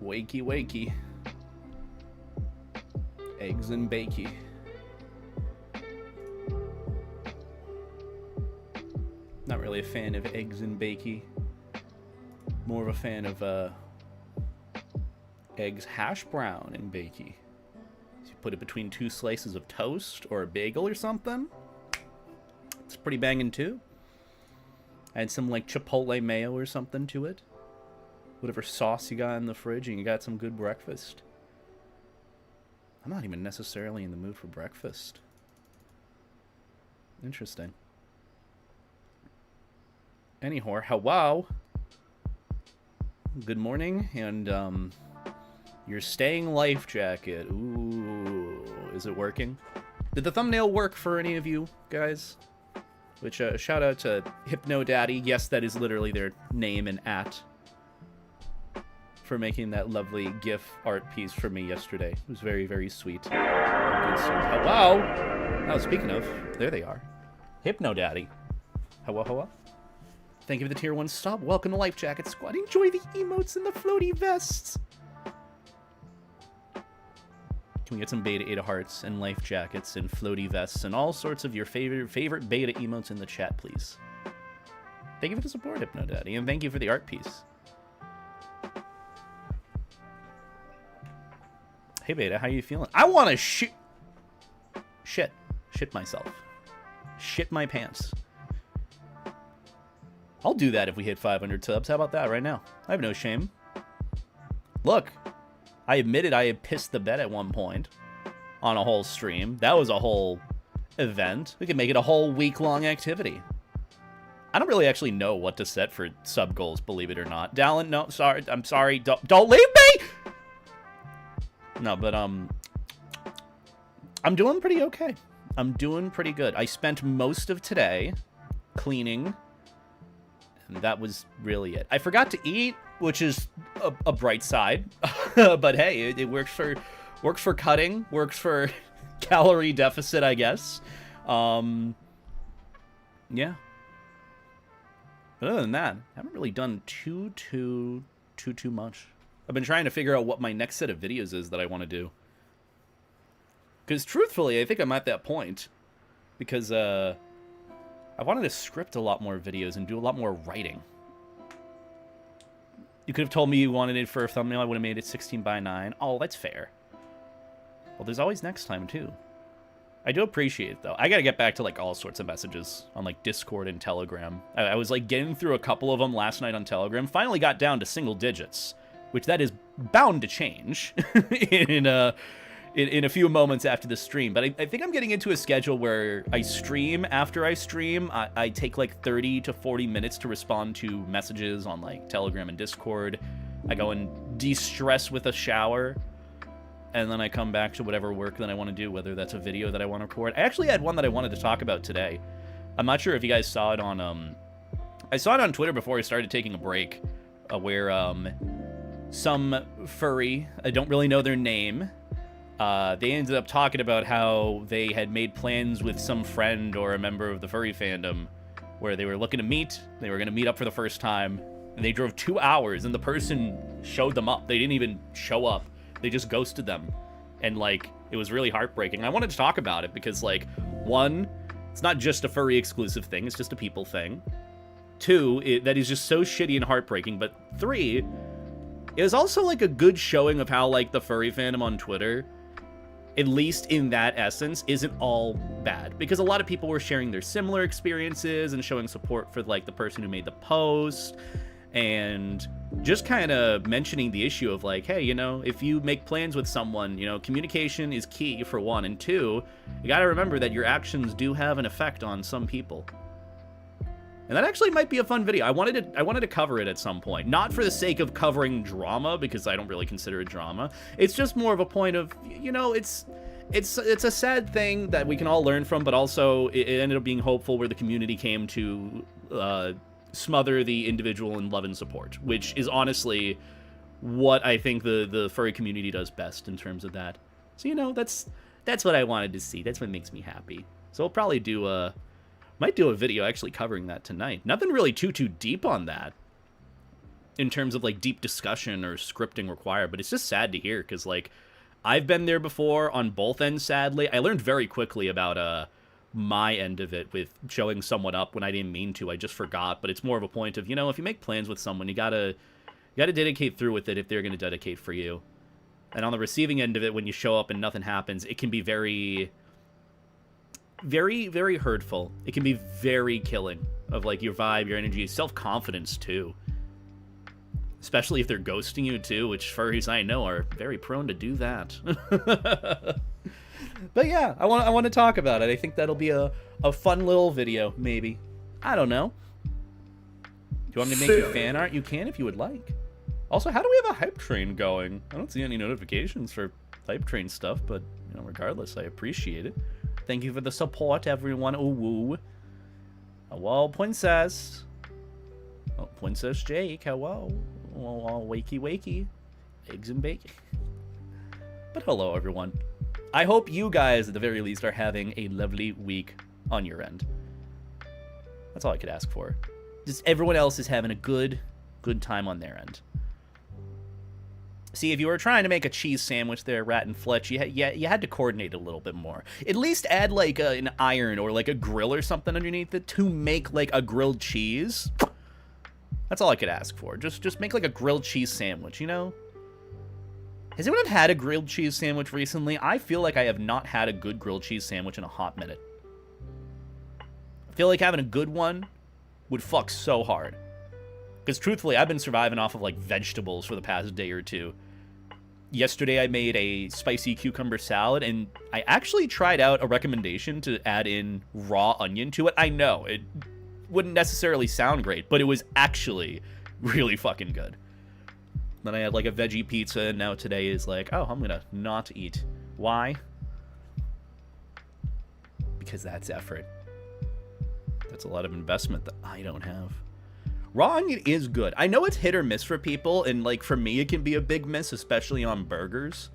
Wakey, wakey. Eggs and bakey. Not really a fan of eggs and bakey. More of a fan of eggs hash brown and bakey. So you put it between 2 slices of toast or a bagel or something. It's pretty banging too. Add some like chipotle mayo or something to it. Whatever sauce you got in the fridge, and you got some good breakfast. I'm not even necessarily in the mood for breakfast. Interesting. Anyhow, hello. Good morning, and your staying life jacket. Ooh, is it working? Did the thumbnail work for any of you guys? Which, shout out to HypnoDaddy. Yes, that is literally their name and @ for making that lovely GIF art piece for me yesterday. It was very, very sweet. Good sir. Hello! Oh, speaking of, there they are. HypnoDaddy. Hello, hello. Thank you for the tier 1 sub. Welcome to Life Jacket Squad. Enjoy the emotes and the floaty vests. Can we get some beta 8 hearts and life jackets and floaty vests and all sorts of your favorite beta emotes in the chat, please? Thank you for the support, HypnoDaddy, and thank you for the art piece. Hey, beta, how you feeling? I want to shit myself. Shit my pants. I'll do that if we hit 500 subs. How about that right now? I have no shame. Look, I admitted I had pissed the bed at one point on a whole stream. That was a whole event. We could make it a whole week-long activity. I don't really actually know what to set for sub goals, believe it or not. Dallin, no, sorry. I'm sorry. Don't leave me! No, but, I'm doing pretty okay. I'm doing pretty good. I spent most of today cleaning. And that was really it. I forgot to eat, which is a bright side. But hey, it works for cutting, works for calorie deficit, I guess. Yeah. But other than that, I haven't really done too much. I've been trying to figure out what my next set of videos is that I want to do. Because truthfully, I think I'm at that point. Because, I wanted to script a lot more videos and do a lot more writing. You could have told me you wanted it for a thumbnail. I would have made it 16:9. Oh, that's fair. Well, there's always next time, too. I do appreciate it, though. I gotta get back to, like, all sorts of messages on, like, Discord and Telegram. I was, like, getting through a couple of them last night on Telegram. Finally got down to single digits, which that is bound to change in a few moments after the stream. But I think I'm getting into a schedule where I stream. After I stream, I take like 30 to 40 minutes to respond to messages on like Telegram and Discord. I go and de-stress with a shower, and then I come back to whatever work that I want to do, whether that's a video that I want to record. I actually had one that I wanted to talk about today. I'm not sure if you guys saw it on I saw it on Twitter before I started taking a break, where some furry, I don't really know their name, they ended up talking about how they had made plans with some friend or a member of the furry fandom where they were looking to meet. They were going to meet up for the first time, and they drove 2 hours, and the person showed them up. They didn't even show up. They just ghosted them, and, like, it was really heartbreaking. I wanted to talk about it because, like, 1, it's not just a furry exclusive thing. It's just a people thing. 2, that is just so shitty and heartbreaking. But 3, it was also, like, a good showing of how, like, the furry fandom on Twitter, at least in that essence, isn't all bad. Because a lot of people were sharing their similar experiences and showing support for, like, the person who made the post, and just kind of mentioning the issue of, like, hey, you know, if you make plans with someone, you know, communication is key, for 1, and 2, you gotta remember that your actions do have an effect on some people. And that actually might be a fun video. I wanted to cover it at some point. Not for the sake of covering drama, because I don't really consider it drama. It's just more of a point of, you know, it's a sad thing that we can all learn from, but also it ended up being hopeful where the community came to smother the individual in love and support, which is honestly what I think the furry community does best in terms of that. So, you know, that's what I wanted to see. That's what makes me happy. So I'll probably might do a video actually covering that tonight. Nothing really too deep on that. in terms of, like, deep discussion or scripting required, but it's just sad to hear, because, like, I've been there before on both ends, sadly. I learned very quickly about my end of it with showing someone up when I didn't mean to. I just forgot, but it's more of a point of, you know, if you make plans with someone, you gotta dedicate through with it if they're gonna dedicate for you. And on the receiving end of it, when you show up and nothing happens, it can be very, very, very hurtful. It can be very killing of, like, your vibe, your energy, self-confidence, too. Especially if they're ghosting you, too, which furries I know are very prone to do that. But yeah, I want to talk about it. I think that'll be a fun little video, maybe. I don't know. Do you want me to make you fan art? You can if you would like. Also, how do we have a hype train going? I don't see any notifications for hype train stuff, but, you know, regardless, I appreciate it. Thank you for the support, everyone. Ooh, woo. Hello, Princess. Oh, Princess Jake, hello. Oh, wakey, wakey. Eggs and bacon. But hello, everyone. I hope you guys, at the very least, are having a lovely week on your end. That's all I could ask for. Just everyone else is having a good time on their end. See, if you were trying to make a cheese sandwich there, Rat and Fletch, you had to coordinate a little bit more. At least add, like, an iron or, like, a grill or something underneath it to make, like, a grilled cheese. That's all I could ask for. Just make, like, a grilled cheese sandwich, you know? Has anyone had a grilled cheese sandwich recently? I feel like I have not had a good grilled cheese sandwich in a hot minute. I feel like having a good one would fuck so hard. Because truthfully, I've been surviving off of, like, vegetables for the past day or two. Yesterday, I made a spicy cucumber salad, and I actually tried out a recommendation to add in raw onion to it. I know, it wouldn't necessarily sound great, but it was actually really fucking good. Then I had, like, a veggie pizza, and now today is like, oh, I'm gonna not eat. Why? Because that's effort. That's a lot of investment that I don't have. Raw onion is good. I know it's hit or miss for people, and, like, for me, it can be a big miss, especially on burgers.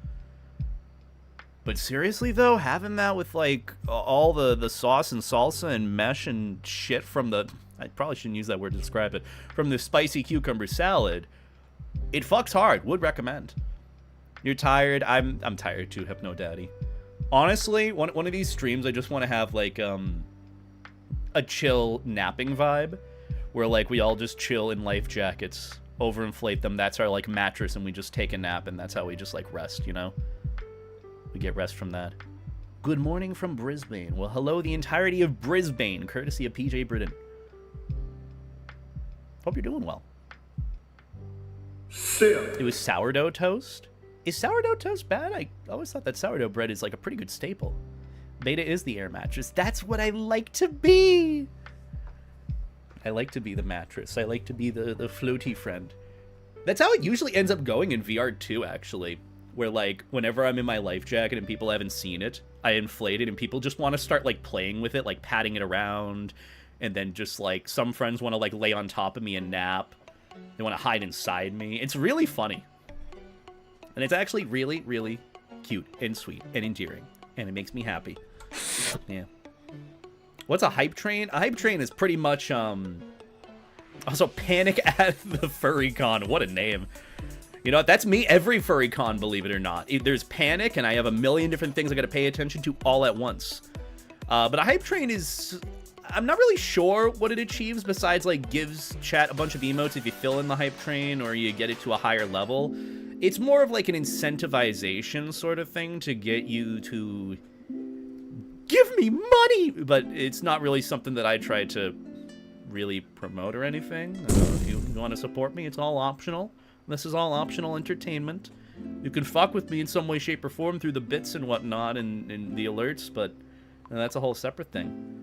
But seriously, though, having that with, like, all the sauce and salsa and mesh and shit from the... I probably shouldn't use that word to describe it. From the spicy cucumber salad... It fucks hard. Would recommend. You're tired. I'm tired too, Hypno Daddy. Honestly, one of these streams, I just want to have, like, a chill napping vibe. Where, like, we all just chill in life jackets. Overinflate them. That's our, like, mattress. And we just take a nap. And that's how we just, like, rest, you know? We get rest from that. Good morning from Brisbane. Well, hello the entirety of Brisbane. Courtesy of PJ Britton. Hope you're doing well. It was sourdough toast? Is sourdough toast bad? I always thought that sourdough bread is, like, a pretty good staple. Beta is the air mattress. That's what I like to be! I like to be the mattress. I like to be the floaty friend. That's how it usually ends up going in VR too, actually. Where, like, whenever I'm in my life jacket and people haven't seen it, I inflate it and people just want to start, like, playing with it, like, patting it around. And then just, like, some friends want to, like, lay on top of me and nap. They want to hide inside me. It's really funny. And it's actually really, really cute and sweet and endearing. And it makes me happy. Yeah. What's a hype train? A hype train is pretty much, also Panic at the Furry Con. What a name. You know what? That's me every Furry Con, believe it or not. There's Panic, and I have a million different things I gotta pay attention to all at once. But a hype train is... I'm not really sure what it achieves besides, like, gives chat a bunch of emotes if you fill in the hype train or you get it to a higher level. It's more of, like, an incentivization sort of thing to get you to give me money, but it's not really something that I try to really promote or anything. If you want to support me, it's all optional. This is all optional entertainment. You can fuck with me in some way, shape, or form through the bits and whatnot and the alerts, but that's a whole separate thing.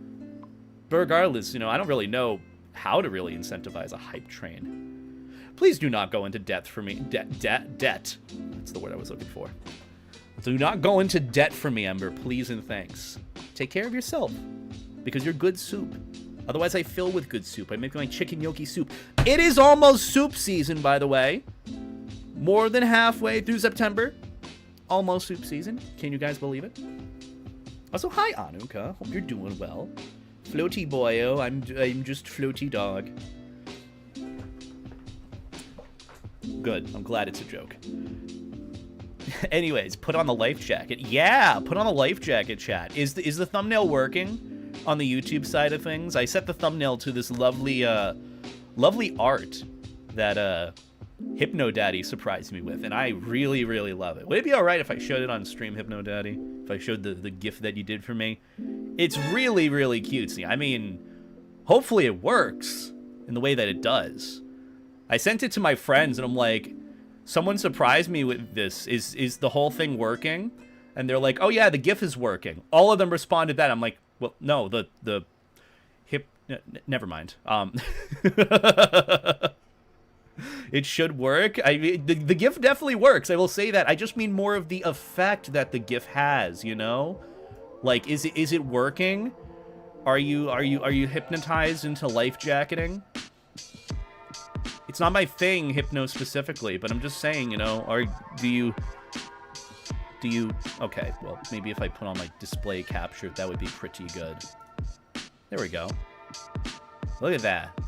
But regardless, you know, I don't really know how to really incentivize a hype train. Please do not go into debt for me. Debt. That's the word I was looking for. Do not go into debt for me, Ember, please and thanks. Take care of yourself, because you're good soup. Otherwise, I fill with good soup. I make my chicken gnocchi soup. It is almost soup season, by the way. More than halfway through September. Almost soup season. Can you guys believe it? Also, hi, Anuka. Hope you're doing well. Floaty boyo. I'm just floaty dog. Good. I'm glad it's a joke. Anyways, put on the life jacket. Yeah, put on the life jacket, chat. Is the thumbnail working on the YouTube side of things? I set the thumbnail to this lovely lovely art that HypnoDaddy surprised me with, and I really, really love it. Would it be all right if I showed it on stream, HypnoDaddy? If I showed the gift that you did for me? It's really, really cutesy. I mean, hopefully it works in the way that it does. I sent it to my friends, and I'm like, someone surprised me with this. Is the whole thing working? And they're like, oh yeah, the GIF is working. All of them responded that. I'm like, well, no, never mind. It should work. I mean, the GIF definitely works. I will say that. I just mean more of the effect that the GIF has, you know? Like, is it working? Are you hypnotized into life jacketing? It's not my thing, hypno specifically, but I'm just saying, you know, do you okay, well, maybe if I put on like display capture, that would be pretty good. There we go. Look at that.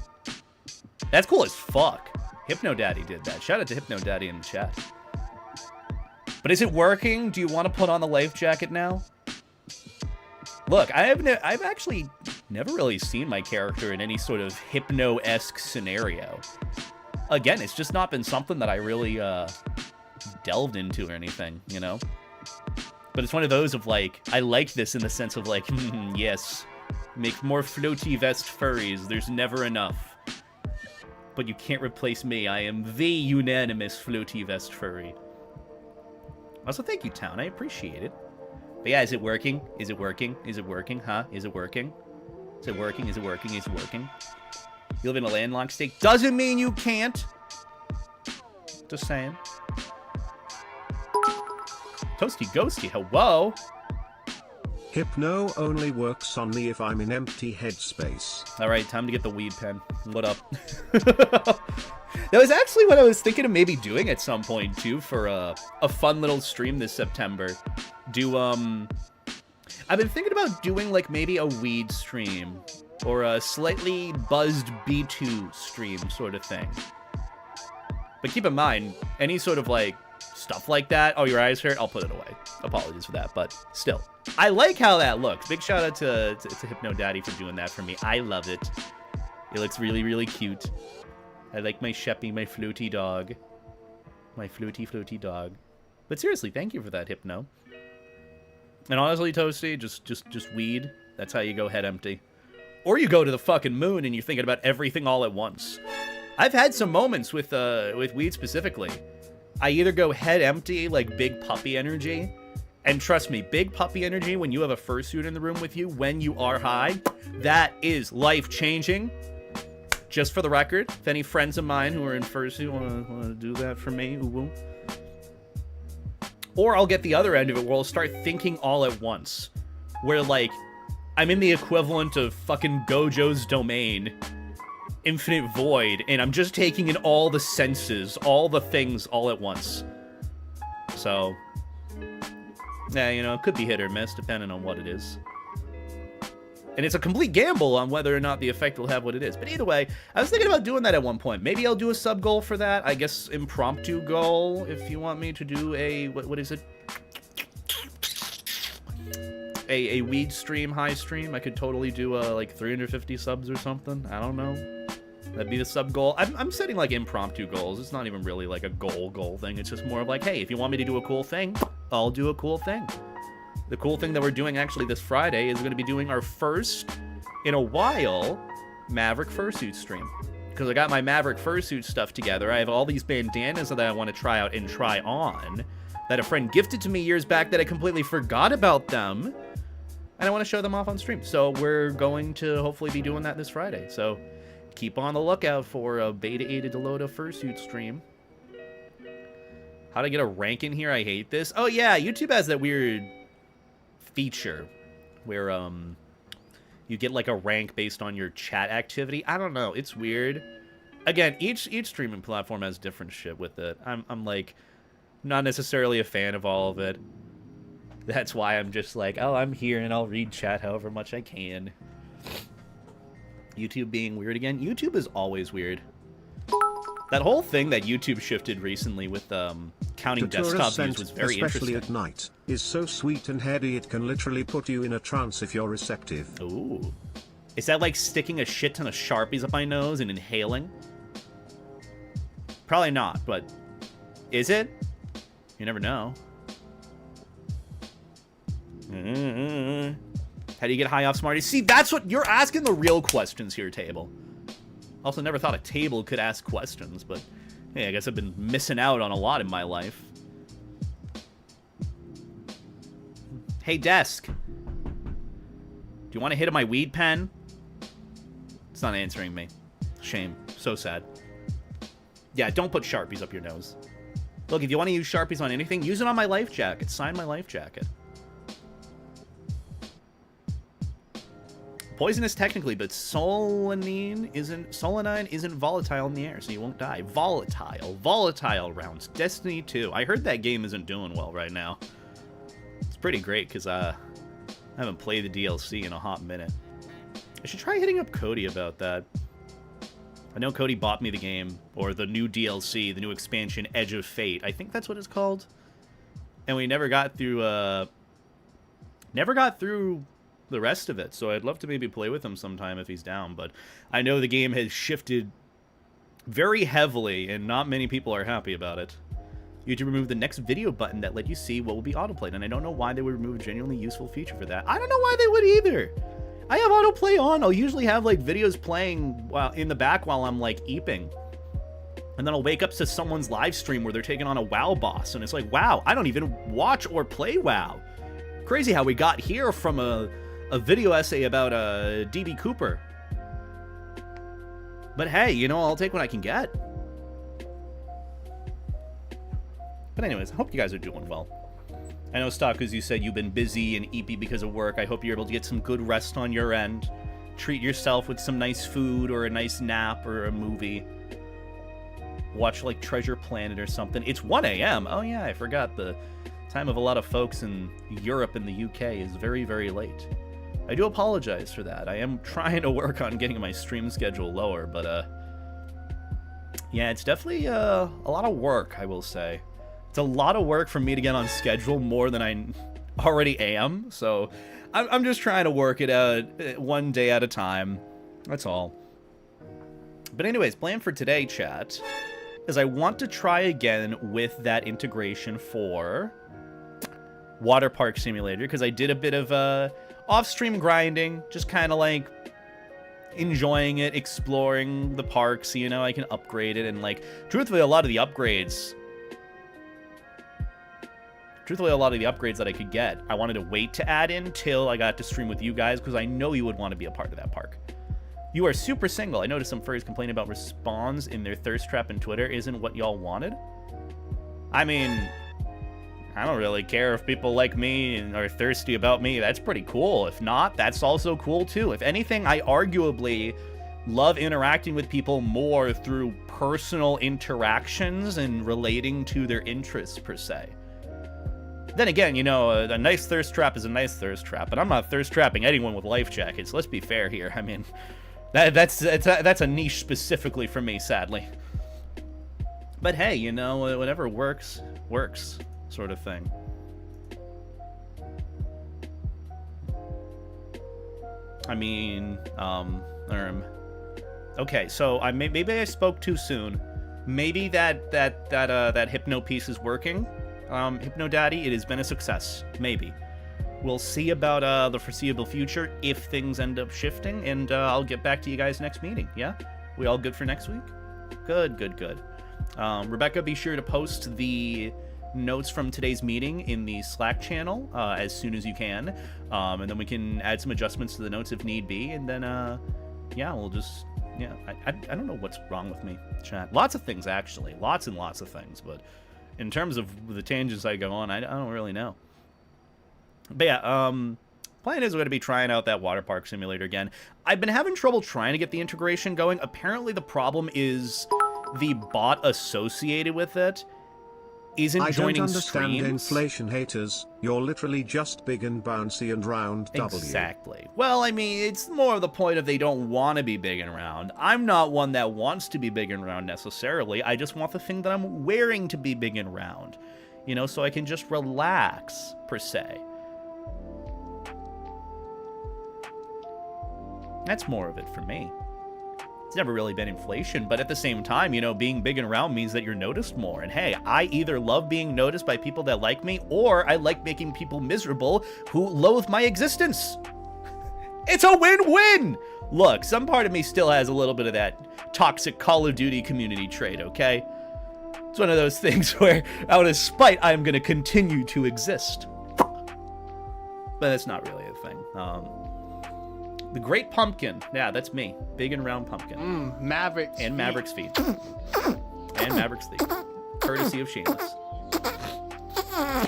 That's cool as fuck. HypnoDaddy did that. Shout out to HypnoDaddy in the chat. But is it working? Do you want to put on the life jacket now? Look, I've actually never really seen my character in any sort of hypno-esque scenario. Again, it's just not been something that I really delved into or anything, you know? But it's one of those of like, I like this in the sense of like, yes, make more floaty vest furries. There's never enough. But you can't replace me. I am the unanimous floaty vest furry. Also, thank you, Town. I appreciate it. But yeah, is it working? Is it working? Is it working? Huh? Is it working? Is it working? Is it working? Is it working? You live in a landlocked state. Doesn't mean you can't. Just saying. Toasty Ghosty, hello. Hypno only works on me if I'm in empty headspace. Alright, time to get the weed pen. What up? That was actually what I was thinking of maybe doing at some point, too, for a fun little stream this September. I've been thinking about doing, like, maybe a weed stream. Or a slightly buzzed B2 stream sort of thing. But keep in mind, any sort of, like, stuff like that, oh, your eyes hurt, I'll put it away. Apologies for that, but still. I like how that looks. Big shout out to HypnoDaddy for doing that for me. I love it. It looks really, really cute. I like my Sheppy, my floaty dog. My floaty dog. But seriously, thank you for that, Hypno. And honestly, Toasty, just weed. That's how you go head empty. Or you go to the fucking moon and you're thinking about everything all at once. I've had some moments with weed specifically. I either go head empty, like big puppy energy, and trust me, big puppy energy when you have a fursuit in the room with you, when you are high, that is life-changing. Just for the record, if any friends of mine who are in fursuit want to do that for me, ooh. Or I'll get the other end of it where I'll start thinking all at once. Where, like, I'm in the equivalent of fucking Gojo's domain, Infinite Void, and I'm just taking in all the senses, all the things all at once. So, yeah, you know, it could be hit or miss, depending on what it is. And it's a complete gamble on whether or not the effect will have what it is. But either way, I was thinking about doing that at one point. Maybe I'll do a sub-goal for that. I guess impromptu goal, if you want me to do a, what is it? A weed stream, high stream. I could totally do like 350 subs or something. I don't know. That'd be the sub goal. I'm setting like impromptu goals. It's not even really like a goal thing. It's just more of like, hey, if you want me to do a cool thing, I'll do a cool thing. The cool thing that we're doing actually this Friday is going to be doing our first, in a while, Maverick Fursuit stream. Because I got my Maverick Fursuit stuff together. I have all these bandanas that I want to try out and try on that a friend gifted to me years back that I completely forgot about them. And I want to show them off on stream. So we're going to hopefully be doing that this Friday. So keep on the lookout for a Beta Ada Delota Fursuit stream. How to get a rank in here? I hate this. Oh yeah, YouTube has that weird feature where you get like a rank based on your chat activity. I don't know. It's weird. Again, each streaming platform has different shit with it. I'm like not necessarily a fan of all of it. That's why I'm just like, oh, I'm here and I'll read chat however much I can. YouTube being weird again. YouTube is always weird. That whole thing that YouTube shifted recently with counting desktop views was very especially interesting. at night, is so sweet and heady it can literally put you in a trance if you're receptive. Ooh. Is that like sticking a shit ton of Sharpies up my nose and inhaling? Probably not, but is it? You never know. How do you get high off Smarties? See, that's what you're asking, the real questions here, Table. Also, never thought a table could ask questions, but hey, I guess I've been missing out on a lot in my life. Hey, desk. Do you want to hit my weed pen? It's not answering me. Shame. So sad. Yeah, don't put Sharpies up your nose. Look, if you want to use Sharpies on anything, use it on my life jacket. Sign my life jacket. Poisonous technically, but solanine isn't volatile in the air, so you won't die. Volatile rounds. Destiny 2. I heard that game isn't doing well right now. It's pretty great because I haven't played the DLC in a hot minute. I should try hitting up Cody about that. I know Cody bought me the game, or the new DLC, the new expansion, Edge of Fate. I think that's what it's called. And we never got through the rest of it, so I'd love to maybe play with him sometime if he's down, but I know the game has shifted very heavily, and not many people are happy about it. YouTube removed the next video button that let you see what will be autoplayed, and I don't know why they would remove a genuinely useful feature for that. I don't know why they would either. I have autoplay on. I'll usually have, like, videos playing in the back while I'm, like, eeping. And then I'll wake up to someone's live stream where they're taking on a WoW boss, and it's like, wow, I don't even watch or play WoW. Crazy how we got here from a video essay about DB Cooper. But hey, you know, I'll take what I can get. But anyways, I hope you guys are doing well. I know, Stalkers, you said you've been busy and eepy because of work. I hope you're able to get some good rest on your end. Treat yourself with some nice food or a nice nap or a movie. Watch, like, Treasure Planet or something. It's 1 a.m. Oh, yeah, I forgot. The time of a lot of folks in Europe and the UK is very, very late. I do apologize for that. I am trying to work on getting my stream schedule lower, but, yeah, it's definitely a lot of work, I will say. It's a lot of work for me to get on schedule, more than I already am, so I'm just trying to work it out one day at a time. That's all. But anyways, plan for today, chat, is I want to try again with that integration for Water Park Simulator, because I did a bit of off-stream grinding, just kind of like enjoying it, exploring the parks, you know, I can upgrade it, and like, truthfully, a lot of the upgrades that I could get, I wanted to wait to add in till I got to stream with you guys, because I know you would want to be a part of that park. You are super single. I noticed some furries complaining about respawns in their thirst trap in Twitter isn't what y'all wanted. I mean, I don't really care if people like me and are thirsty about me. That's pretty cool. If not, that's also cool too. If anything, I arguably love interacting with people more through personal interactions and relating to their interests, per se. Then again, you know, a nice thirst trap is a nice thirst trap, but I'm not thirst trapping anyone with life jackets. Let's be fair here. I mean, that's a niche specifically for me, sadly. But hey, you know, whatever works, works, sort of thing. I mean, okay, so maybe I spoke too soon. Maybe that hypno piece is working. Hypno Daddy, it has been a success. Maybe. We'll see about the foreseeable future if things end up shifting, and I'll get back to you guys next meeting. Yeah? We all good for next week? Good, good, good. Rebecca, be sure to post the notes from today's meeting in the Slack channel as soon as you can, and then we can add some adjustments to the notes if need be, and then, yeah, we'll just, yeah, I don't know what's wrong with me, chat. Lots of things, actually. Lots and lots of things, but in terms of the tangents I go on, I don't really know. But yeah, plan is we're going to be trying out that water park simulator again. I've been having trouble trying to get the integration going. Apparently the problem is the bot associated with it isn't I joining don't understand streams. inflation haters. You're literally just big and bouncy and round W. Exactly. Well, I mean, it's more of the point of they don't want to be big and round. I'm not one that wants to be big and round necessarily. I just want the thing that I'm wearing to be big and round. You know, so I can just relax, per se. That's more of it for me. It's never really been inflation, but at the same time, you know, being big and round means that you're noticed more. And hey, I either love being noticed by people that like me, or I like making people miserable who loathe my existence. It's a win-win! Look, some part of me still has a little bit of that toxic Call of Duty community trait, okay? It's one of those things where, out of spite, I'm gonna continue to exist. But that's not really a thing. The Great Pumpkin. Yeah, that's me. Big and round pumpkin. Maverick's And Maverick's feet. And Maverick's feet. Courtesy of Shameless.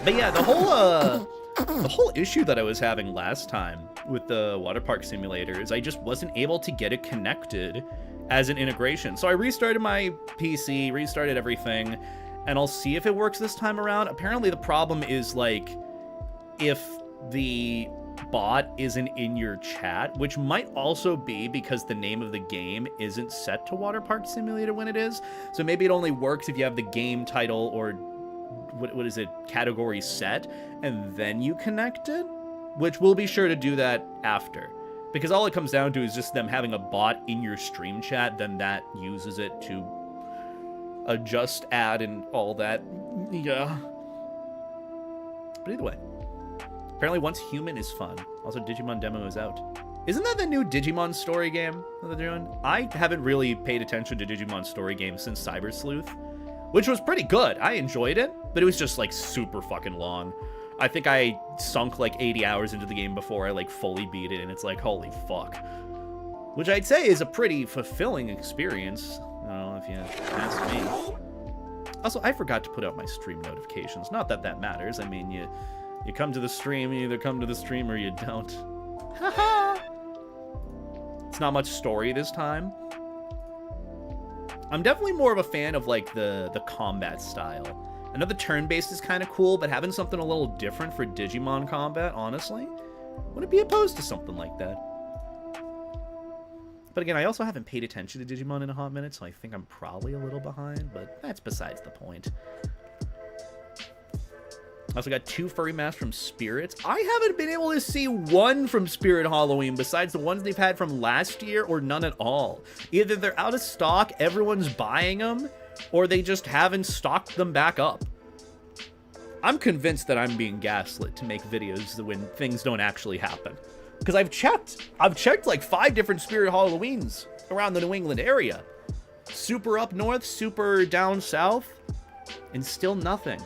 But yeah, the whole issue that I was having last time with the water park simulator is I just wasn't able to get it connected as an integration. So I restarted my PC, restarted everything, and I'll see if it works this time around. Apparently the problem is, like, if the bot isn't in your chat, which might also be because the name of the game isn't set to Water Park Simulator when it is. So maybe it only works if you have the game title or what is it, category set, and then you connect it, which we'll be sure to do that after. Because all it comes down to is just them having a bot in your stream chat, then that uses it to adjust, add, and all that. Yeah. But either way. Apparently Once Human is fun. Also, Digimon demo is out. Isn't that the new Digimon story game that they're doing? I haven't really paid attention to Digimon story games since Cyber Sleuth, which was pretty good. I enjoyed it, but it was just, like, super fucking long. I think I sunk, like, 80 hours into the game before I, like, fully beat it, and it's like, holy fuck. Which I'd say is a pretty fulfilling experience, I don't know if you ask me. Also, I forgot to put out my stream notifications. Not that that matters. I mean, you come to the stream, you either come to the stream or you don't. Haha! It's not much story this time. I'm definitely more of a fan of, like, the combat style. I know the turn-based is kind of cool, but having something a little different for Digimon combat, honestly, wouldn't be opposed to something like that. But again, I also haven't paid attention to Digimon in a hot minute, so I think I'm probably a little behind, but that's besides the point. I also got 2 furry masks from Spirits. I haven't been able to see one from Spirit Halloween besides the ones they've had from last year or none at all. Either they're out of stock, everyone's buying them, or they just haven't stocked them back up. I'm convinced that I'm being gaslit to make videos when things don't actually happen. Because I've checked like 5 different Spirit Halloweens around the New England area. Super up north, super down south, and still nothing.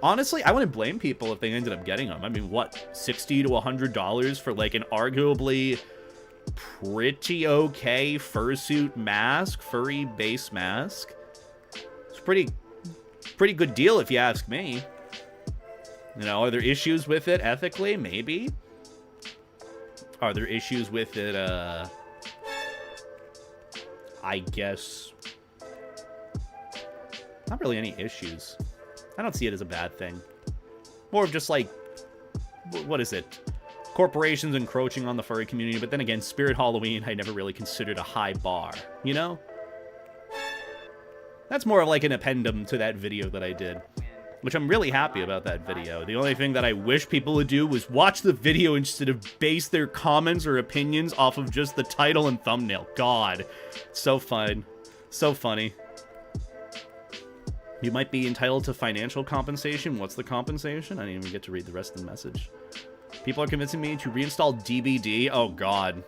Honestly, I wouldn't blame people if they ended up getting them. I mean, what, $60 to $100 for, like, an arguably pretty okay fursuit mask, furry base mask? It's a pretty good deal if you ask me. You know, are there issues with it ethically? Maybe. Are there issues with it, I guess... Not really any issues. I don't see it as a bad thing. More of just, like, what is it? Corporations encroaching on the furry community, but then again, Spirit Halloween I never really considered a high bar, you know? That's more of like an appendum to that video that I did, which I'm really happy about that video. The only thing that I wish people would do was watch the video instead of base their comments or opinions off of just the title and thumbnail. God, so fun. So funny. You might be entitled to financial compensation. What's the compensation? I didn't even get to read the rest of the message. People are convincing me to reinstall DVD. Oh, God.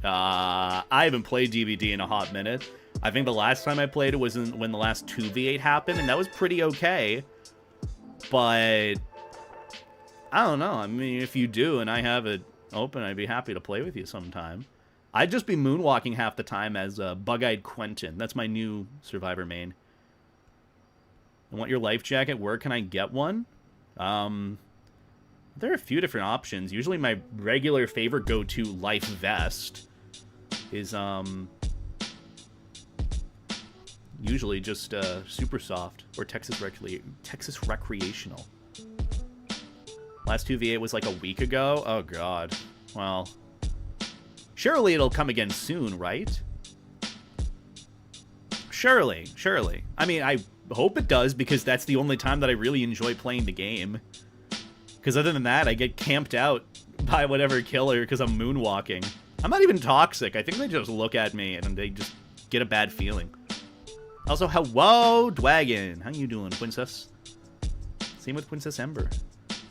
I haven't played DVD in a hot minute. I think the last time I played it was when the last 2v8 happened, and that was pretty okay. But I don't know. I mean, if you do and I have it open, I'd be happy to play with you sometime. I'd just be moonwalking half the time as Bug-Eyed Quentin. That's my new Survivor main. I want your life jacket. Where can I get one? There are a few different options. Usually my regular favorite go-to life vest is, Usually just super soft or Texas recreational. Last 2v8 was like a week ago. Oh god. Well, surely it'll come again soon, right? Surely. I mean, I hope it does, because that's the only time that I really enjoy playing the game. Because other than that, I get camped out by whatever killer because I'm moonwalking. I'm not even toxic. I think they just look at me and they just get a bad feeling. Also, hello, Dwagon. How you doing, Princess? Same with Princess Ember.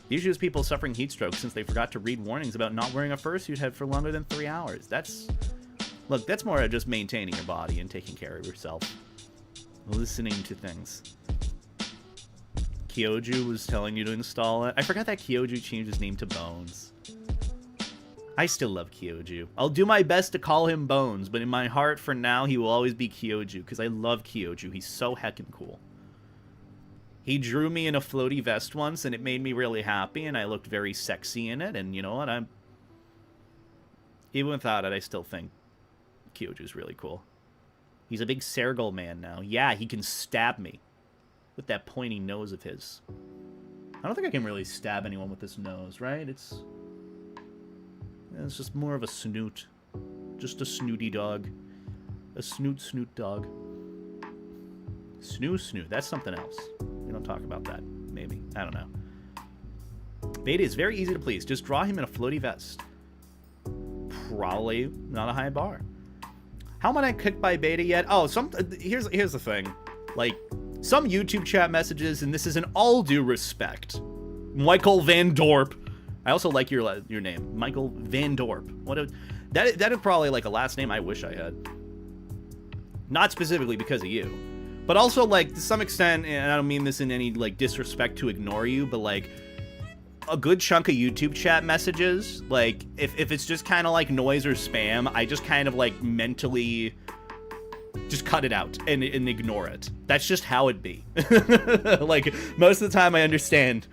The issue is people suffering heat stroke since they forgot to read warnings about not wearing a fursuit head for longer than 3 hours. Look, that's more of just maintaining your body and taking care of yourself. Listening to things. Kyoju was telling you to install it. I forgot that Kyoju changed his name to Bones. I still love Kyoju. I'll do my best to call him Bones, but in my heart, for now, he will always be Kyoju, because I love Kyoju. He's so heckin' cool. He drew me in a floaty vest once, and it made me really happy, and I looked very sexy in it, and you know what? Even without it, I still think Kyoju's really cool. He's a big Sergal man now. Yeah, he can stab me with that pointy nose of his. I don't think I can really stab anyone with this nose, right? It's just more of a snoot. Just a snooty dog. A snoot dog. Snoot. That's something else. We don't talk about that. Maybe. I don't know. Beta is very easy to please. Just draw him in a floaty vest. Probably not a high bar. How am I not kicked by beta yet? Oh, here's the thing. Like, some YouTube chat messages, and this is in all due respect. Michael Van Dorp. I also like your name, Michael Van Dorp. That is probably like a last name I wish I had. Not specifically because of you, but also like to some extent, and I don't mean this in any like disrespect to ignore you, but like a good chunk of YouTube chat messages, like if it's just kind of like noise or spam, I just kind of like mentally just cut it out and ignore it. That's just how it be. Like most of the time I understand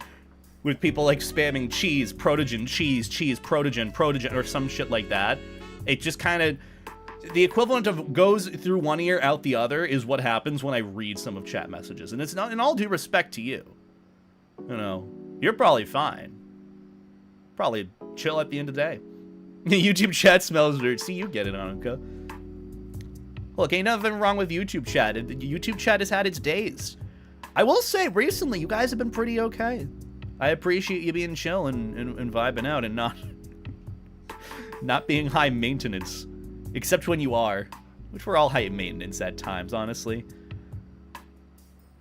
with people like spamming cheese, protogen, cheese, protogen, or some shit like that. It just kind of, the equivalent of goes through one ear, out the other is what happens when I read some of chat messages. And it's not, in all due respect to you. You know, you're probably fine. Probably chill at the end of the day. YouTube chat smells dirt. See, you get it, Annika. Look, ain't nothing wrong with YouTube chat. YouTube chat has had its days. I will say, recently, you guys have been pretty okay. I appreciate you being chill and vibing out and not being high maintenance. Except when you are. Which we're all high maintenance at times, honestly.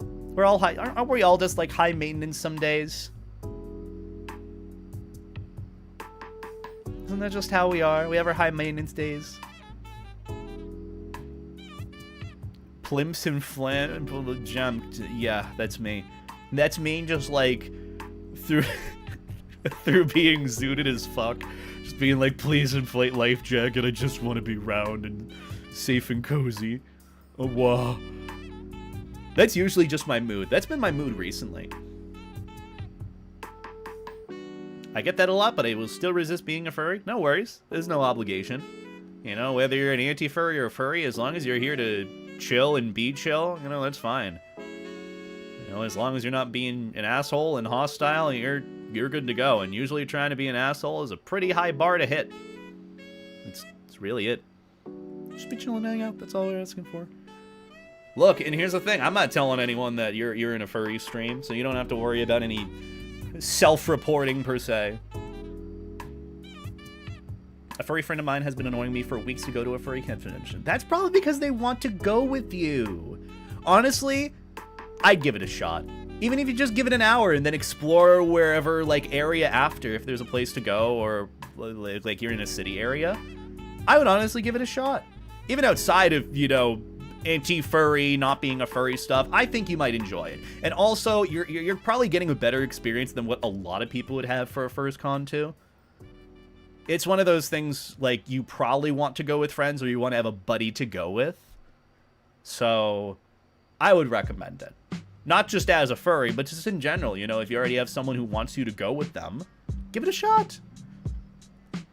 We're all high. Aren't we all just like high maintenance some days? Isn't that just how we are? We have our high maintenance days. Plimps and flam jumped. Yeah, that's me. That's me just like through being zooted as fuck. Just being like, please inflate life jacket. I just want to be round and safe and cozy. Oh, wow. That's usually just my mood. That's been my mood recently. I get that a lot, but I will still resist being a furry. No worries. There's no obligation. You know, whether you're an anti-furry or a furry, as long as you're here to chill and be chill, you know, that's fine. You know, as long as you're not being an asshole and hostile, you're good to go. And usually trying to be an asshole is a pretty high bar to hit. It's really it. Just be chilling and hang out. That's all we're asking for. Look, and here's the thing. I'm not telling anyone that you're in a furry stream, so you don't have to worry about any self-reporting per se. A furry friend of mine has been annoying me for weeks to go to a furry convention. That's probably because they want to go with you. Honestly, I'd give it a shot. Even if you just give it an hour and then explore wherever, like, area after, if there's a place to go, or, like, you're in a city area, I would honestly give it a shot. Even outside of, you know, anti-furry, not being a furry stuff, I think you might enjoy it. And also, you're probably getting a better experience than what a lot of people would have for a FurScon too. It's one of those things, like, you probably want to go with friends or you want to have a buddy to go with. So, I would recommend it. Not just as a furry, but just in general, you know, if you already have someone who wants you to go with them, give it a shot.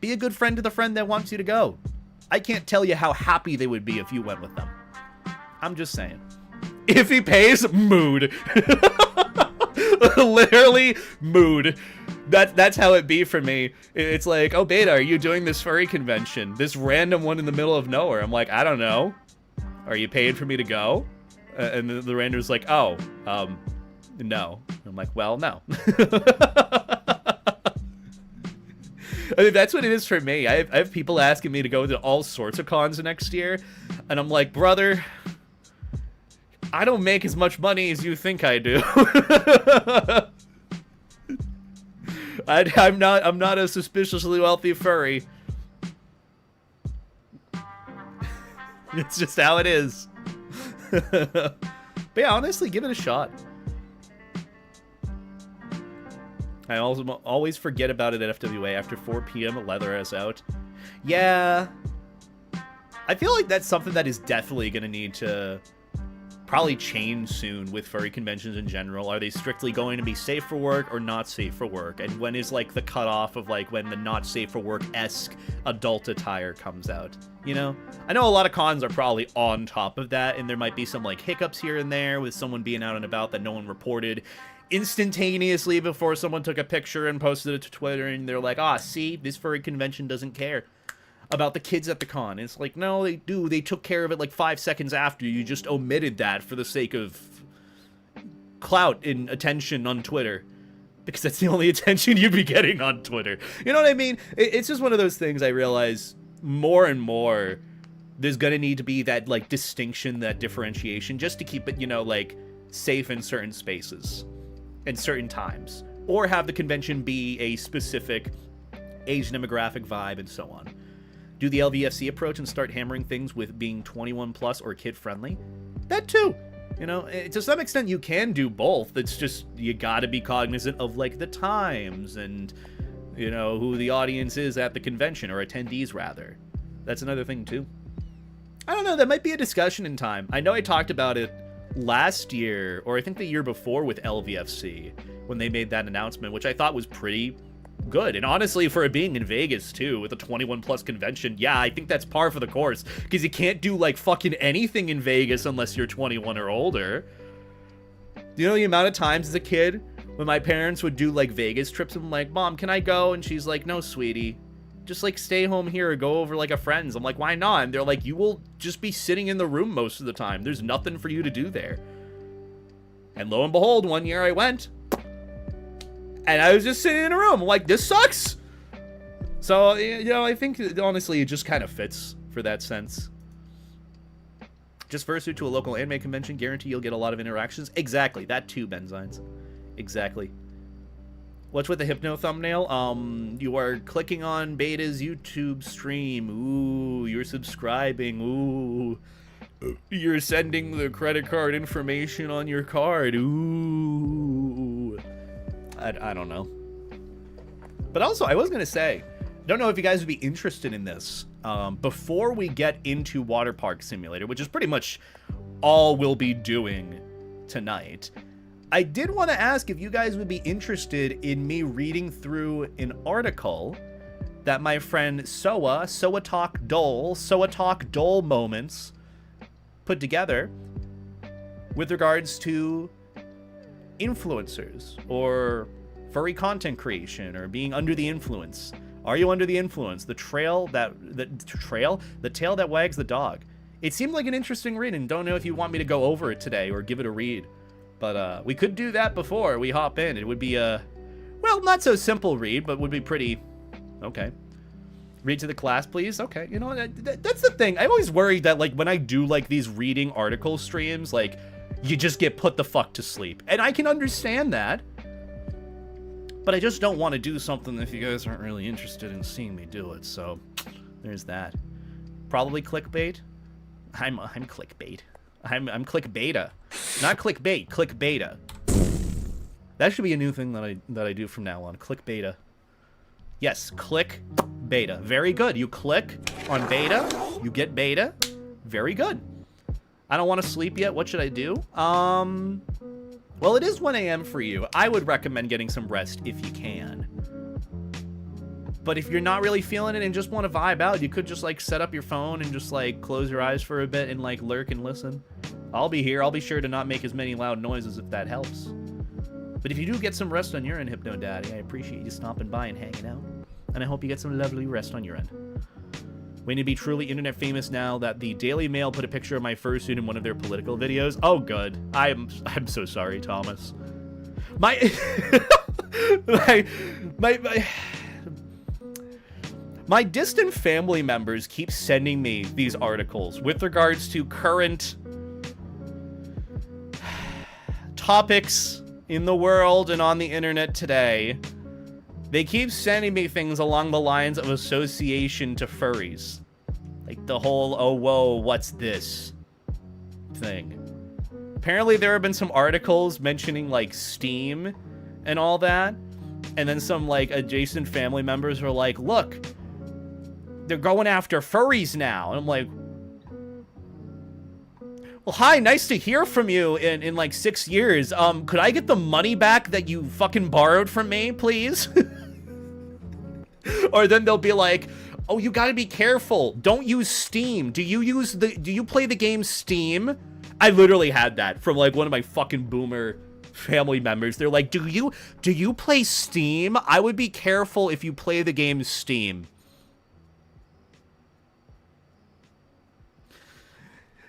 Be a good friend to the friend that wants you to go. I can't tell you how happy they would be if you went with them. I'm just saying. If he pays, mood. Literally, mood. That's how it be for me. It's like, oh, Beta, are you doing this furry convention? This random one in the middle of nowhere. I'm like, I don't know. Are you paid for me to go? And the random's like, oh, no. I'm like, well, no. I mean, that's what it is for me. I have people asking me to go to all sorts of cons next year, and I'm like, brother, I don't make as much money as you think I do. I'm not a suspiciously wealthy furry. It's just how it is. But yeah, honestly, give it a shot. I also always forget about it at FWA after 4 p.m. Leather us out. Yeah. I feel like that's something that is definitely going to need to probably change soon with furry conventions in general. Are they strictly going to be safe for work or not safe for work? And when is, like, the cutoff of, like, when the not safe for work-esque adult attire comes out? You know? I know a lot of cons are probably on top of that, and there might be some, like, hiccups here and there with someone being out and about that no one reported instantaneously before someone took a picture and posted it to Twitter, and they're like, ah, see, this furry convention doesn't care about the kids at the con. It's like, no, they do. They took care of it like 5 seconds after. You just omitted that for the sake of clout and attention on Twitter, because that's the only attention you'd be getting on Twitter. You know what I mean? It's just one of those things I realize more and more there's gonna need to be that, like, distinction, that differentiation, just to keep it, you know, like, safe in certain spaces and certain times, or have the convention be a specific age demographic vibe and so on. Do the LVFC approach and start hammering things with being 21 plus or kid friendly. That too, you know, to some extent you can do both. It's just, you gotta be cognizant of, like, the times and, you know, who the audience is at the convention, or attendees rather. That's another thing too. I don't know, that might be a discussion in time. I know I talked about it last year, or I think the year before, with LVFC, when they made that announcement, which I thought was pretty good. And honestly, for it being in Vegas too, with a 21 plus convention, yeah, I think that's par for the course, because you can't do, like, fucking anything in Vegas unless you're 21 or older. Do you know the amount of times as a kid when my parents would do, like, Vegas trips, and I'm like, Mom, can I go? And she's like, no, sweetie, just, like, stay home here or go over, like, a friend's. I'm like, why not? And they're like, you will just be sitting in the room most of the time. There's nothing for you to do there. And lo and behold, one year I went, and I was just sitting in a room. I'm like, this sucks. So, you know, I think, honestly, it just kind of fits for that sense. Just fursuit to a local anime convention. Guarantee you'll get a lot of interactions. Exactly. That too, Benzines. Exactly. What's with the hypno thumbnail? You are clicking on Beta's YouTube stream. Ooh, you're subscribing. Ooh. You're sending the credit card information on your card. Ooh. I don't know. But also, I was going to say, don't know if you guys would be interested in this. Before we get into Water Park Simulator, which is pretty much all we'll be doing tonight, I did want to ask if you guys would be interested in me reading through an article that my friend Soa Talk Dole Moments put together with regards to influencers or furry content creation or being under the influence. Are you under the influence? The tail that wags the dog. It seemed like an interesting read, and don't know if you want me to go over it today or give it a read. But we could do that before we hop in. It would be a, well, not so simple read, but would be pretty okay. Read to the class, please. Okay, you know, that's the thing. I always worry that, like, when I do, like, these reading article streams, like, you just get put the fuck to sleep. And I can understand that. But I just don't want to do something if you guys aren't really interested in seeing me do it. So, there's that. Probably clickbait. I'm clickbait. I'm click beta. Not clickbait, click beta. That should be a new thing that I do from now on. Click beta. Yes, click beta. Very good. You click on beta, you get beta. Very good. I don't want to sleep yet. What should I do? Well, it is 1 a.m. for you. I would recommend getting some rest if you can. But if you're not really feeling it and just want to vibe out, you could just, like, set up your phone and just, like, close your eyes for a bit and, like, lurk and listen. I'll be here. I'll be sure to not make as many loud noises if that helps. But if you do get some rest on your end, HypnoDaddy, I appreciate you stopping by and hanging out. And I hope you get some lovely rest on your end. We need to be truly internet famous now that the Daily Mail put a picture of my fursuit in one of their political videos. Oh, good. I'm so sorry, Thomas. My my distant family members keep sending me these articles with regards to current topics in the world and on the internet today. They keep sending me things along the lines of association to furries. Like the whole, oh, whoa, what's this thing. Apparently there have been some articles mentioning, like, Steam and all that. And then some, like, adjacent family members were like, look, they're going after furries now. And I'm like, well, hi, nice to hear from you in like 6 years. Could I get the money back that you fucking borrowed from me, please? Or then they'll be like, oh, you gotta be careful. Don't use Steam. Do you play the game Steam? I literally had that from like one of my fucking boomer family members. They're like, do you play Steam? I would be careful if you play the game Steam.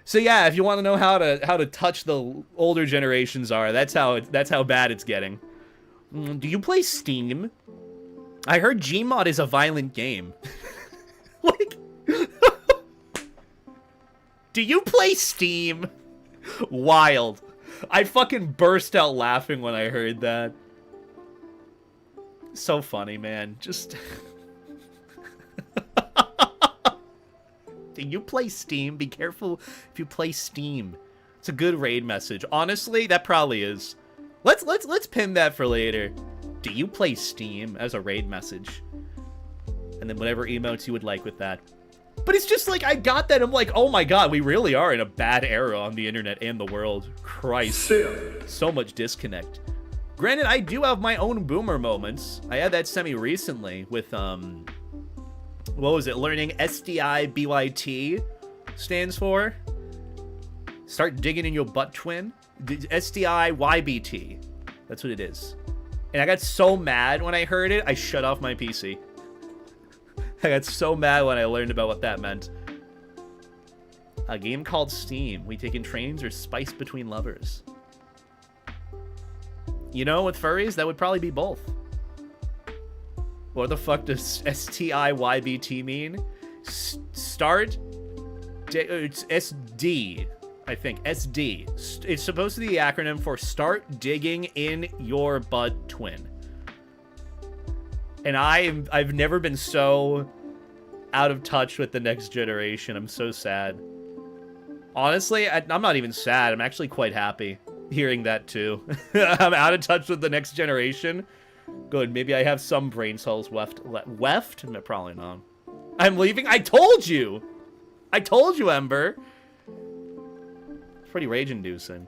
So yeah, if you want to know how to touch the older generations are, that's how bad it's getting. Do you play Steam? I heard Gmod is a violent game. Like, do you play Steam? Wild. I fucking burst out laughing when I heard that. So funny, man. Just... Do you play Steam? Be careful if you play Steam. It's a good raid message. Honestly, that probably is. Let's pin that for later. Do you play Steam as a raid message? And then whatever emotes you would like with that. But it's just like, I got that. I'm like, oh my god, we really are in a bad era on the internet and the world. Christ. So much disconnect. Granted, I do have my own boomer moments. I had that semi-recently with, what was it? Learning SDIBYT stands for. Start digging in your butt, twin. SDIYBT. That's what it is. And I got so mad when I heard it, I shut off my PC. I got so mad when I learned about what that meant. A game called Steam. We taking trains or spice between lovers. You know, with furries, that would probably be both. What the fuck does STIYBT mean? Start... It's SD, I think. SD. It's supposed to be the acronym for Start Digging in Your Butt, Twin. And I've never been so out of touch with the next generation. I'm so sad. Honestly, I'm not even sad. I'm actually quite happy hearing that too. I'm out of touch with the next generation. Good. Maybe I have some brain cells left? No, probably not. I'm leaving? I told you! I told you, Ember! It's pretty rage-inducing.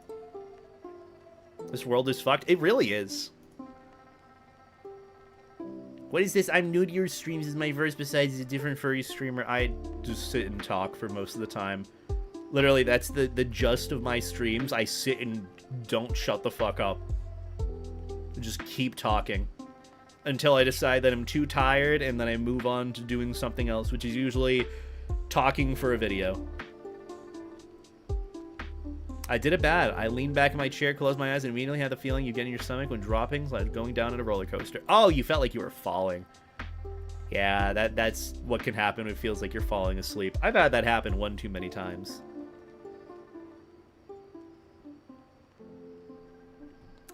This world is fucked. It really is. What is this? I'm new to your streams. This is my verse. Besides, a different furry streamer. I just sit and talk for most of the time. Literally, that's the gist of my streams. I sit and don't shut the fuck up. Just keep talking until I decide that I'm too tired, and then I move on to doing something else, which is usually talking for a video. I did it bad. I leaned back in my chair, closed my eyes, and immediately had the feeling you get in your stomach when dropping, like going down at a roller coaster. Oh, you felt like you were falling. Yeah, that's what can happen when it feels like you're falling asleep. I've had that happen one too many times.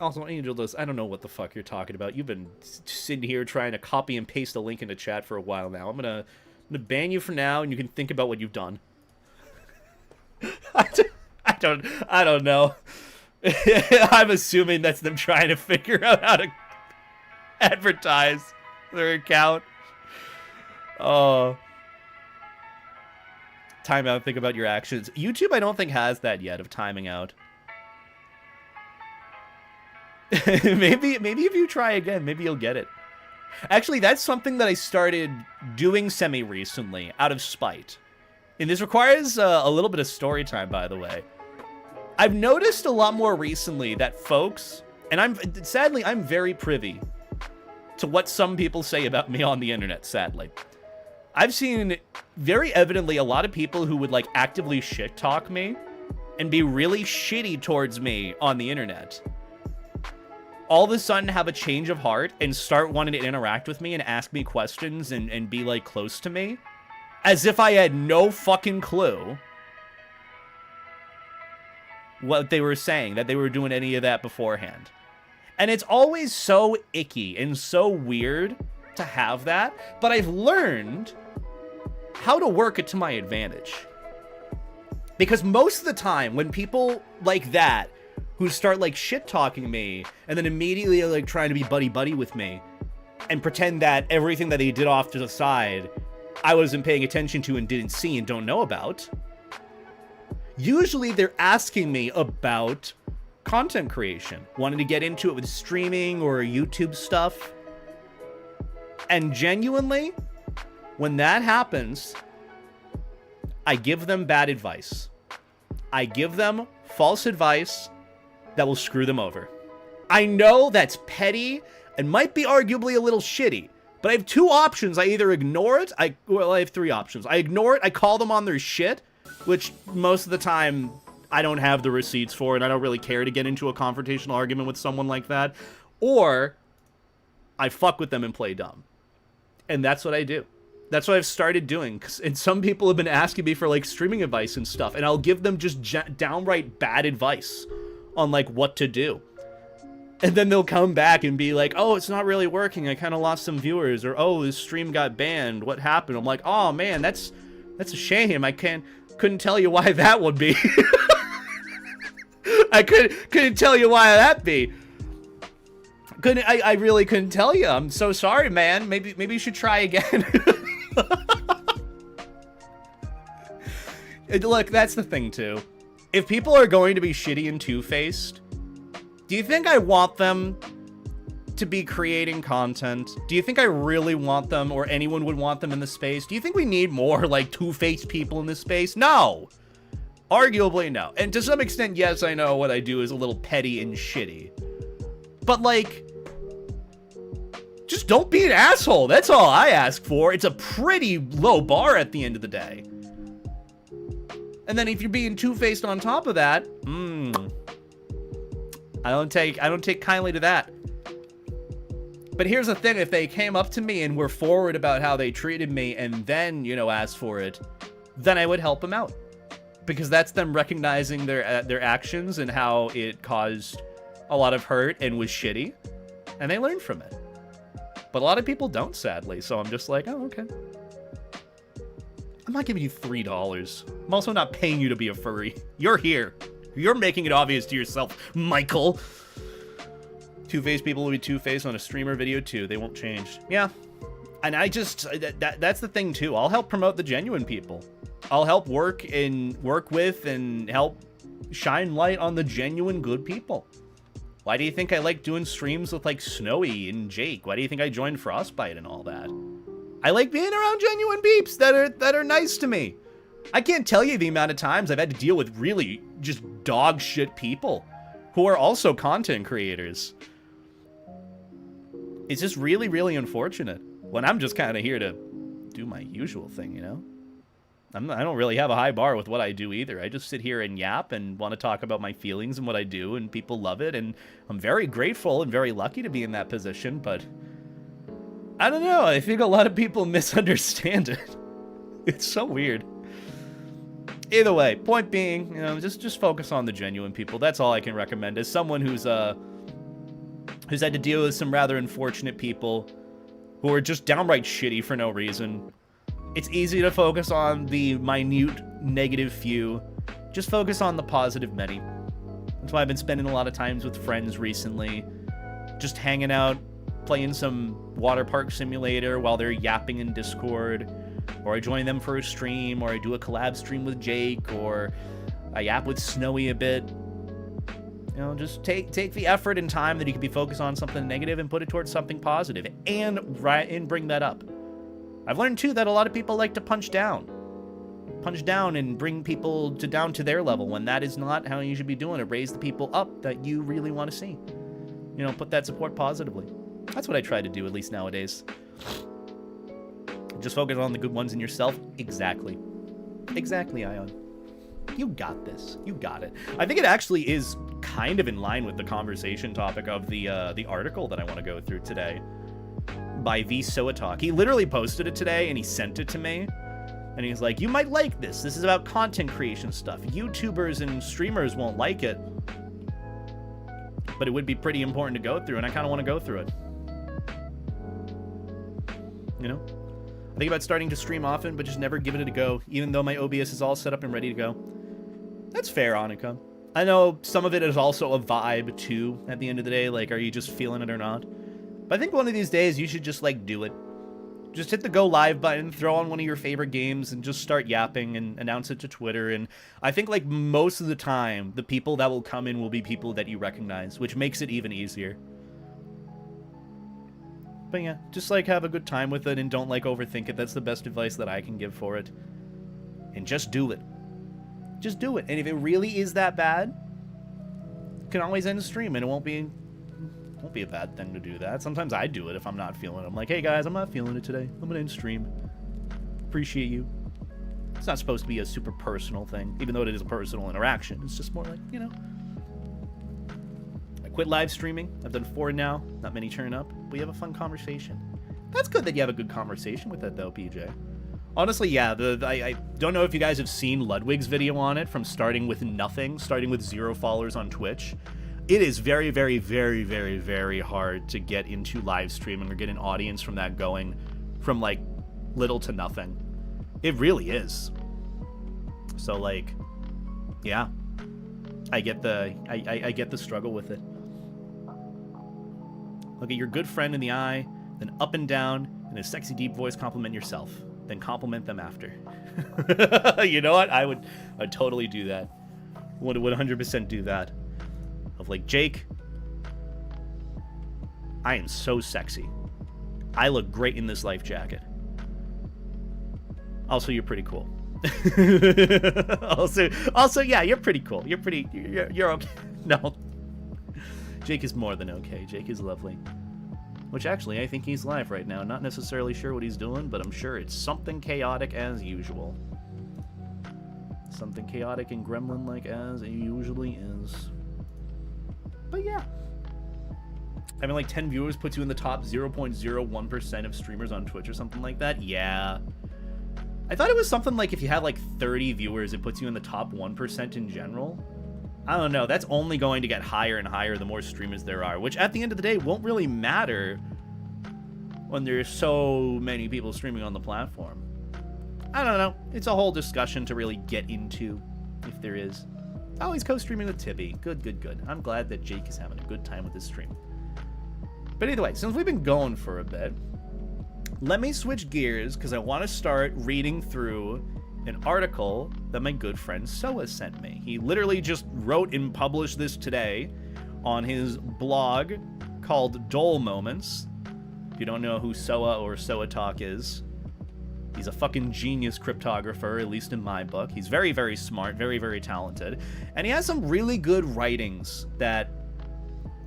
Also, Angel does. I don't know what the fuck you're talking about. You've been sitting here trying to copy and paste a link into chat for a while now. I'm gonna ban you for now, and you can think about what you've done. I don't know. I'm assuming that's them trying to figure out how to advertise their account. Oh. Time out, think about your actions. YouTube, I don't think, has that yet of timing out. maybe if you try again, maybe you'll get it. Actually, that's something that I started doing semi-recently, out of spite. And this requires a little bit of story time, by the way. I've noticed a lot more recently that folks, and sadly, I'm very privy to what some people say about me on the internet, sadly. I've seen very evidently a lot of people who would like actively shit talk me and be really shitty towards me on the internet, all of a sudden have a change of heart and start wanting to interact with me and ask me questions and be like close to me, as if I had no fucking clue what they were saying, that they were doing any of that beforehand. And it's always so icky and so weird to have that, but I've learned how to work it to my advantage. Because most of the time, when people like that, who start like shit-talking me, and then immediately like trying to be buddy-buddy with me, and pretend that everything that they did off to the side, I wasn't paying attention to and didn't see and don't know about, usually they're asking me about content creation, wanting to get into it with streaming or YouTube stuff. And genuinely, when that happens, I give them bad advice. I give them false advice that will screw them over. I know that's petty and might be arguably a little shitty, but I have two options. I either ignore it, I have three options. I ignore it, I call them on their shit, which most of the time I don't have the receipts for, and I don't really care to get into a confrontational argument with someone like that, or I fuck with them and play dumb. And that's what I do. That's what I've started doing. And some people have been asking me for like streaming advice and stuff, and I'll give them just downright bad advice on like what to do. And then they'll come back and be like, oh, it's not really working. I kind of lost some viewers. Or, oh, this stream got banned. What happened? I'm like, oh man, that's a shame. I couldn't tell you why that would be. I couldn't tell you why that be. I really couldn't tell you. I'm so sorry, man. Maybe you should try again. Look, that's the thing too. If people are going to be shitty and two-faced, do you think I want them to be creating content? Do you think I really want them, or anyone would want them in the space? Do you think we need more like two-faced people in this space? No. Arguably no. And to some extent, yes, I know what I do is a little petty and shitty. But like, just don't be an asshole. That's all I ask for. It's a pretty low bar at the end of the day. And then if you're being two-faced on top of that, I don't take kindly to that. But here's the thing, if they came up to me and were forward about how they treated me and then, you know, asked for it, then I would help them out. Because that's them recognizing their actions and how it caused a lot of hurt and was shitty, and they learned from it. But a lot of people don't, sadly, so I'm just like, oh, okay. I'm not giving you $3. I'm also not paying you to be a furry. You're here. You're making it obvious to yourself, Michael. Two-faced people will be two-faced on a streamer video too. They won't change. Yeah. And I just, that's the thing too. I'll help promote the genuine people. I'll help work with and help shine light on the genuine good people. Why do you think I like doing streams with like Snowy and Jake? Why do you think I joined Frostbite and all that? I like being around genuine peeps that are nice to me. I can't tell you the amount of times I've had to deal with really just dog shit people who are also content creators. It's just really, really unfortunate when I'm just kind of here to do my usual thing, you know? I don't really have a high bar with what I do either. I just sit here and yap and want to talk about my feelings and what I do, and people love it, and I'm very grateful and very lucky to be in that position, but I don't know. I think a lot of people misunderstand it. It's so weird. Either way, point being, you know, just focus on the genuine people. That's all I can recommend. As someone who's had to deal with some rather unfortunate people who are just downright shitty for no reason, it's easy to focus on the minute negative few. Just focus on the positive many. That's why I've been spending a lot of times with friends recently, just hanging out, playing some water park simulator while they're yapping in Discord, or I join them for a stream, or I do a collab stream with Jake, or I yap with Snowy a bit. You know, just take the effort and time that you could be focused on something negative and put it towards something positive, and bring that up. I've learned too that a lot of people like to punch down. punch down and bring people down to their level when that is not how you should be doing it. Raise the people up that you really want to see. You know, put that support positively. That's what I try to do, at least nowadays. Just focus on the good ones in yourself. Exactly. Exactly, Ion. You got this. You got it. I think it actually is kind of in line with the conversation topic of the article that I want to go through today by vSoatalk. He literally posted it today and he sent it to me. And he's like, you might like this. This is about content creation stuff. YouTubers and streamers won't like it. But it would be pretty important to go through, and I kind of want to go through it. You know? I think about starting to stream often, but just never giving it a go, even though my OBS is all set up and ready to go. That's fair, Annika. I know some of it is also a vibe, too, at the end of the day. Like, are you just feeling it or not? But I think one of these days, you should just, like, do it. Just hit the go live button, throw on one of your favorite games, and just start yapping and announce it to Twitter. And I think, like, most of the time, the people that will come in will be people that you recognize, which makes it even easier. But yeah, just, like, have a good time with it and don't, like, overthink it. That's the best advice that I can give for it. And just do it. Just do it. And if it really is that bad, you can always end the stream and it won't be a bad thing to do that. Sometimes I do it if I'm not feeling it. I'm like, hey guys, I'm not feeling it today. I'm gonna end stream. Appreciate you. It's not supposed to be a super personal thing, even though it is a personal interaction. It's just more like, you know. I quit live streaming. I've done 4 now. Not many turn up. We have a fun conversation. That's good that you have a good conversation with it though, PJ. Honestly, yeah, I don't know if you guys have seen Ludwig's video on it, from starting with nothing, starting with 0 followers on Twitch. It is very, very, very, very, very hard to get into live streaming or get an audience from that going from, like, little to nothing. It really is. So, like, yeah. I get the struggle with it. Look at your good friend in the eye, then up and down, in a sexy deep voice, compliment yourself. Then compliment them after. You know what? I'd totally do that. Would 100% do that. Of like, Jake, I am so sexy. I look great in this life jacket. Also, you're pretty cool. also, yeah, you're pretty cool. You're okay. No. Jake is more than okay. Jake is lovely. Which actually, I think he's live right now. Not necessarily sure what he's doing, but I'm sure it's something chaotic as usual. Something chaotic and gremlin-like as it usually is. But yeah. Having like 10 viewers puts you in the top 0.01% of streamers on Twitch or something like that? Yeah. I thought it was something like if you have like 30 viewers, it puts you in the top 1% in general. I don't know. That's only going to get higher and higher the more streamers there are, which at the end of the day won't really matter when there's so many people streaming on the platform. I don't know. It's a whole discussion to really get into, if there is. Oh, he's co-streaming with Tibby. Good, good, good. I'm glad that Jake is having a good time with his stream. But either way, since we've been going for a bit, let me switch gears because I want to start reading through an article that my good friend Soa sent me. He literally just wrote and published this today on his blog called Dole Moments. If you don't know who Soa or SoaTalk is, he's a fucking genius cryptographer, at least in my book. He's very, very smart, very, very talented. And he has some really good writings that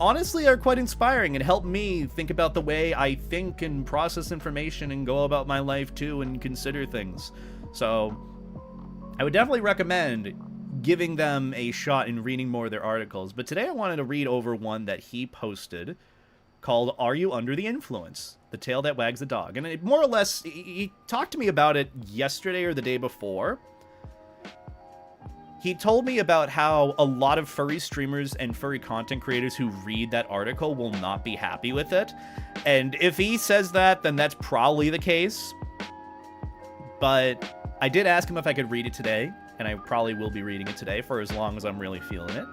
honestly are quite inspiring and help me think about the way I think and process information and go about my life too and consider things. So I would definitely recommend giving them a shot and reading more of their articles. But today I wanted to read over one that he posted called Are You Under the Influence? The Tail That Wags the Dog. And it more or less, he talked to me about it yesterday or the day before. He told me about how a lot of furry streamers and furry content creators who read that article will not be happy with it. And if he says that, then that's probably the case. But I did ask him if I could read it today, and I probably will be reading it today for as long as I'm really feeling it.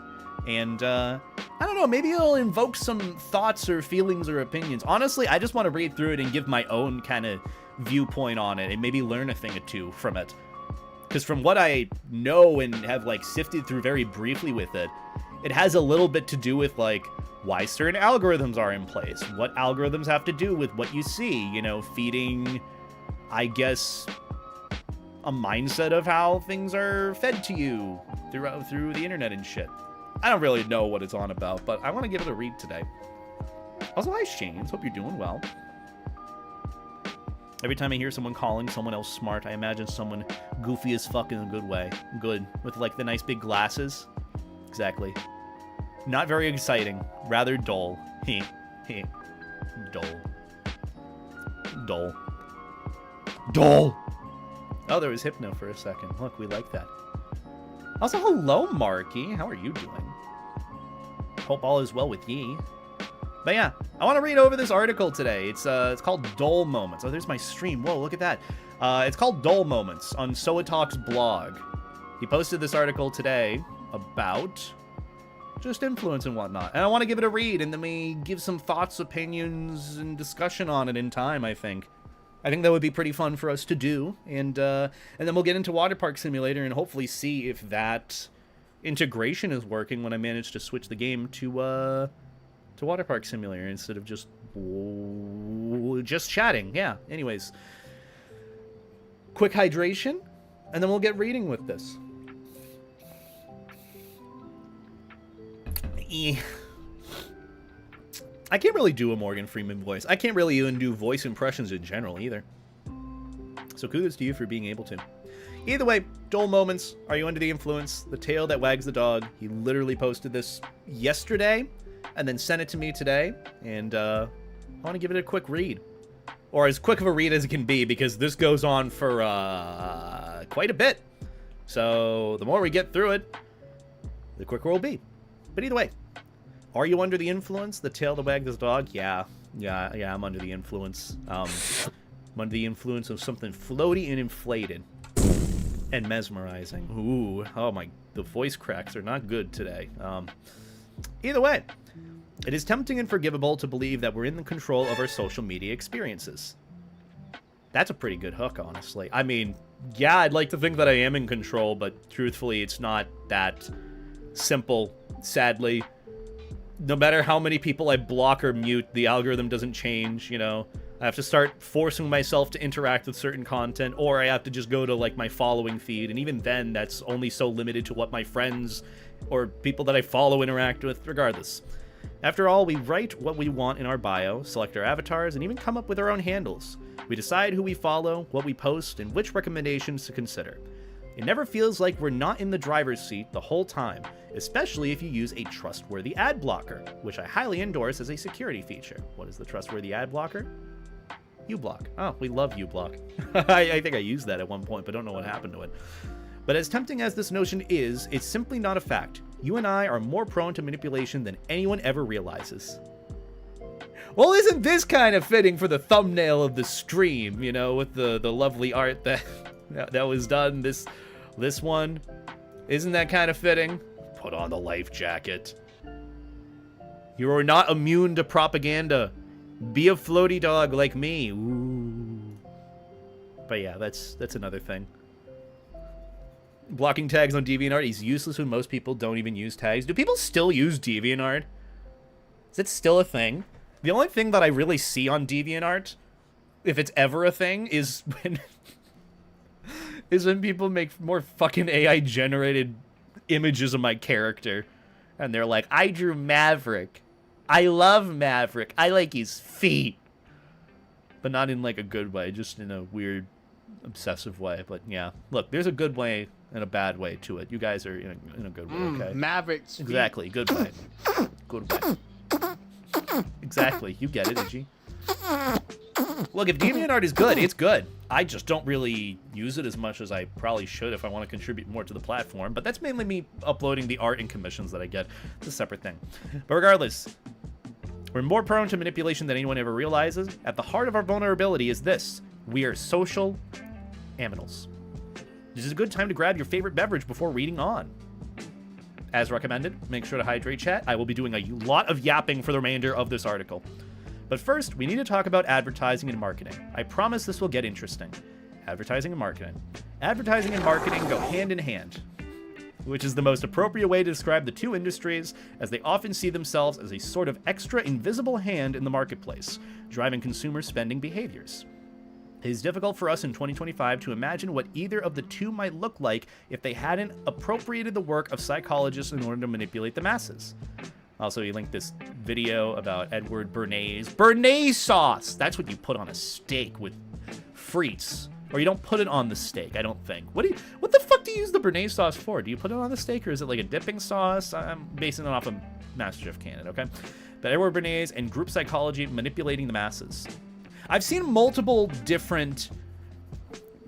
And, I don't know, maybe it'll invoke some thoughts or feelings or opinions. Honestly, I just want to read through it and give my own kind of viewpoint on it and maybe learn a thing or two from it. Because from what I know and have, like, sifted through very briefly with it, it has a little bit to do with, like, why certain algorithms are in place. What algorithms have to do with what you see, you know, feeding, I guess, a mindset of how things are fed to you through the internet and shit. I don't really know what it's on about, but I want to give it a read today. Also, hi Shanes, hope you're doing well. Every time I hear someone calling someone else smart, I imagine someone goofy as fuck in a good way. Good. With like the nice big glasses. Exactly. Not very exciting. Rather dull. Heh. Heh. Dull. Dull. Dull! Oh, there was Hypno for a second. Look, we like that. Also, hello, Marky. How are you doing? Hope all is well with ye. But yeah, I want to read over this article today. It's called Dull Moments. Oh, there's my stream. Whoa, look at that. It's called Dull Moments on Soatalk's blog. He posted this article today about just influence and whatnot. And I want to give it a read, and then we give some thoughts, opinions, and discussion on it in time, I think. I think that would be pretty fun for us to do. And then we'll get into Water Park Simulator and hopefully see if that integration is working when I manage to switch the game to Water Park Simulator instead of just chatting. Yeah, anyways. Quick hydration, and then we'll get reading with this. I can't really do a Morgan Freeman voice. I can't really even do voice impressions in general either. So kudos to you for being able to. Either way, Dull Moments. Are you under the influence? The tail that wags the dog. He literally posted this yesterday and then sent it to me today. And I want to give it a quick read. Or as quick of a read as it can be, because this goes on for quite a bit. So the more we get through it, the quicker we'll be. But either way, are you under the influence? The tail that wags the dog? Yeah, I'm under the influence. I'm under the influence of something floaty and inflated. And mesmerizing. Ooh, oh my, the voice cracks are not good today. Either way, it is tempting and forgivable to believe that we're in the control of our social media experiences. That's a pretty good hook, honestly. I mean, yeah, I'd like to think that I am in control, but truthfully, it's not that simple, sadly. No matter how many people I block or mute, the algorithm doesn't change, you know. I have to start forcing myself to interact with certain content, or I have to just go to, like, my following feed, and even then, that's only so limited to what my friends or people that I follow interact with, regardless. After all, we write what we want in our bio, select our avatars, and even come up with our own handles. We decide who we follow, what we post, and which recommendations to consider. It never feels like we're not in the driver's seat the whole time, especially if you use a trustworthy ad blocker, which I highly endorse as a security feature. What is the trustworthy ad blocker? uBlock. Oh, we love uBlock. I think I used that at one point, but don't know what happened to it. But as tempting as this notion is, it's simply not a fact. You and I are more prone to manipulation than anyone ever realizes. Well, isn't this kind of fitting for the thumbnail of the stream, you know, with the lovely art that was done, this one? Isn't that kind of fitting? Put on the life jacket. You are not immune to propaganda. Be a floaty dog like me. Ooh. But yeah, that's another thing. Blocking tags on DeviantArt is useless when most people don't even use tags. Do people still use DeviantArt? Is it still a thing? The only thing that I really see on DeviantArt, if it's ever a thing, is when people make more fucking AI-generated images of my character. And they're like, I drew Maverick. I love Maverick. I like his feet. But not in, like, a good way. Just in a weird, obsessive way. But, yeah. Look, there's a good way and a bad way to it. You guys are in a good way, okay? Maverick's feet. Exactly. Good way. Good way. Exactly. You get it, Iggy. Look, if DeviantArt is good, it's good. I just don't really use it as much as I probably should if I want to contribute more to the platform. But that's mainly me uploading the art and commissions that I get. It's a separate thing. But regardless, we're more prone to manipulation than anyone ever realizes. At the heart of our vulnerability is this. We are social aminals. This is a good time to grab your favorite beverage before reading on. As recommended, make sure to hydrate, chat. I will be doing a lot of yapping for the remainder of this article. But first, we need to talk about advertising and marketing. I promise this will get interesting. Advertising and marketing. Advertising and marketing go hand in hand, which is the most appropriate way to describe the two industries, as they often see themselves as a sort of extra invisible hand in the marketplace, driving consumer spending behaviors. It is difficult for us in 2025 to imagine what either of the two might look like if they hadn't appropriated the work of psychologists in order to manipulate the masses. Also, he linked this video about Edward Bernays. Bernays sauce! That's what you put on a steak with frites. Or you don't put it on the steak, I don't think. What the fuck do you use the Bernays sauce for? Do you put it on the steak, or is it like a dipping sauce? I'm basing it off of MasterChef Canon, okay? But Edward Bernays and group psychology manipulating the masses. I've seen multiple different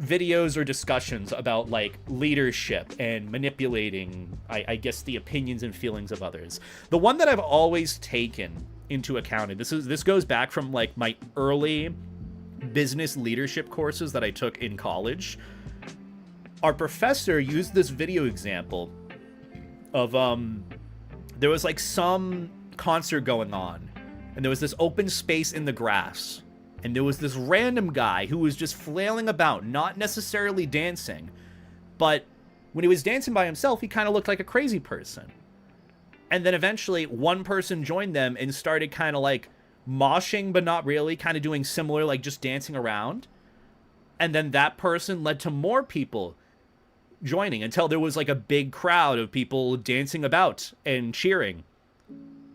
videos or discussions about like leadership and manipulating, I guess, the opinions and feelings of others. The one that I've always taken into account, and this goes back from like my early business leadership courses that I took in college. Our professor used this video example of there was like some concert going on, and there was this open space in the grass. And there was this random guy who was just flailing about, not necessarily dancing. But when he was dancing by himself, he kind of looked like a crazy person. And then eventually, one person joined them and started kind of like moshing, but not really, kind of doing similar, like just dancing around. And then that person led to more people joining until there was like a big crowd of people dancing about and cheering.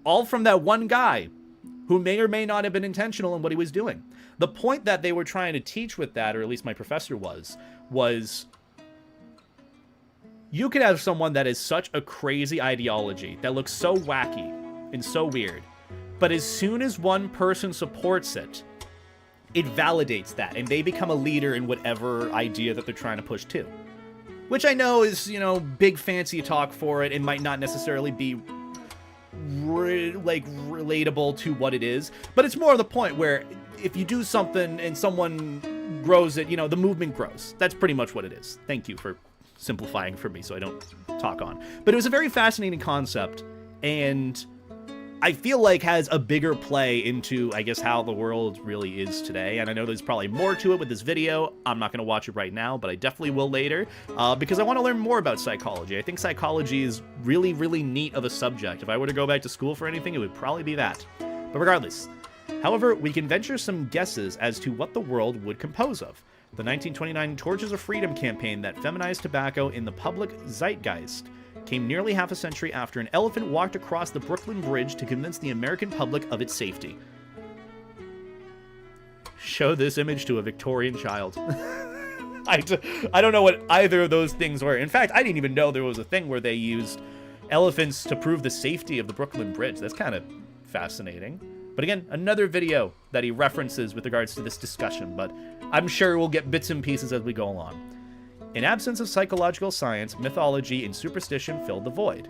All from that one guy who may or may not have been intentional in what he was doing. The point that they were trying to teach with that, or at least my professor was you could have someone that is such a crazy ideology that looks so wacky and so weird, but as soon as one person supports it, it validates that, and they become a leader in whatever idea that they're trying to push to. Which I know is, you know, big fancy talk for it, and might not necessarily be relatable to what it is, but it's more of the point where if you do something and someone grows it, you know, the movement grows. That's pretty much what it is. Thank you for simplifying for me so I don't talk on. But it was a very fascinating concept, and I feel like has a bigger play into, I guess, how the world really is today. And I know there's probably more to it with this video. I'm not going to watch it right now, but I definitely will later, because I want to learn more about psychology. I think psychology is really, really neat of a subject. If I were to go back to school for anything, it would probably be that. But regardless, however, we can venture some guesses as to what the world would compose of. The 1929 Torches of Freedom campaign that feminized tobacco in the public zeitgeist came nearly half a century after an elephant walked across the Brooklyn Bridge to convince the American public of its safety. Show this image to a Victorian child. I don't know what either of those things were. In fact, I didn't even know there was a thing where they used elephants to prove the safety of the Brooklyn Bridge. That's kind of fascinating. But again, another video that he references with regards to this discussion, but I'm sure we'll get bits and pieces as we go along. In absence of psychological science, mythology and superstition filled the void.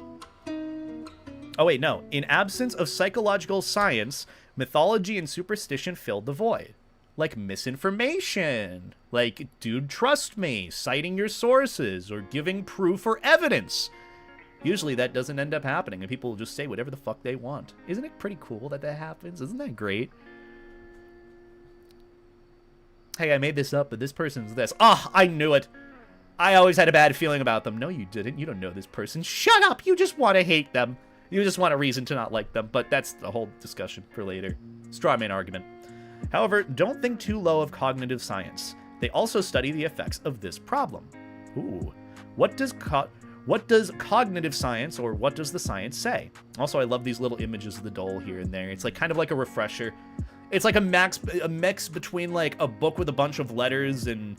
Oh wait, no. In absence of psychological science, mythology and superstition filled the void. Like misinformation. Like, dude, trust me, citing your sources, or giving proof or evidence. Usually that doesn't end up happening, and people will just say whatever the fuck they want. Isn't it pretty cool that that happens? Isn't that great? Hey, I made this up, but this person's this. Ah, I knew it. I always had a bad feeling about them. No, you didn't. You don't know this person. Shut up! You just want to hate them. You just want a reason to not like them, but that's the whole discussion for later. Straw man argument. However, don't think too low of cognitive science. They also study the effects of this problem. Ooh. What does cognitive science, or what does the science say? Also, I love these little images of the doll here and there. It's like kind of like a refresher. It's like a mix between like a book with a bunch of letters and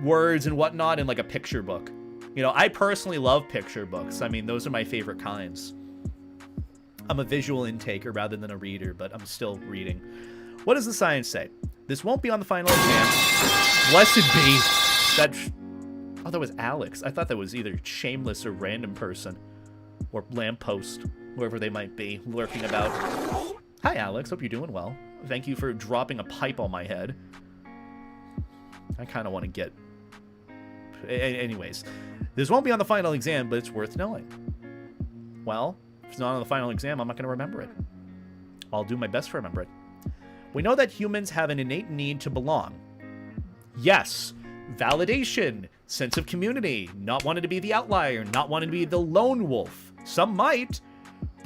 words and whatnot, and like a picture book. You know, I personally love picture books. I mean, those are my favorite kinds. I'm a visual intaker rather than a reader, but I'm still reading. What does the science say? This won't be on the final exam. Blessed be. Oh, that was Alex. I thought that was either Shameless or Random Person. Or Lamppost. Whoever they might be lurking about. Hi, Alex. Hope you're doing well. Thank you for dropping a pipe on my head. I kind of want to get... Anyways. This won't be on the final exam, but it's worth knowing. Well, if it's not on the final exam, I'm not going to remember it. I'll do my best to remember it. We know that humans have an innate need to belong. Yes. Validation. Sense of community. Not wanting to be the outlier. Not wanting to be the lone wolf. Some might.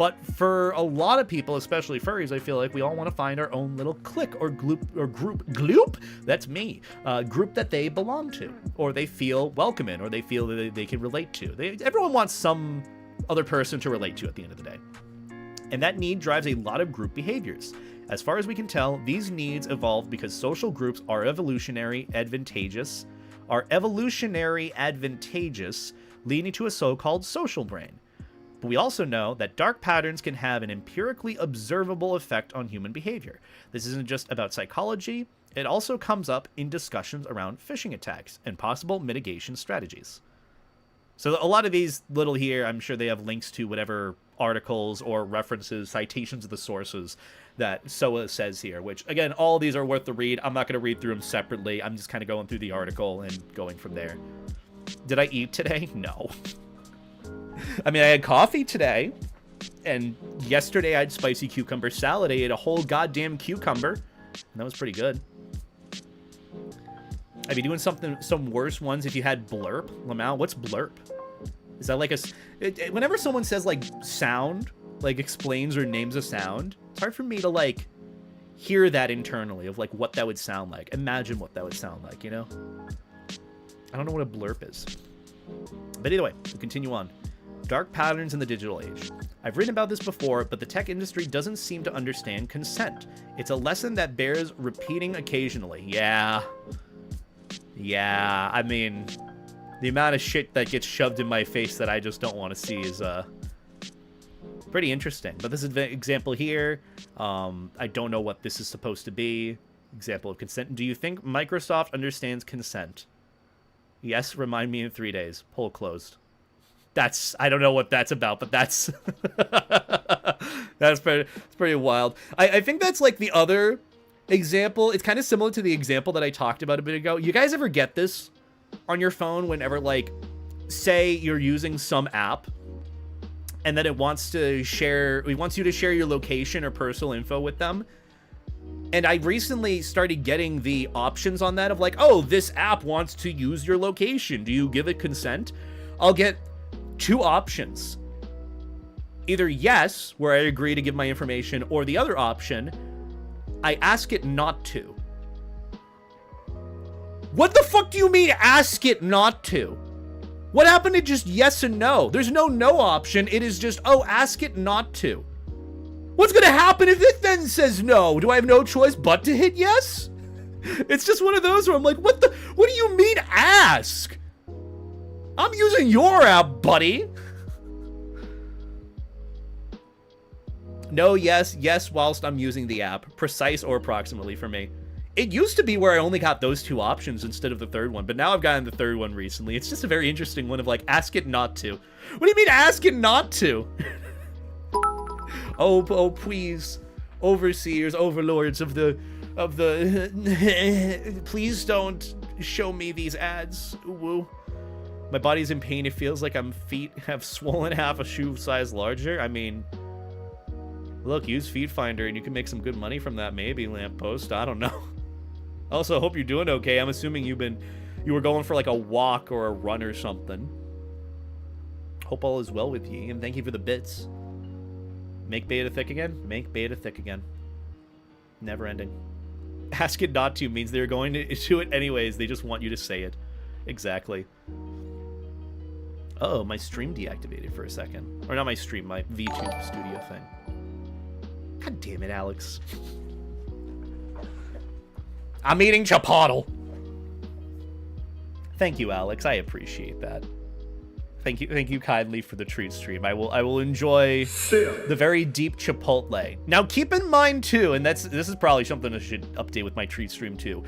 But for a lot of people, especially furries, I feel like we all want to find our own little clique or gloop, that's me, group that they belong to, or they feel welcome in, or they feel that they can relate to. Everyone wants some other person to relate to at the end of the day. And that need drives a lot of group behaviors. As far as we can tell, these needs evolved because social groups are evolutionary advantageous, leading to a so-called social brain. But we also know that dark patterns can have an empirically observable effect on human behavior. This isn't just about psychology, it also comes up in discussions around phishing attacks and possible mitigation strategies. So a lot of these little here, I'm sure they have links to whatever articles or references, citations of the sources that SOA says here, which, again, all of these are worth the read. I'm not going to read through them separately. I'm just kind of going through the article and going from there. Did I eat today? No. I mean, I had coffee today, and yesterday I had spicy cucumber salad. I ate a whole goddamn cucumber, and that was pretty good. I'd be doing some worse ones if you had blurp. Lamau, what's blurp? Is that like whenever someone says, like, sound, like, explains or names a sound, it's hard for me to, like, hear that internally of, like, what that would sound like. Imagine what that would sound like, you know? I don't know what a blurp is. But either way, we'll continue on. Dark patterns in the digital age. I've written about this before, but the tech industry doesn't seem to understand consent. It's a lesson that bears repeating occasionally. Yeah, I mean, the amount of shit that gets shoved in my face that I just don't want to see is pretty interesting. But this is an example here. I don't know what this is supposed to be. Example of consent. Do you think Microsoft understands consent? Yes, remind me in 3 days. Poll closed. I don't know what that's about, but that's it's pretty wild. I think that's like the other example. It's kind of similar to the example that I talked about a bit ago. You guys ever get this on your phone whenever, like, say you're using some app and then it wants you to share your location or personal info with them? And I recently started getting the options on that of like, oh, this app wants to use your location. Do you give it consent? I'll get 2 options. Either yes, where I agree to give my information, or the other option, I ask it not to. What the fuck do you mean ask it not to? What happened to just yes and no? There's no option. It is just, oh, ask it not to. What's gonna happen if it then says no? Do I have no choice but to hit yes? It's just one of those where I'm like, what do you mean ask? I'm using your app, buddy. No, yes, whilst I'm using the app. Precise or approximately for me. It used to be where I only got those 2 options instead of the third one, but now I've gotten the third one recently. It's just a very interesting one of like, ask it not to. What do you mean ask it not to? Oh, please, overseers, overlords of the, please don't show me these ads. Woo. My body's in pain. It feels like my feet have swollen half a shoe size larger. I mean, look, use Feet Finder and you can make some good money from that. Maybe Lamppost. I don't know. Also, hope you're doing okay. I'm assuming you were going for like a walk or a run or something. Hope all is well with you, and thank you for the bits. Make beta thick again? Make beta thick again. Never ending. Ask it not to means they're going to do it anyways. They just want you to say it. Exactly. Oh, my stream deactivated for a second. Or not my stream, my VTube studio thing. God damn it, Alex. I'm eating Chipotle. Thank you, Alex. I appreciate that. Thank you kindly for the treat stream. I will enjoy the very deep Chipotle. Now keep in mind too, and this is probably something I should update with my treat stream too.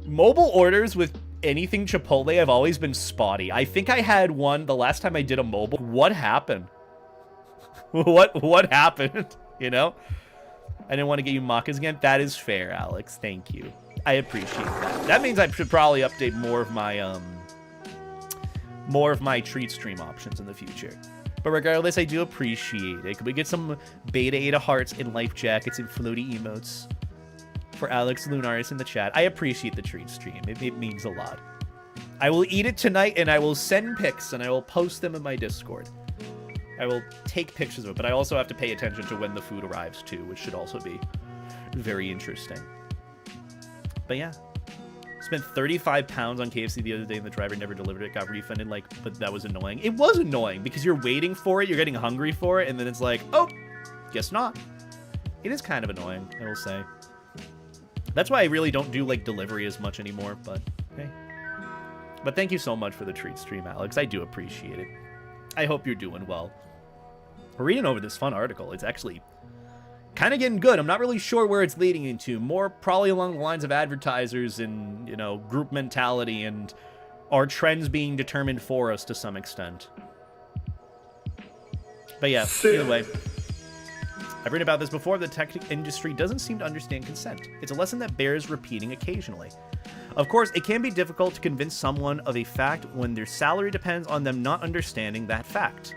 Mobile orders with anything Chipotle have always been spotty. I think I had one the last time I did a mobile. What happened? What happened? You know? I didn't want to get you mockers again. That is fair, Alex. Thank you. I appreciate that. That means I should probably update more of my treat stream options in the future. But regardless, I do appreciate it. Could we get some beta 8 hearts and life jackets and floaty emotes for Alex Lunaris in the chat? I appreciate the treat stream. It means a lot. I will eat it tonight, and I will send pics, and I will post them in my Discord. I will take pictures of it, but I also have to pay attention to when the food arrives too, which should also be very interesting. But yeah. Spent 35 pounds on KFC the other day and the driver never delivered it, got refunded, like, but that was annoying. It was annoying because you're waiting for it, you're getting hungry for it, and then it's like, oh, guess not. It is kind of annoying, I will say. That's why I really don't do, like, delivery as much anymore, but hey. But thank you so much for the treat stream, Alex. I do appreciate it. I hope you're doing well. We're reading over this fun article. It's actually kind of getting good. I'm not really sure where it's leading into. More probably along the lines of advertisers and, you know, group mentality and our trends being determined for us to some extent. But yeah, either way. I've read about this before. The tech industry doesn't seem to understand consent. It's a lesson that bears repeating occasionally. Of course, it can be difficult to convince someone of a fact when their salary depends on them not understanding that fact.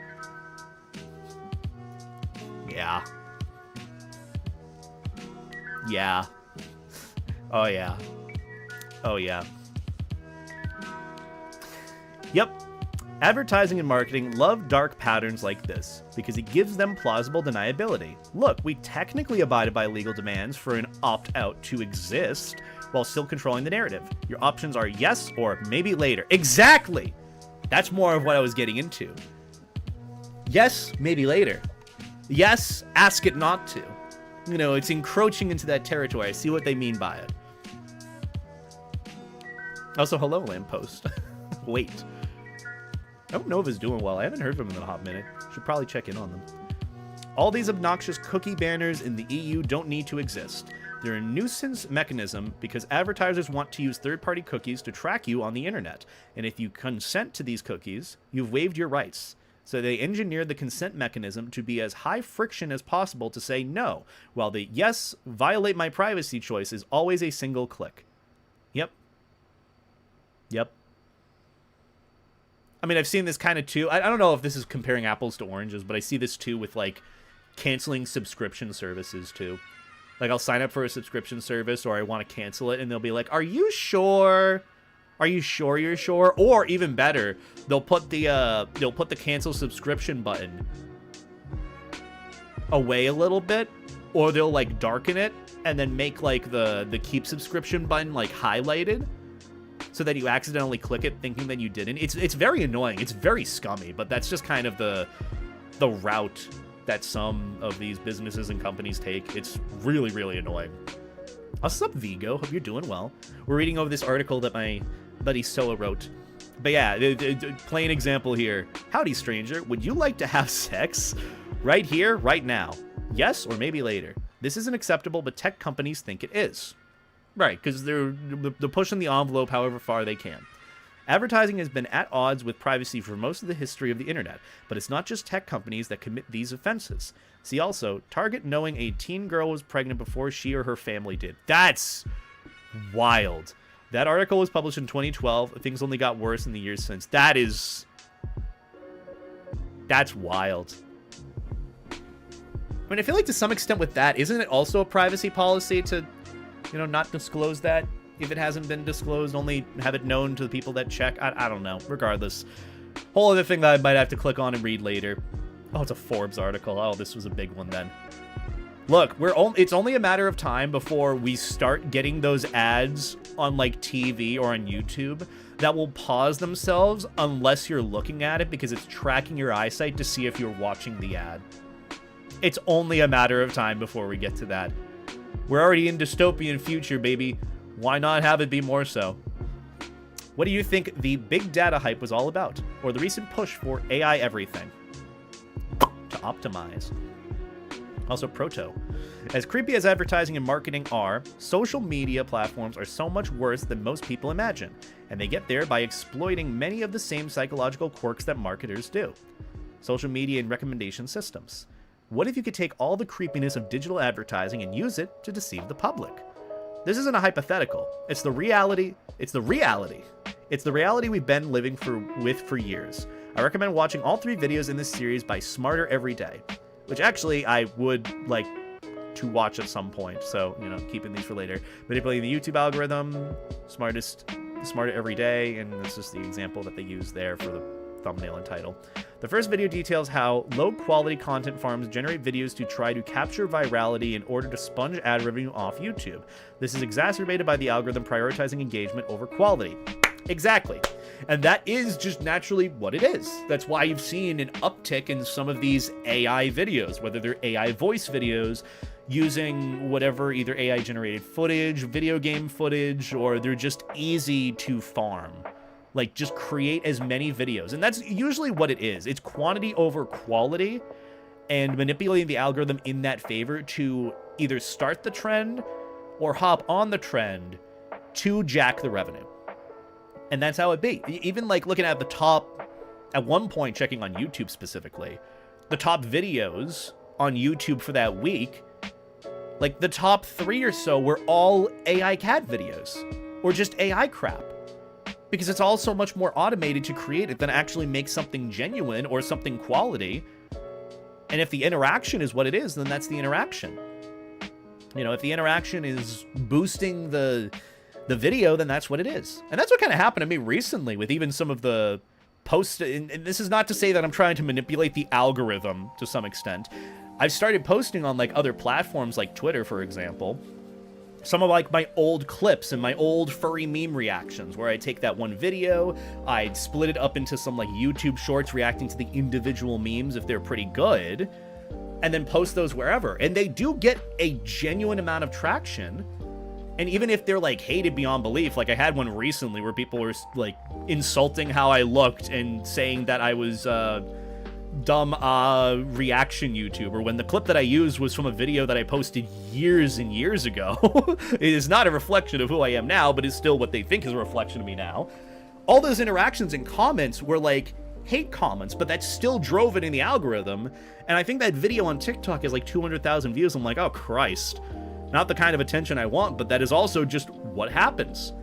Yeah. Yeah. Oh, yeah. Oh, yeah. Yep. Advertising and marketing love dark patterns like this because it gives them plausible deniability. Look, we technically abided by legal demands for an opt-out to exist while still controlling the narrative. Your options are yes or maybe later. Exactly! That's more of what I was getting into. Yes, maybe later. Yes, ask it not to. You know, it's encroaching into that territory. I see what they mean by it. Also, hello, Lamppost. Wait. I don't know if it's doing well. I haven't heard from him in a hot minute. Should probably check in on them. All these obnoxious cookie banners in the EU don't need to exist. They're a nuisance mechanism because advertisers want to use third-party cookies to track you on the internet. And if you consent to these cookies, you've waived your rights. So they engineered the consent mechanism to be as high friction as possible to say no, while the yes, violate my privacy choice is always a single click. Yep. Yep. I mean, I've seen this kind of too. I don't know if this is comparing apples to oranges, but I see this too with, like, canceling subscription services too. Like, I'll sign up for a subscription service or I want to cancel it, and they'll be like, are you sure? Are you sure you're sure? Or even better, they'll put the cancel subscription button away a little bit, or they'll, like, darken it and then make, like, the keep subscription button, like, highlighted so that you accidentally click it thinking that you didn't. It's very annoying. It's very scummy, but that's just kind of the route that some of these businesses and companies take. It's really, really annoying. What's up, Vigo? Hope you're doing well. We're reading over this article that my buddy Soa wrote. But yeah, plain example here. Howdy, stranger. Would you like to have sex? Right here, right now. Yes, or maybe later. This isn't acceptable, but tech companies think it is. Right, because they're pushing the envelope however far they can. Advertising has been at odds with privacy for most of the history of the internet, but it's not just tech companies that commit these offenses. See also, Target knowing a teen girl was pregnant before she or her family did. That's wild. That article was published in 2012. Things only got worse in the years since. That's wild. I mean, I feel like to some extent with that, isn't it also a privacy policy to, you know, not disclose that if it hasn't been disclosed, only have it known to the people that check? I don't know. Regardless. Whole other thing that I might have to click on and read later. Oh, it's a Forbes article. Oh, this was a big one then. Look, it's only a matter of time before we start getting those ads on, like, TV or on YouTube that will pause themselves unless you're looking at it because it's tracking your eyesight to see if you're watching the ad. It's only a matter of time before we get to that. We're already in dystopian future, baby. Why not have it be more so? What do you think the big data hype was all about? Or the recent push for AI everything? To optimize. Also, Proto. As creepy as advertising and marketing are, social media platforms are so much worse than most people imagine, and they get there by exploiting many of the same psychological quirks that marketers do. Social media and recommendation systems. What if you could take all the creepiness of digital advertising and use it to deceive the public? This isn't a hypothetical. It's the reality. It's the reality. It's the reality we've been living with for years. I recommend watching all 3 videos in this series by Smarter Every Day, which actually I would like to watch at some point. So, you know, keeping these for later. Manipulating the YouTube algorithm, Smarter Every Day, and this is the example that they use there for the thumbnail and title. The first video details how low-quality content farms generate videos to try to capture virality in order to sponge ad revenue off YouTube. This is exacerbated by the algorithm prioritizing engagement over quality. Exactly. And that is just naturally what it is. That's why you've seen an uptick in some of these AI videos, whether they're AI voice videos, using whatever, either AI-generated footage, video game footage, or they're just easy to farm. Like, just create as many videos. And that's usually what it is. It's quantity over quality, and manipulating the algorithm in that favor to either start the trend or hop on the trend to jack the revenue. And that's how it be. Even, like, looking at the top, at one point, checking on YouTube specifically, the top videos on YouTube for that week, like, the top 3 or so were all AI cat videos, or just AI crap. Because it's all so much more automated to create it than actually make something genuine or something quality. And if the interaction is what it is, then that's the interaction. You know, if the interaction is boosting the video, then that's what it is. And that's what kind of happened to me recently with even some of the posts. And this is not to say that I'm trying to manipulate the algorithm to some extent. I've started posting on, like, other platforms like Twitter, for example, some of, like, my old clips and my old furry meme reactions, where I take that one video, I'd split it up into some, like, YouTube shorts reacting to the individual memes if they're pretty good, and then post those wherever. And they do get a genuine amount of traction. And even if they're, like, hated beyond belief, like I had one recently where people were, like, insulting how I looked and saying that I was dumb reaction YouTuber, when the clip that I used was from a video that I posted years and years ago. It is not a reflection of who I am now, but is still what they think is a reflection of me now. All those interactions and comments were, like, hate comments, but that still drove it in the algorithm. And I think that video on TikTok has, like, 200,000 views. I'm like, oh, Christ. Not the kind of attention I want, but that is also just what happens.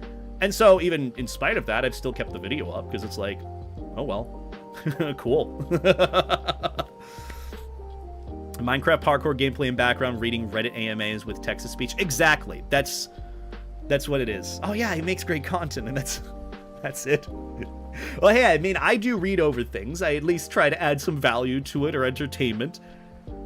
And so, even in spite of that, I've still kept the video up, because it's like, oh well. Cool. Minecraft parkour gameplay in background, reading Reddit AMAs with text-to-speech. Exactly. That's what it is. Oh yeah, he makes great content, and that's it. Well, hey, I mean, I do read over things. I at least try to add some value to it, or entertainment.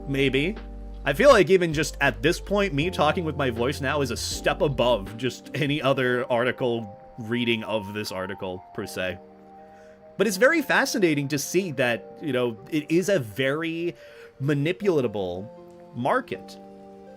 Maybe. I feel like even just at this point, me talking with my voice now is a step above just any other article reading of this article, per se. But it's very fascinating to see that, you know, it is a very manipulatable market.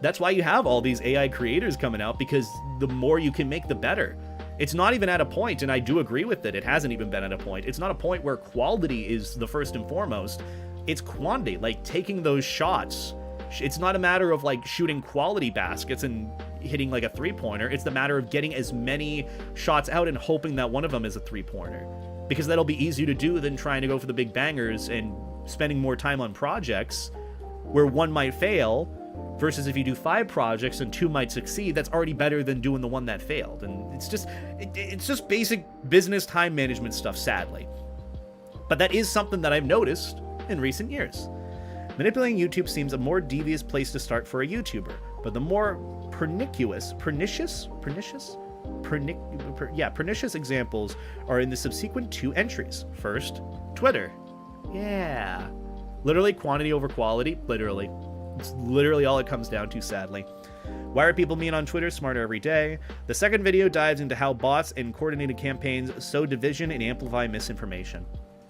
That's why you have all these AI creators coming out, because the more you can make, the better. It's not even at a point, and I do agree with it, it hasn't even been at a point. It's not a point where quality is the first and foremost. It's quantity, like taking those shots. It's not a matter of, like, shooting quality baskets and hitting, like, a three-pointer. It's the matter of getting as many shots out and hoping that one of them is a three-pointer. Because that'll be easier to do than trying to go for the big bangers and spending more time on projects where one might fail, versus if you do 5 projects and 2 might succeed, that's already better than doing the one that failed. And it's just basic business time management stuff, sadly. But that is something that I've noticed in recent years. Manipulating YouTube seems a more devious place to start for a YouTuber, but the more pernicious examples are in the subsequent 2 entries. First, Twitter. Yeah. Literally quantity over quality. Literally. It's literally all it comes down to, sadly. Why are people mean on Twitter? Smarter every day. The second video dives into how bots and coordinated campaigns sow division and amplify misinformation.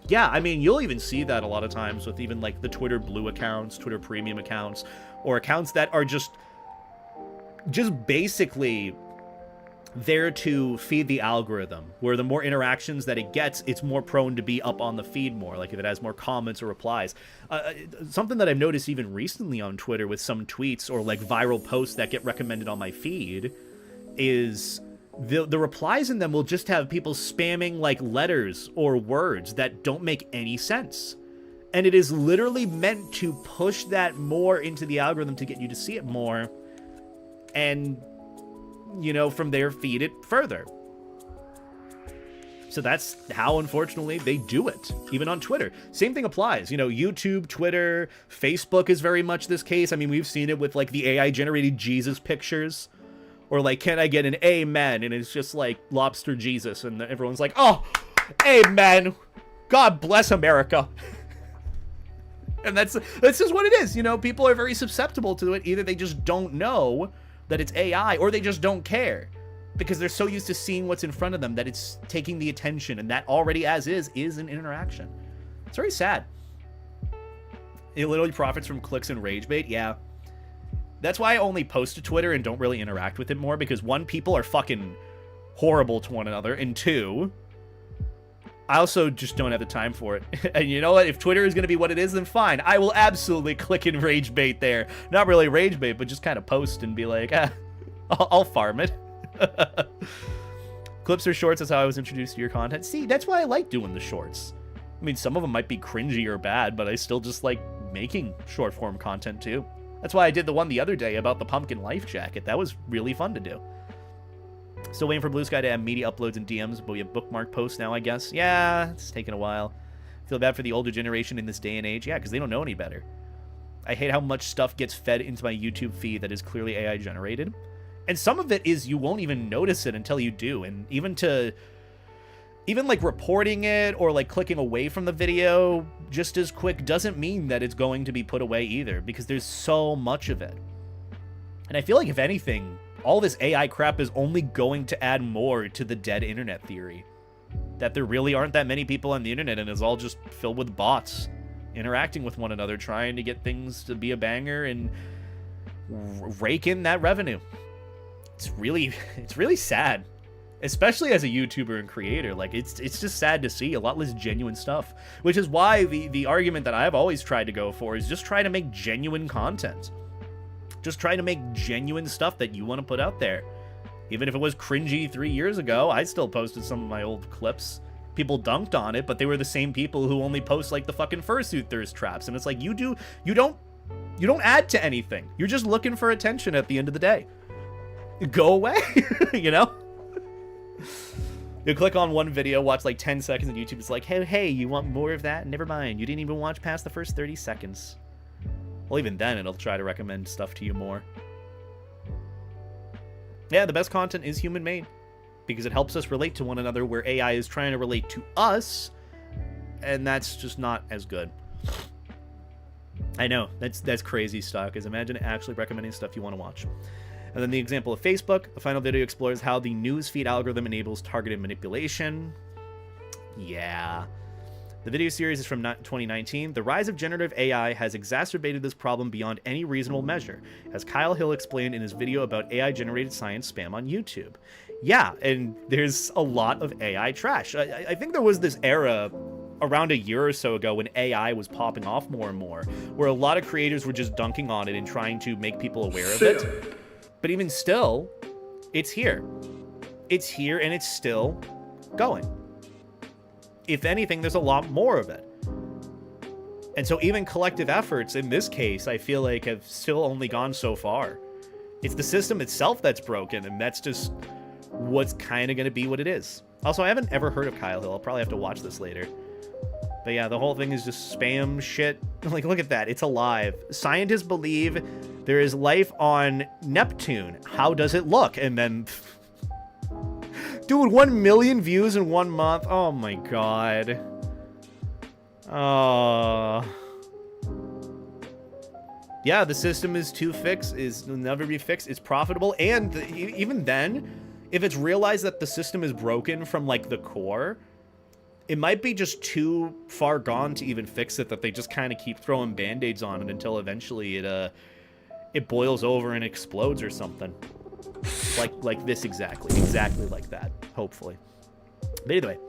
Yeah, I mean, you'll even see that a lot of times with even, like, the Twitter Blue accounts, Twitter Premium accounts, or accounts that are just basically there to feed the algorithm, where the more interactions that it gets, it's more prone to be up on the feed more, like if it has more comments or replies. Something that I've noticed even recently on Twitter with some tweets or, like, viral posts that get recommended on my feed is the replies in them will just have people spamming, like, letters or words that don't make any sense. And it is literally meant to push that more into the algorithm to get you to see it more. And, you know, from there, feed it further. So that's how, unfortunately, they do it, even on Twitter. Same thing applies. You know, YouTube, Twitter, Facebook is very much this case. I mean, we've seen it with, like, the AI-generated Jesus pictures. Or, like, can I get an amen? And it's just, like, Lobster Jesus. And everyone's like, oh, amen. God bless America. And that's just what it is. You know, people are very susceptible to it. Either they just don't know that it's AI, or they just don't care because they're so used to seeing what's in front of them that it's taking the attention, and that already as is an interaction. It's very sad. It literally profits from clicks and rage bait. Yeah. That's why I only post to Twitter and don't really interact with it more, because one, people are fucking horrible to one another, and two, I also just don't have the time for it. And you know what? If Twitter is going to be what it is, then fine. I will absolutely click and rage bait there. Not really rage bait, but just kind of post and be like, I'll farm it. Clips or shorts is how I was introduced to your content. See, that's why I like doing the shorts. I mean, some of them might be cringy or bad, but I still just like making short form content too. That's why I did the one the other day about the pumpkin life jacket. That was really fun to do. Still waiting for Blue Sky to have media uploads and DMs, but we have bookmark posts now, I guess. Yeah, it's taking a while. Feel bad for the older generation in this day and age. Yeah, because they don't know any better. I hate how much stuff gets fed into my YouTube feed that is clearly AI generated. And some of it is you won't even notice it until you do. And even like reporting it or like clicking away from the video just as quick doesn't mean that it's going to be put away either, because there's so much of it. And I feel like if anything, all this AI crap is only going to add more to the dead internet theory. That there really aren't that many people on the internet and it's all just filled with bots interacting with one another, trying to get things to be a banger and rake in that revenue. It's really sad. Especially as a YouTuber and creator. Like, it's just sad to see a lot less genuine stuff. Which is why the argument that I've always tried to go for is just try to make genuine content. Just try to make genuine stuff that you want to put out there. Even if it was cringy 3 years ago, I still posted some of my old clips. People dunked on it, but they were the same people who only post like the fucking fursuit thirst traps. And it's like, you don't add to anything. You're just looking for attention at the end of the day. Go away, you know? You click on one video, watch like 10 seconds, and YouTube is like, hey, you want more of that? Never mind, you didn't even watch past the first 30 seconds. Well, even then, it'll try to recommend stuff to you more. Yeah, the best content is human-made, because it helps us relate to one another, where AI is trying to relate to us, and that's just not as good. I know, that's crazy stuff, because imagine actually recommending stuff you want to watch. And then the example of Facebook, the final video explores how the newsfeed algorithm enables targeted manipulation. Yeah. The video series is from 2019. The rise of generative AI has exacerbated this problem beyond any reasonable measure, as Kyle Hill explained in his video about AI-generated science spam on YouTube. Yeah, and there's a lot of AI trash. I think there was this era around a year or so ago when AI was popping off more and more, where a lot of creators were just dunking on it and trying to make people aware of it. But even still, it's here. It's here and it's still going. If anything, there's a lot more of it. And so even collective efforts, in this case, I feel like have still only gone so far. It's the system itself that's broken, and that's just what's kind of going to be what it is. Also, I haven't ever heard of Kyle Hill. I'll probably have to watch this later. But yeah, the whole thing is just spam shit. Like, look at that. It's alive. Scientists believe there is life on Neptune. How does it look? And then... Dude, 1 million views in 1 month. Oh my god. Yeah, the system is will never be fixed. It's profitable. And even then, if it's realized that the system is broken from, like, the core, it might be just too far gone to even fix it, that they just kind of keep throwing band-aids on it until eventually it boils over and explodes or something. Like this exactly like that, hopefully. But either way,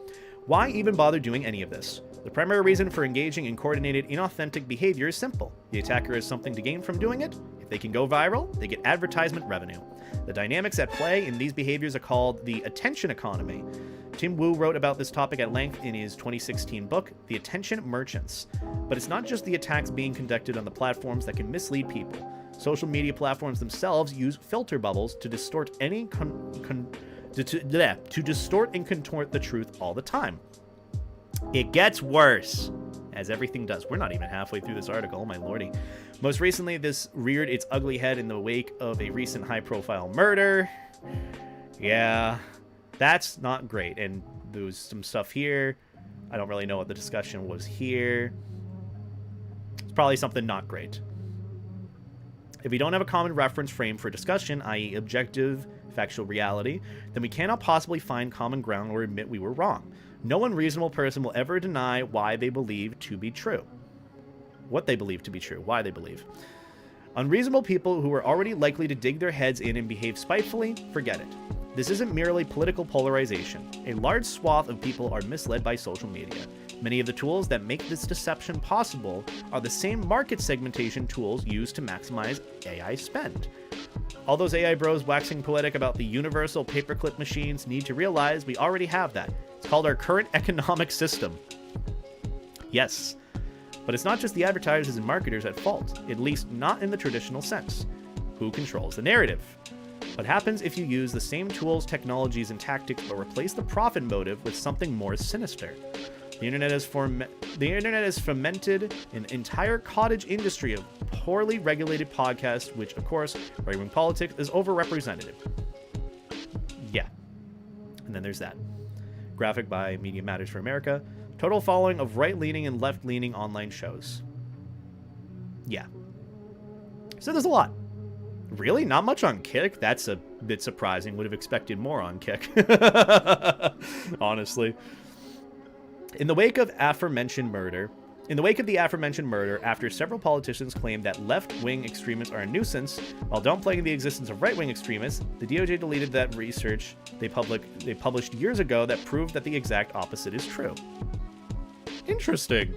why even bother doing any of this? The primary reason for engaging in coordinated, inauthentic behavior is simple. The attacker has something to gain from doing it. If they can go viral, they get advertisement revenue. The dynamics at play in these behaviors are called the attention economy. Tim Wu wrote about this topic at length in his 2016 book, The Attention Merchants. But it's not just the attacks being conducted on the platforms that can mislead people. Social media platforms themselves use filter bubbles to distort to distort and contort the truth all the time. It gets worse, as everything does. We're not even halfway through this article, oh my lordy. Most recently, this reared its ugly head in the wake of a recent high-profile murder. Yeah, that's not great. And there was some stuff here. I don't really know what the discussion was here. It's probably something not great. If we don't have a common reference frame for discussion, i.e. objective, factual reality, then we cannot possibly find common ground or admit we were wrong. No unreasonable person will ever deny why they believe to be true. What they believe to be true, why they believe. Unreasonable people who are already likely to dig their heads in and behave spitefully, forget it. This isn't merely political polarization. A large swath of people are misled by social media. Many of the tools that make this deception possible are the same market segmentation tools used to maximize AI spend. All those AI bros waxing poetic about the universal paperclip machines need to realize we already have that. It's called our current economic system. Yes. But it's not just the advertisers and marketers at fault, at least not in the traditional sense. Who controls the narrative? What happens if you use the same tools, technologies, and tactics but replace the profit motive with something more sinister? The internet has fomented an entire cottage industry of poorly regulated podcasts, which, of course, right-wing politics is overrepresented. Yeah. And then there's that. Graphic by Media Matters for America. Total following of right-leaning and left-leaning online shows. Yeah. So there's a lot. Really? Not much on Kick? That's a bit surprising. Would have expected more on Kick. Honestly. In the wake of the aforementioned murder, after several politicians claimed that left-wing extremists are a nuisance while downplaying the existence of right-wing extremists, the DOJ deleted that research they published years ago that proved that the exact opposite is true. Interesting.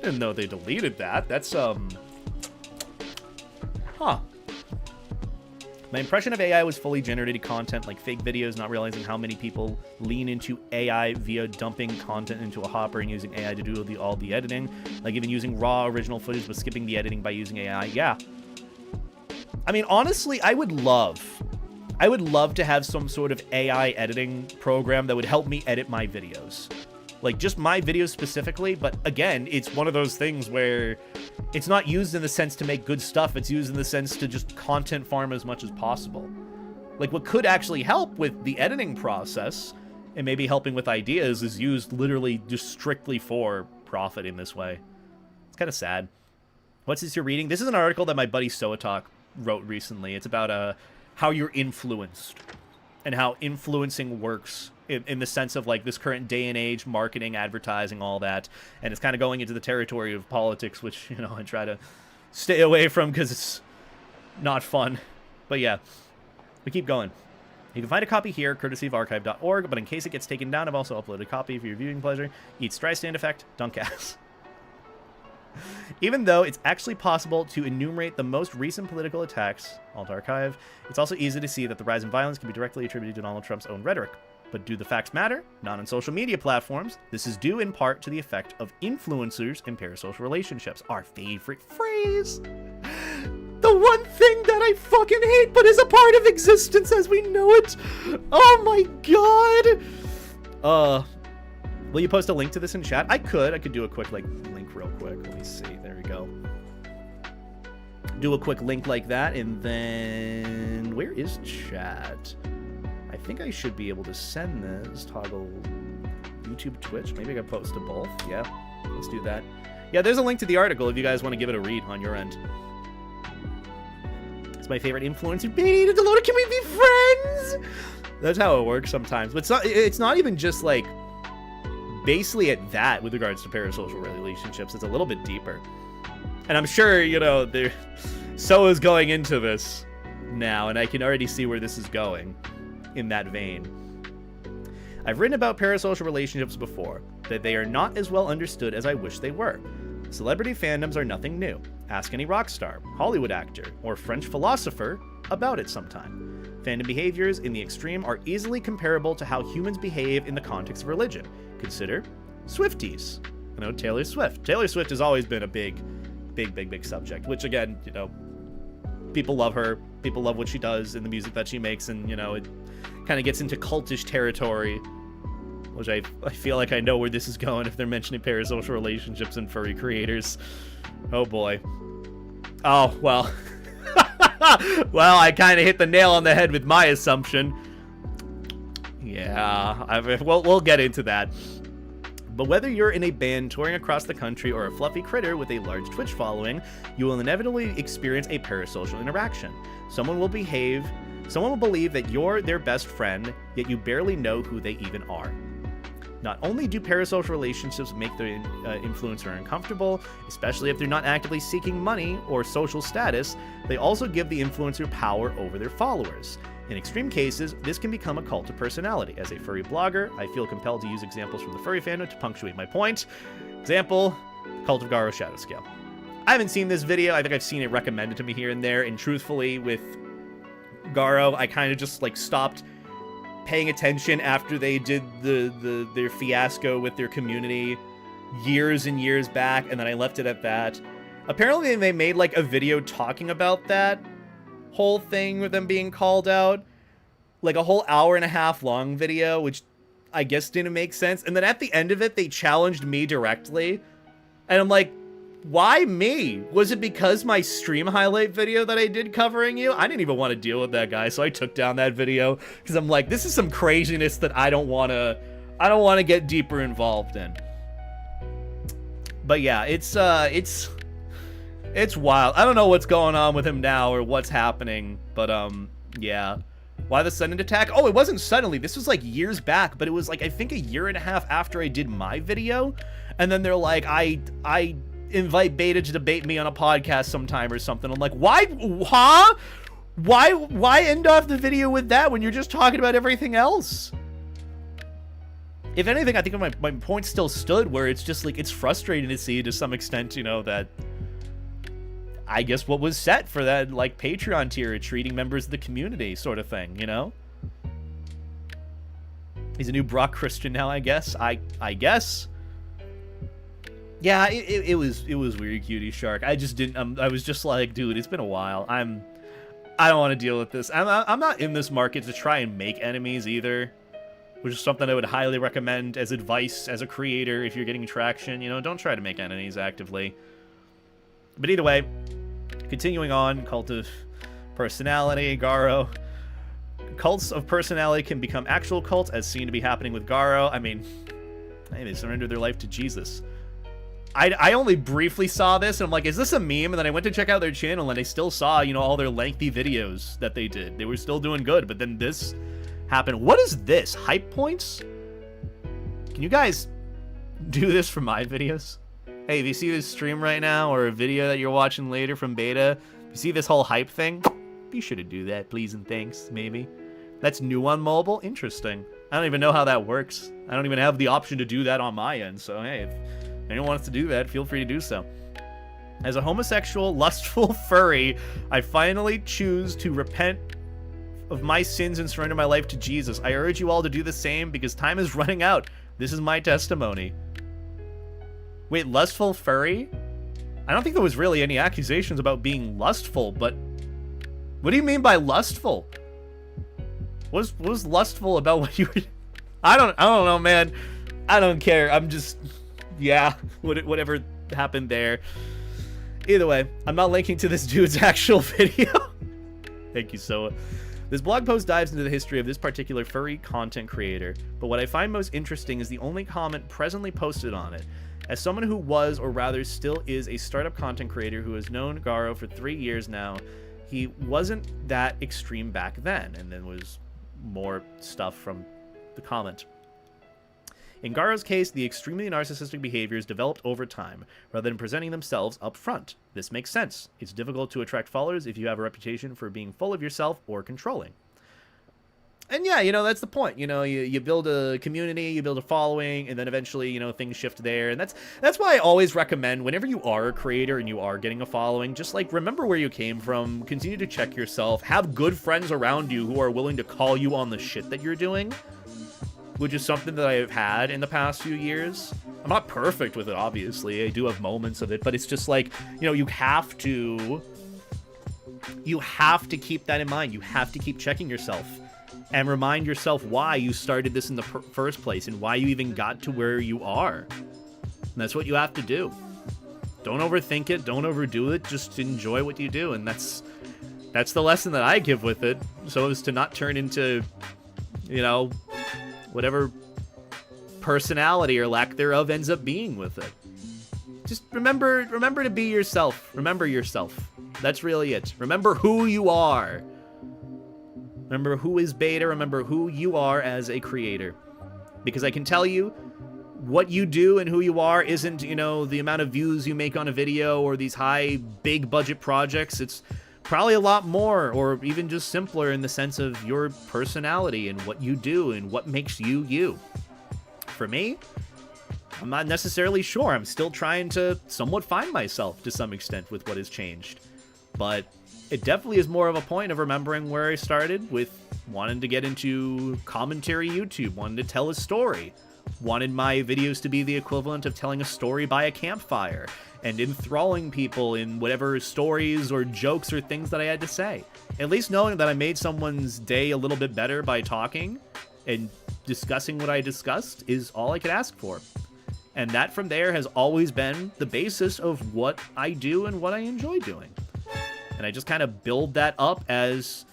Didn't know they deleted that. That's, Huh. My impression of AI was fully generated content like fake videos, not realizing how many people lean into AI via dumping content into a hopper and using AI to do all the editing. Like even using raw original footage but skipping the editing by using AI. Yeah. I mean, honestly, I would love to have some sort of AI editing program that would help me edit my videos. Like, just my videos specifically, but again, it's one of those things where it's not used in the sense to make good stuff, it's used in the sense to just content farm as much as possible. Like, what could actually help with the editing process, and maybe helping with ideas, is used literally just strictly for profit in this way. It's kind of sad. What's this you're reading? This is an article that my buddy Soatalk wrote recently. It's about how you're influenced, and how influencing works in the sense of like this current day and age, marketing, advertising, all that. And it's kind of going into the territory of politics, which, you know, I try to stay away from because it's not fun. But yeah, we keep going. You can find a copy here, courtesy of archive.org, but in case it gets taken down, I've also uploaded a copy for your viewing pleasure. Eat Stry Stand Effect, Dunk Ass. Even though it's actually possible to enumerate the most recent political attacks, Alt Archive, it's also easy to see that the rise in violence can be directly attributed to Donald Trump's own rhetoric. But do the facts matter? Not on social media platforms. This is due in part to the effect of influencers and parasocial relationships. Our favorite phrase. The one thing that I fucking hate but is a part of existence as we know it. Oh my god. Will you post a link to this in chat? I could do a quick link real quick. Let me see. There we go. Do a quick link like that, and then where is chat? I think I should be able to send this. Toggle YouTube, Twitch. Maybe I can post to both. Yeah, let's do that. Yeah, there's a link to the article if you guys want to give it a read on your end. It's my favorite influencer. Baby, Delona, can we be friends? That's how it works sometimes. But it's not even just like basically at that with regards to parasocial relationships. It's a little bit deeper. And I'm sure, you know, so is going into this now, and I can already see where this is going in that vein. I've written about parasocial relationships before, that they are not as well understood as I wish they were. Celebrity fandoms are nothing new. Ask any rock star, Hollywood actor, or French philosopher about it sometime. Fandom behaviors in the extreme are easily comparable to how humans behave in the context of religion. Consider Swifties. You know, Taylor Swift. Taylor Swift has always been a big subject, which again, you know, people love her. People love what she does and the music that she makes, and, you know, it kind of gets into cultish territory, which I feel like I know where this is going if they're mentioning parasocial relationships and furry creators. Oh boy. Oh, well. Well, I kind of hit the nail on the head with my assumption. Yeah, we'll get into that. But whether you're in a band touring across the country or a fluffy critter with a large Twitch following, you will inevitably experience a parasocial interaction. Someone will believe that you're their best friend, yet you barely know who they even are. Not only do parasocial relationships make the influencer uncomfortable, especially if they're not actively seeking money or social status, they also give the influencer power over their followers. In extreme cases, this can become a cult of personality. As a furry blogger, I feel compelled to use examples from the furry fandom to punctuate my point. Example, Cult of Garo Shadow Scale. I haven't seen this video. I think I've seen it recommended to me here and there, and truthfully, with Garo, I kind of just like stopped paying attention after they did their fiasco with their community years and years back, and then I left it at that. Apparently they made like a video talking about that whole thing with them being called out, like a whole hour-and-a-half long video, which I guess didn't make sense. And then at the end of it, they challenged me directly, and I'm like, why me? Was it because my stream highlight video that I did covering you? I didn't even want to deal with that guy, so I took down that video because I'm like, this is some craziness that I don't want to get deeper involved in. But yeah, it's wild. I don't know what's going on with him now or what's happening, but yeah. Why the sudden attack? Oh, it wasn't suddenly. This was like years back, but it was like I think a year and a half after I did my video, and then they're like, I invite Beta to debate me on a podcast sometime or something. I'm like, why? Huh? Why end off the video with that when you're just talking about everything else? If anything, I think my point still stood, where it's just like, it's frustrating to see to some extent, you know, that I guess what was set for that like Patreon tier, treating members of the community sort of thing, you know? He's a new Brock Christian now, I guess. I guess. Yeah, it was weird, Cutie Shark. I just didn't. I was just like, dude, it's been a while. I don't want to deal with this. I'm not in this market to try and make enemies either, which is something I would highly recommend as advice as a creator if you're getting traction. You know, don't try to make enemies actively. But either way, continuing on, cult of personality, Garo. Cults of personality can become actual cults, as seen to be happening with Garo. I mean, hey, they surrendered their life to Jesus. I only briefly saw this, and I'm like, is this a meme? And then I went to check out their channel, and I still saw, you know, all their lengthy videos that they did. They were still doing good, but then this happened. What is this? Hype points? Can you guys do this for my videos? Hey, if you see this stream right now, or a video that you're watching later from Beta, if you see this whole hype thing, be sure to do that, please and thanks, maybe. That's new on mobile? Interesting. I don't even know how that works. I don't even have the option to do that on my end, so hey, if anyone wants to do that, feel free to do so. As a homosexual, lustful furry, I finally choose to repent of my sins and surrender my life to Jesus. I urge you all to do the same because time is running out. This is my testimony. Wait, lustful furry? I don't think there was really any accusations about being lustful, but what do you mean by lustful? What was lustful about what you were... I don't know, man. I don't care. I'm just... Yeah, whatever happened there. Either way, I'm not linking to this dude's actual video. Thank you, Soa. This blog post dives into the history of this particular furry content creator, but what I find most interesting is the only comment presently posted on it. As someone who was, or rather still is, a startup content creator who has known Garo for 3 years now, he wasn't that extreme back then, and then was more stuff from the comment. In Garo's case, the extremely narcissistic behaviors developed over time, rather than presenting themselves up front. This makes sense. It's difficult to attract followers if you have a reputation for being full of yourself or controlling. And yeah, you know, that's the point. You know, you build a community, you build a following, and then eventually, you know, things shift there. And that's why I always recommend, whenever you are a creator and you are getting a following, just like remember where you came from, continue to check yourself, have good friends around you who are willing to call you on the shit that you're doing, which is something that I've had in the past few years. I'm not perfect with it, obviously. I do have moments of it, but it's just like, you know, you have to keep that in mind. You have to keep checking yourself and remind yourself why you started this in the first place and why you even got to where you are. And that's what you have to do. Don't overthink it. Don't overdo it. Just enjoy what you do. And that's the lesson that I give with it, so as to not turn into, you know, whatever personality or lack thereof ends up being with it. Just remember to be yourself. Remember yourself. That's really it. Remember who you are. Remember who is beta. Remember who you are as a creator. Because I can tell you, what you do and who you are isn't, you know, the amount of views you make on a video or these high, big budget projects. It's probably a lot more, or even just simpler in the sense of your personality and what you do and what makes you you. For me, I'm not necessarily sure. I'm still trying to somewhat find myself to some extent with what has changed. But it definitely is more of a point of remembering where I started with wanting to get into commentary YouTube, wanting to tell a story, wanted my videos to be the equivalent of telling a story by a campfire and enthralling people in whatever stories or jokes or things that I had to say. At least knowing that I made someone's day a little bit better by talking and discussing what I discussed is all I could ask for. And that from there has always been the basis of what I do and what I enjoy doing. And I just kind of build that up as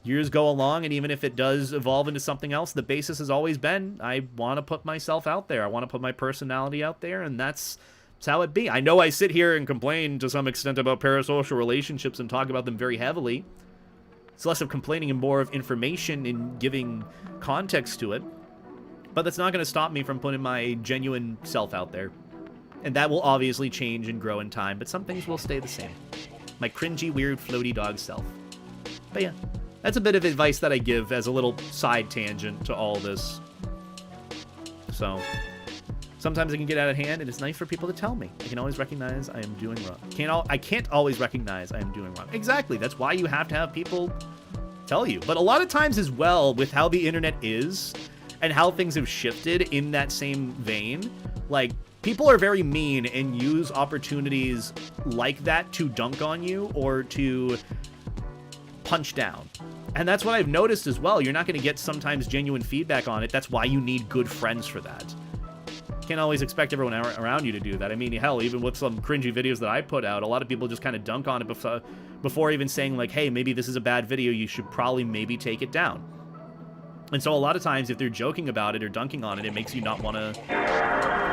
years go along, and even if it does evolve into something else, the basis has always been, I want to put myself out there. I want to put my personality out there, and that's how it be. I know I sit here and complain to some extent about parasocial relationships and talk about them very heavily. It's less of complaining and more of information and giving context to it. But that's not going to stop me from putting my genuine self out there. And that will obviously change and grow in time, but some things will stay the same. My cringy, weird, floaty dog self. But yeah, that's a bit of advice that I give as a little side tangent to all this. So, sometimes it can get out of hand, and it's nice for people to tell me. I can always recognize I am doing wrong. I can't always recognize I am doing wrong. Exactly, that's why you have to have people tell you. But a lot of times as well, with how the internet is, and how things have shifted in that same vein, like, people are very mean and use opportunities like that to dunk on you or to punch down. And that's what I've noticed as well. You're not going to get sometimes genuine feedback on it. That's why you need good friends for that. Can't always expect everyone around you to do that. I mean, hell, even with some cringy videos that I put out, a lot of people just kind of dunk on it before even saying, like, hey, maybe this is a bad video. You should probably maybe take it down. And so a lot of times, if they're joking about it or dunking on it, it makes you not want to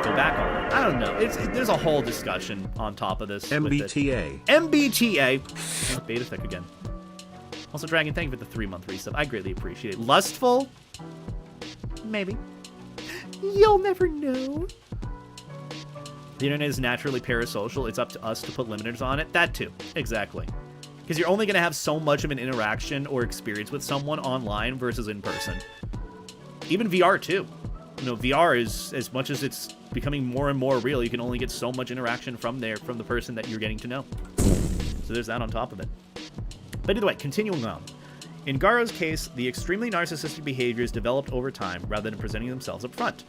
go back on it. I don't know. There's a whole discussion on top of this. MBTA. MBTA. Oh, beta thick again. Also, Dragon, thank you for the 3-month resub. I greatly appreciate it. Lustful? Maybe. You'll never know. The internet is naturally parasocial. It's up to us to put limiters on it. That too. Exactly. Because you're only going to have so much of an interaction or experience with someone online versus in person. Even VR too. You know, VR is, as much as it's becoming more and more real, you can only get so much interaction from the person that you're getting to know. So there's that on top of it. But either way, continuing on. In Garo's case, the extremely narcissistic behaviors developed over time rather than presenting themselves up front.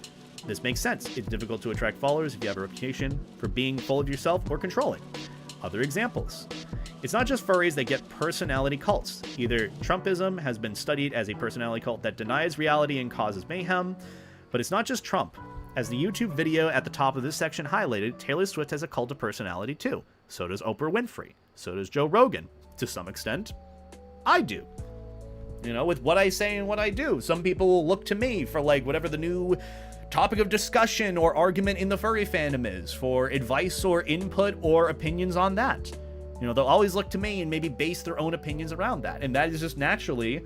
This makes sense. It's difficult to attract followers if you have a reputation for being full of yourself or controlling. Other examples. It's not just furries that get personality cults. Either Trumpism has been studied as a personality cult that denies reality and causes mayhem, but it's not just Trump. As the YouTube video at the top of this section highlighted, Taylor Swift has a cult of personality too. So does Oprah Winfrey. So does Joe Rogan. To some extent, I do. You know, with what I say and what I do. Some people will look to me for, like, whatever the new topic of discussion or argument in the furry fandom is, for advice or input or opinions on that. You know, they'll always look to me and maybe base their own opinions around that. And that is just naturally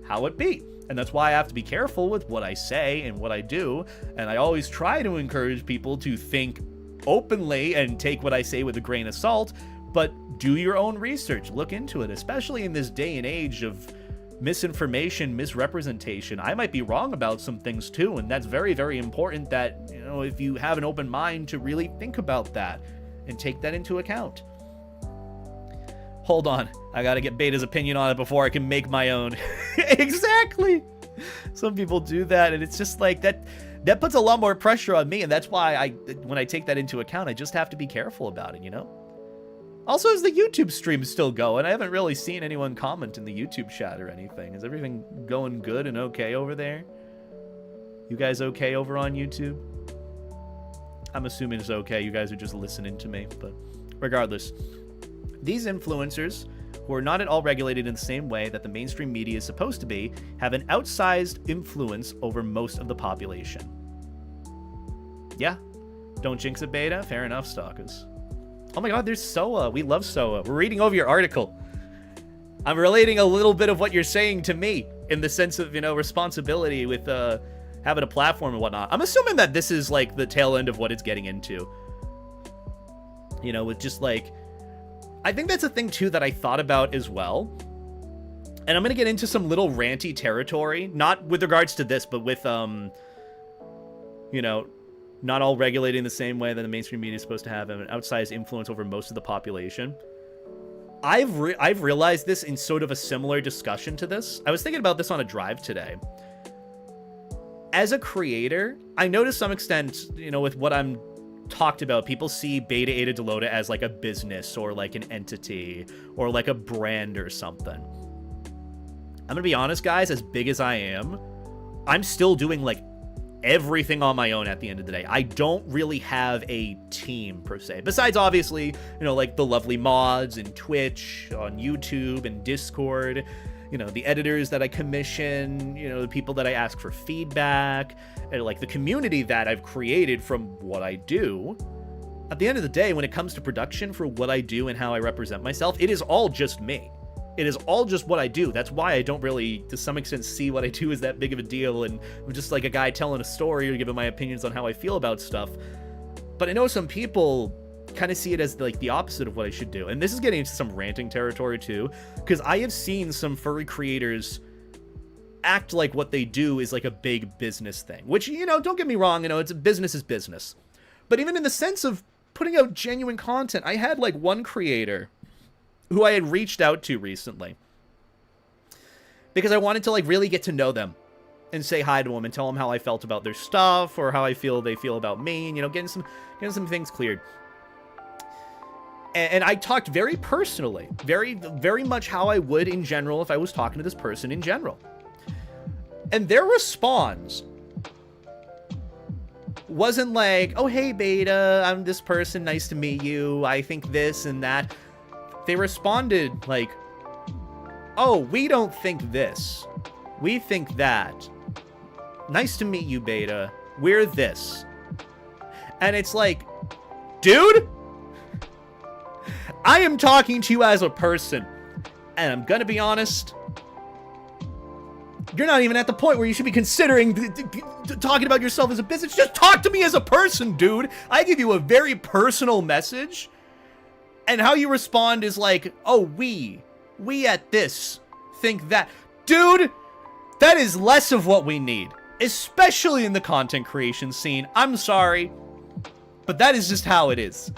how it be. And that's why I have to be careful with what I say and what I do. And I always try to encourage people to think openly and take what I say with a grain of salt, but do your own research, look into it, especially in this day and age of misinformation, misrepresentation. I might be wrong about some things too, and that's very, very important that, you know, if you have an open mind to really think about that and take that into account. Hold on, I gotta get Beta's opinion on it before I can make my own. Exactly. Some people do that, and it's just like that puts a lot more pressure on me, and that's why when I take that into account, I just have to be careful about it, you know? Also, is the YouTube stream still going? I haven't really seen anyone comment in the YouTube chat or anything. Is everything going good and okay over there? You guys okay over on YouTube? I'm assuming it's okay. You guys are just listening to me, but regardless. These influencers, who are not at all regulated in the same way that the mainstream media is supposed to be, have an outsized influence over most of the population. Yeah. Don't jinx it, beta. Fair enough, stalkers. Oh my god, there's Soa. We love Soa. We're reading over your article. I'm relating a little bit of what you're saying to me in the sense of, you know, responsibility with having a platform and whatnot. I'm assuming that this is like the tail end of what it's getting into. You know, with just like, I think that's a thing too that I thought about as well. And I'm going to get into some little ranty territory, not with regards to this, but with, you know, not all regulating the same way that the mainstream media is supposed to have an outsized influence over most of the population. I've realized this in sort of a similar discussion to this. I was thinking about this on a drive today. As a creator, I know to some extent, you know, with what I'm talked about, people see Beta Eta Delota as like a business or like an entity or like a brand or something. I'm gonna be honest, guys, as big as I am, I'm still doing like everything on my own at the end of the day. I don't really have a team per se. Besides, obviously, you know, like the lovely mods and Twitch, on YouTube and Discord, you know, the editors that I commission, you know, the people that I ask for feedback, and like the community that I've created from what I do. At the end of the day, when it comes to production for what I do and how I represent myself, it is all just me. It is all just what I do. That's why I don't really, to some extent, see what I do as that big of a deal, and I'm just like a guy telling a story or giving my opinions on how I feel about stuff. But I know some people kind of see it as like the opposite of what I should do. And this is getting into some ranting territory too, because I have seen some furry creators act like what they do is like a big business thing, which, you know, don't get me wrong, you know, it's a business is business. But even in the sense of putting out genuine content, I had like one creator who I had reached out to recently because I wanted to like really get to know them and say hi to them and tell them how I felt about their stuff or how I feel they feel about me, and, you know, getting some things cleared. And I talked very personally, very much how I would in general if I was talking to this person in general. And their response wasn't like, oh, hey, Beta, I'm this person, nice to meet you, I think this and that. They responded like, oh, we don't think this. We think that. Nice to meet you, Beta. We're this. And it's like, dude, I am talking to you as a person. And I'm gonna be honest, you're not even at the point where you should be considering talking about yourself as a business. Just talk to me as a person, dude. I give you a very personal message. And how you respond is like, oh, we at this think that. Dude, that is less of what we need, especially in the content creation scene. I'm sorry, but that is just how it is.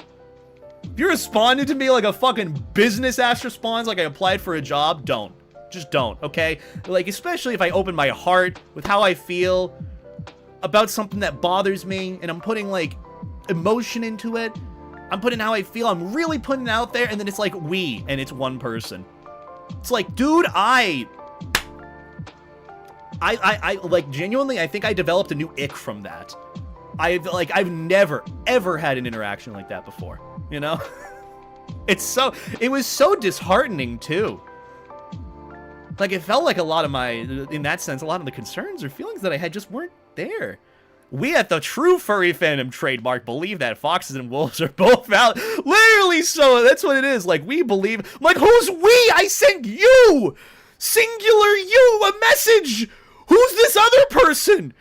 If you responded to me like a fucking business ass response, like I applied for a job, don't. Just don't, okay? Like, especially if I open my heart with how I feel about something that bothers me, and I'm putting like emotion into it. I'm putting how I feel, I'm really putting it out there, and then it's like we, and it's one person. It's like, dude, I like, genuinely, I think I developed a new ick from that. I've never, ever had an interaction like that before, you know? It was so disheartening, too. Like, it felt like a lot of my, in that sense, a lot of the concerns or feelings that I had just weren't there. We at the True Furry Fandom trademark believe that foxes and wolves are both valid. Literally so. That's what it is. Like, we believe. I'm like, who's we? I sent you! Singular you! A message! Who's this other person?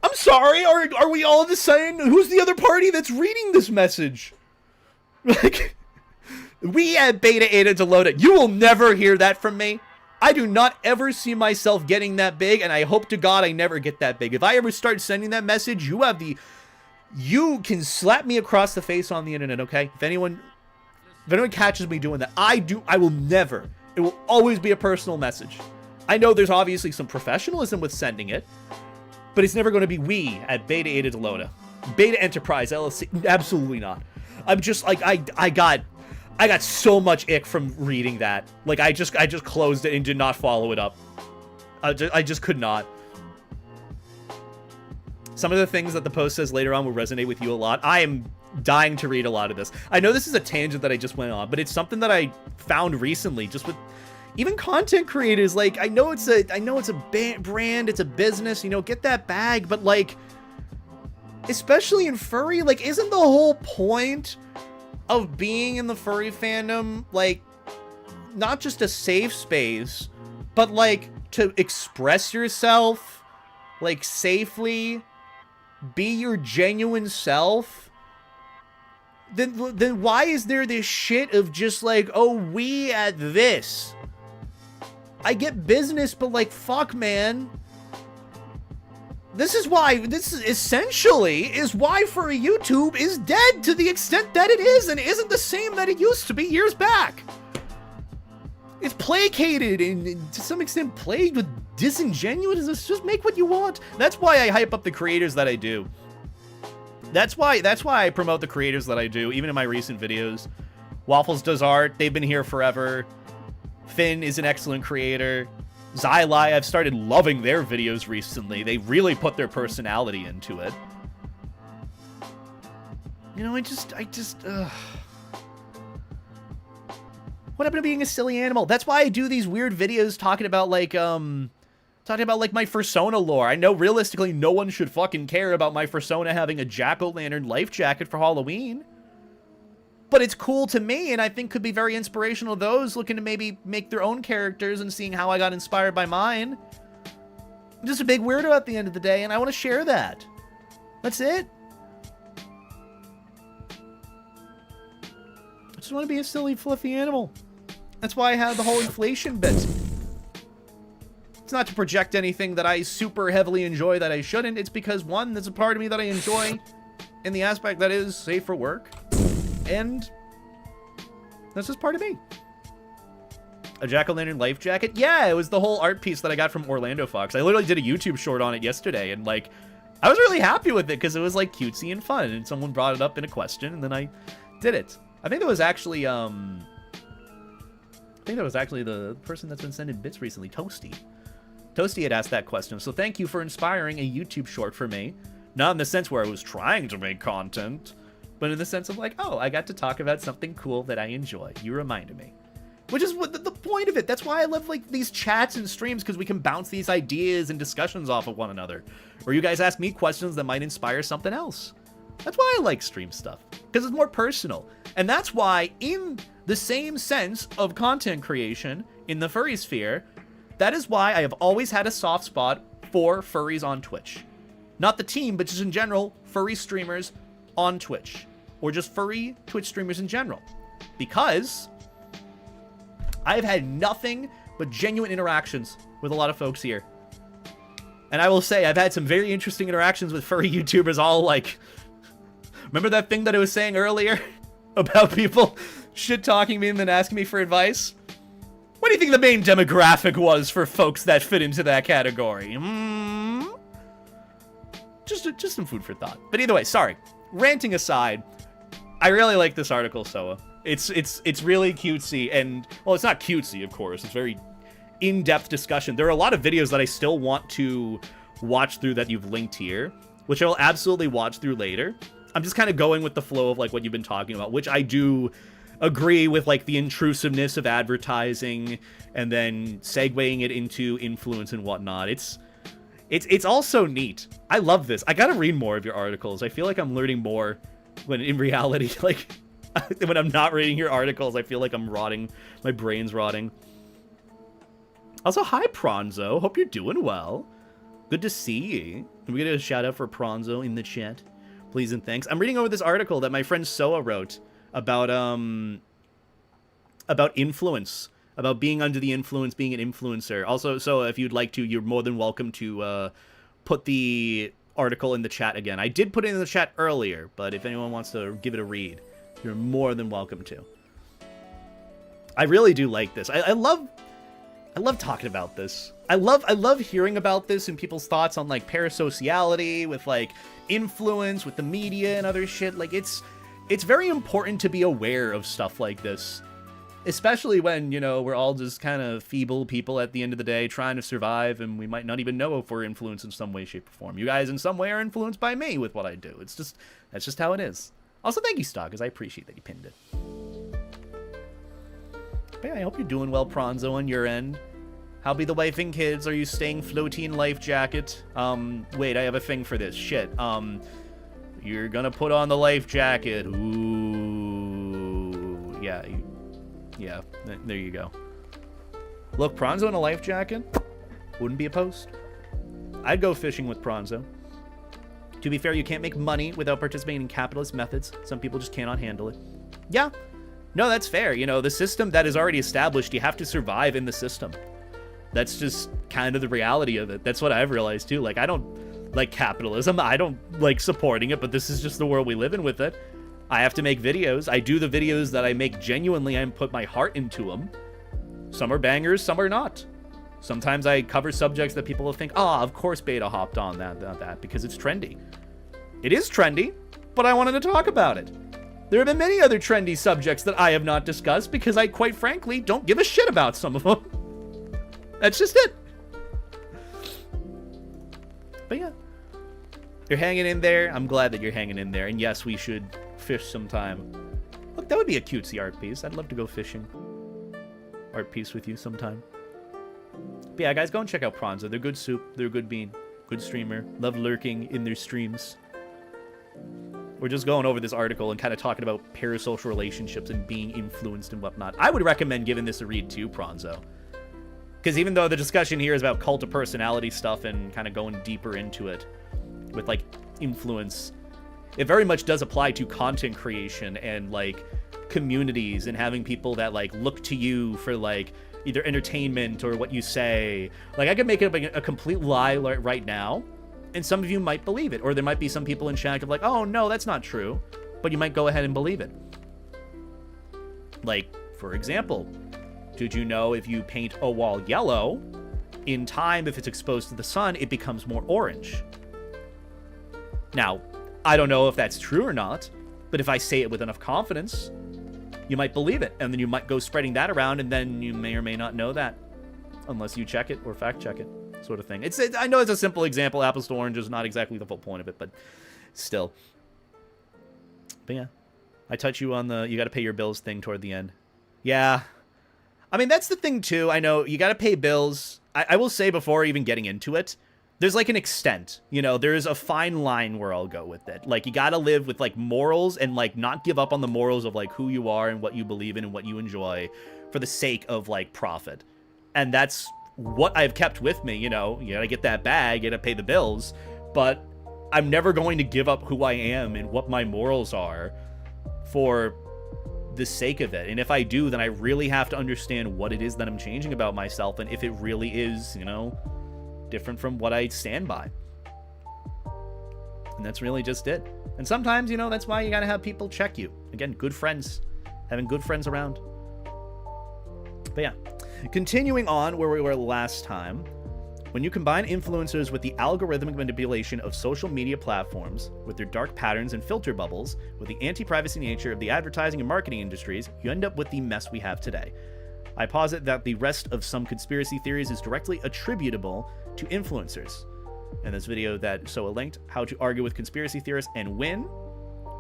I'm sorry. Are we all the same? Who's the other party that's reading this message? Like, we at Beta Eta Delota. You will never hear that from me. I do not ever see myself getting that big, and I hope to God I never get that big. If I ever start sending that message, you can slap me across the face on the internet, okay? If anyone catches me doing that, I will never. It will always be a personal message. I know there's obviously some professionalism with sending it, but it's never going to be we at Beta Eta Delota. Beta Enterprise LLC, absolutely not. I'm just like, I got so much ick from reading that. Like, I just closed it and did not follow it up. I just could not. Some of the things that the post says later on will resonate with you a lot. I am dying to read a lot of this. I know this is a tangent that I just went on, but it's something that I found recently, just with even content creators. Like, I know it's a brand, it's a business, you know, get that bag, but like, especially in furry, like, isn't the whole point of being in the furry fandom, like, not just a safe space, but, like, to express yourself, like, safely, be your genuine self? Then why is there this shit of just, like, oh, we at this? I get business, but, like, fuck, man. This is why, this is essentially is why furry YouTube is dead to the extent that it is, and isn't the same that it used to be years back. It's placated and to some extent plagued with disingenuousness. Just make what you want. That's why I hype up the creators that I do. That's why I promote the creators that I do, even in my recent videos. Waffles does art. They've been here forever. Finn is an excellent creator. Xylai, I've started loving their videos recently. They really put their personality into it. You know, I just, what happened to being a silly animal? That's why I do these weird videos talking about, like, my Fursona lore. I know realistically no one should fucking care about my Fursona having a jack-o'-lantern life jacket for Halloween. But it's cool to me, and I think could be very inspirational to those looking to maybe make their own characters and seeing how I got inspired by mine. I'm just a big weirdo at the end of the day, and I want to share that. That's it. I just want to be a silly, fluffy animal. That's why I had the whole inflation bit. It's not to project anything that I super heavily enjoy that I shouldn't. It's because, one, there's a part of me that I enjoy in the aspect that is safe for work. And that's just part of me. A jack-o'-lantern life jacket? Yeah, it was the whole art piece that I got from Orlando Fox. I literally did a YouTube short on it yesterday, and, like, I was really happy with it because it was, like, cutesy and fun, and someone brought it up in a question, and then I did it. I think that was actually, the person that's been sending bits recently, Toasty. Toasty had asked that question, so thank you for inspiring a YouTube short for me. Not in the sense where I was trying to make content, but in the sense of, like, oh, I got to talk about something cool that I enjoy. You reminded me. Which is what the point of it. That's why I love, like, these chats and streams, because we can bounce these ideas and discussions off of one another. Or you guys ask me questions that might inspire something else. That's why I like stream stuff, because it's more personal. And that's why, in the same sense of content creation in the furry sphere, that is why I have always had a soft spot for furries on Twitch. Not the team, but just in general, furry streamers on Twitch, or just furry Twitch streamers in general, because I've had nothing but genuine interactions with a lot of folks here. And I will say, I've had some very interesting interactions with furry YouTubers, all like, remember that thing that I was saying earlier about people shit-talking me and then asking me for advice? What do you think the main demographic was for folks that fit into that category? Just some food for thought. But either way, sorry. Ranting aside, I really like this article, Soa. It's really cutesy, and, well, it's not cutesy, of course. It's very in-depth discussion. There are a lot of videos that I still want to watch through that you've linked here, which I will absolutely watch through later. I'm just kind of going with the flow of, like, what you've been talking about, which I do agree with, like, the intrusiveness of advertising, and then segueing it into influence and whatnot. It's also neat. I love this. I gotta read more of your articles. I feel like I'm learning more when in reality, like, when I'm not reading your articles, I feel like I'm rotting. My brain's rotting. Also, hi, Pronzo. Hope you're doing well. Good to see you. Can we get a shout out for Pronzo in the chat? Please and thanks. I'm reading over this article that my friend Soa wrote about influence. About being under the influence, being an influencer. Also, so if you'd like to, you're more than welcome to put the article in the chat again. I did put it in the chat earlier, but if anyone wants to give it a read, you're more than welcome to. I really do like this. I love talking about this. I love hearing about this and people's thoughts on, like, parasociality, with, like, influence, with the media and other shit. Like, it's very important to be aware of stuff like this. Especially when, you know, we're all just kind of feeble people at the end of the day trying to survive, and we might not even know if we're influenced in some way, shape, or form. You guys in some way are influenced by me with what I do. That's just how it is. Also, thank you, Stock, because I appreciate that you pinned it. But yeah, I hope you're doing well, Pronzo, on your end. How be the wife and kids? Are you staying floaty in life jacket? Wait, I have a thing for this. Shit. You're gonna put on the life jacket. Ooh. Yeah. Yeah. There you go. Look, Pronzo in a life jacket wouldn't be opposed. I'd go fishing with Pronzo. To be fair, you can't make money without participating in capitalist methods. Some people just cannot handle it. Yeah. No, that's fair. You know, the system that is already established, you have to survive in the system. That's just kind of the reality of it. That's what I've realized too. Like, I don't like capitalism. I don't like supporting it, but this is just the world we live in with it. I have to make videos. I do the videos that I make genuinely and put my heart into them. Some are bangers, some are not. Sometimes I cover subjects that people will think, oh, of course Beta hopped on that, because it's trendy. It is trendy, but I wanted to talk about it. There have been many other trendy subjects that I have not discussed because I, quite frankly, don't give a shit about some of them. That's just it. But yeah. You're hanging in there. I'm glad that you're hanging in there. And yes, we should fish sometime. Look, that would be a cutesy art piece. I'd love to go fishing. Art piece with you sometime. But yeah, guys, go and check out Pronzo. They're good soup. They're a good bean. Good streamer. Love lurking in their streams. We're just going over this article and kind of talking about parasocial relationships and being influenced and whatnot. I would recommend giving this a read too, Pronzo. Because even though the discussion here is about cult of personality stuff and kind of going deeper into it with, like, influence, it very much does apply to content creation and, like, communities and having people that, like, look to you for, like, either entertainment or what you say. Like, I could make it a complete lie right now, and some of you might believe it. Or there might be some people in chat of like, oh, no, that's not true. But you might go ahead and believe it. Like, for example, did you know if you paint a wall yellow, in time, if it's exposed to the sun, it becomes more orange? Now, I don't know if that's true or not, but if I say it with enough confidence, you might believe it, and then you might go spreading that around, and then you may or may not know that, unless you check it or fact check it, sort of thing. I know it's a simple example. Apples to oranges, not exactly the full point of it, but still. But yeah, I touch you on the you got to pay your bills thing toward the end. Yeah, I mean, that's the thing too. I know you got to pay bills. I will say before even getting into it, there's like an extent, you know, there's a fine line where I'll go with it. Like, you got to live with like morals and like not give up on the morals of like who you are and what you believe in and what you enjoy for the sake of like profit. And that's what I've kept with me. You know, you got to get that bag, you got to pay the bills, but I'm never going to give up who I am and what my morals are for the sake of it. And if I do, then I really have to understand what it is that I'm changing about myself and if it really is, you know, different from what I stand by. And that's really just it. And sometimes, you know, that's why you gotta have people check you. Again, good friends. Having good friends around. But yeah, continuing on where we were last time, when you combine influencers with the algorithmic manipulation of social media platforms, with their dark patterns and filter bubbles, with the anti-privacy nature of the advertising and marketing industries, you end up with the mess we have today. I posit that the rest of some conspiracy theories is directly attributable to influencers. In this video that Soa linked, how to argue with conspiracy theorists and win,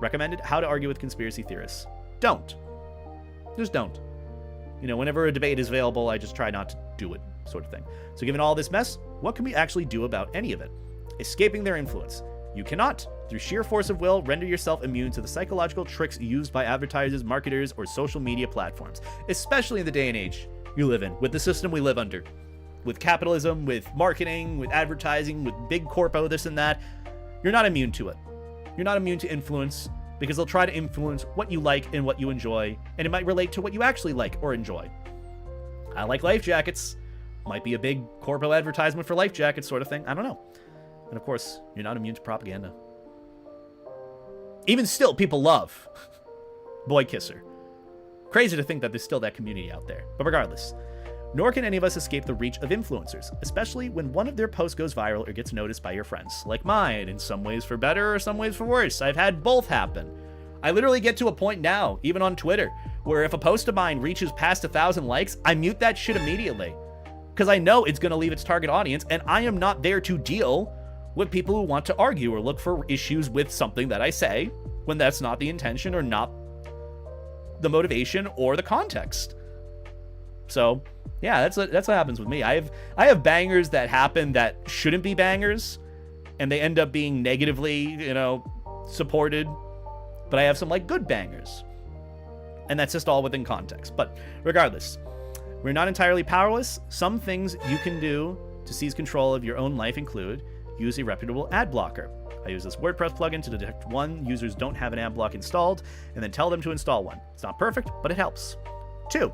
recommended how to argue with conspiracy theorists. Don't. Just don't. You know, whenever a debate is available, I just try not to do it, sort of thing. So given all this mess, what can we actually do about any of it? Escaping their influence. You cannot, through sheer force of will, render yourself immune to the psychological tricks used by advertisers, marketers, or social media platforms, especially in the day and age you live in, with the system we live under. With capitalism, with marketing, with advertising, with big corpo, this and that, you're not immune to it. You're not immune to influence, because they'll try to influence what you like and what you enjoy, and it might relate to what you actually like or enjoy. I like life jackets. Might be a big corpo advertisement for life jackets, sort of thing. I don't know. And of course, you're not immune to propaganda. Even still, people love Boy Kisser. Crazy to think that there's still that community out there. But regardless, nor can any of us escape the reach of influencers, especially when one of their posts goes viral or gets noticed by your friends, like mine, in some ways for better or some ways for worse. I've had both happen. I literally get to a point now, even on Twitter, where if a post of mine reaches past 1,000 likes, I mute that shit immediately. Because I know it's going to leave its target audience, and I am not there to deal with people who want to argue or look for issues with something that I say, when that's not the intention or not the motivation or the context. So yeah, that's what happens with me. I have bangers that happen that shouldn't be bangers, and they end up being negatively, you know, supported, but I have some like good bangers. And that's just all within context. But regardless, we're not entirely powerless. Some things you can do to seize control of your own life include use a reputable ad blocker. I use this WordPress plugin to detect one, users don't have an ad block installed, and then tell them to install one. It's not perfect, but it helps. 2,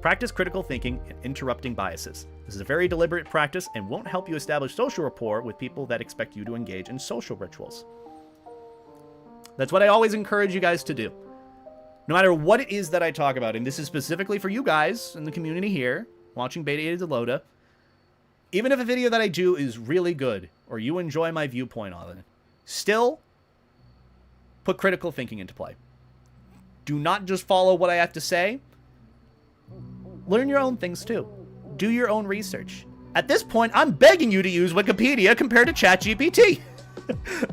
practice critical thinking and interrupting biases. This is a very deliberate practice and won't help you establish social rapport with people that expect you to engage in social rituals. That's what I always encourage you guys to do. No matter what it is that I talk about, and this is specifically for you guys in the community here, watching Beta 8 of Loda, even if a video that I do is really good, or you enjoy my viewpoint on it, still put critical thinking into play. Do not just follow what I have to say. Learn your own things too. Do your own research. At this point, I'm begging you to use Wikipedia compared to ChatGPT.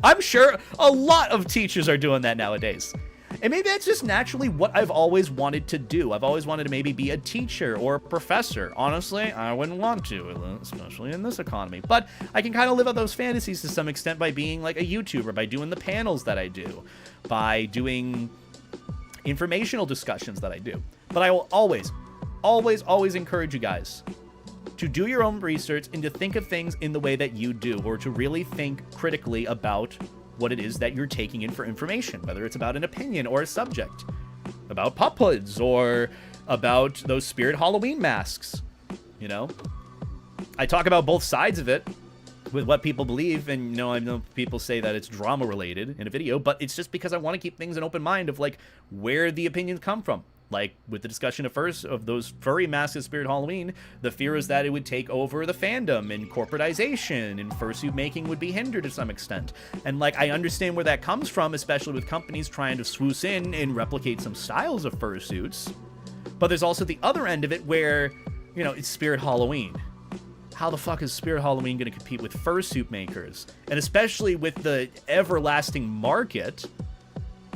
I'm sure a lot of teachers are doing that nowadays. And maybe that's just naturally what I've always wanted to do. I've always wanted to maybe be a teacher or a professor. Honestly, I wouldn't want to, especially in this economy. But I can kind of live out those fantasies to some extent by being like a YouTuber, by doing the panels that I do, by doing informational discussions that I do. But I will always, always, always encourage you guys to do your own research and to think of things in the way that you do, or to really think critically about what it is that you're taking in for information, whether it's about an opinion or a subject, about pup hoods or about those spirit Halloween masks. You know, I talk about both sides of it with what people believe, and you know, I know people say that it's drama related in a video, but it's just because I want to keep things an open mind of like where the opinions come from. Like with the discussion of those furry masks at Spirit Halloween, the fear is that it would take over the fandom and corporatization and fursuit making would be hindered to some extent. And like, I understand where that comes from, especially with companies trying to swoop in and replicate some styles of fursuits. But there's also the other end of it where, you know, it's Spirit Halloween. How the fuck is Spirit Halloween going to compete with fursuit makers? And especially with the everlasting market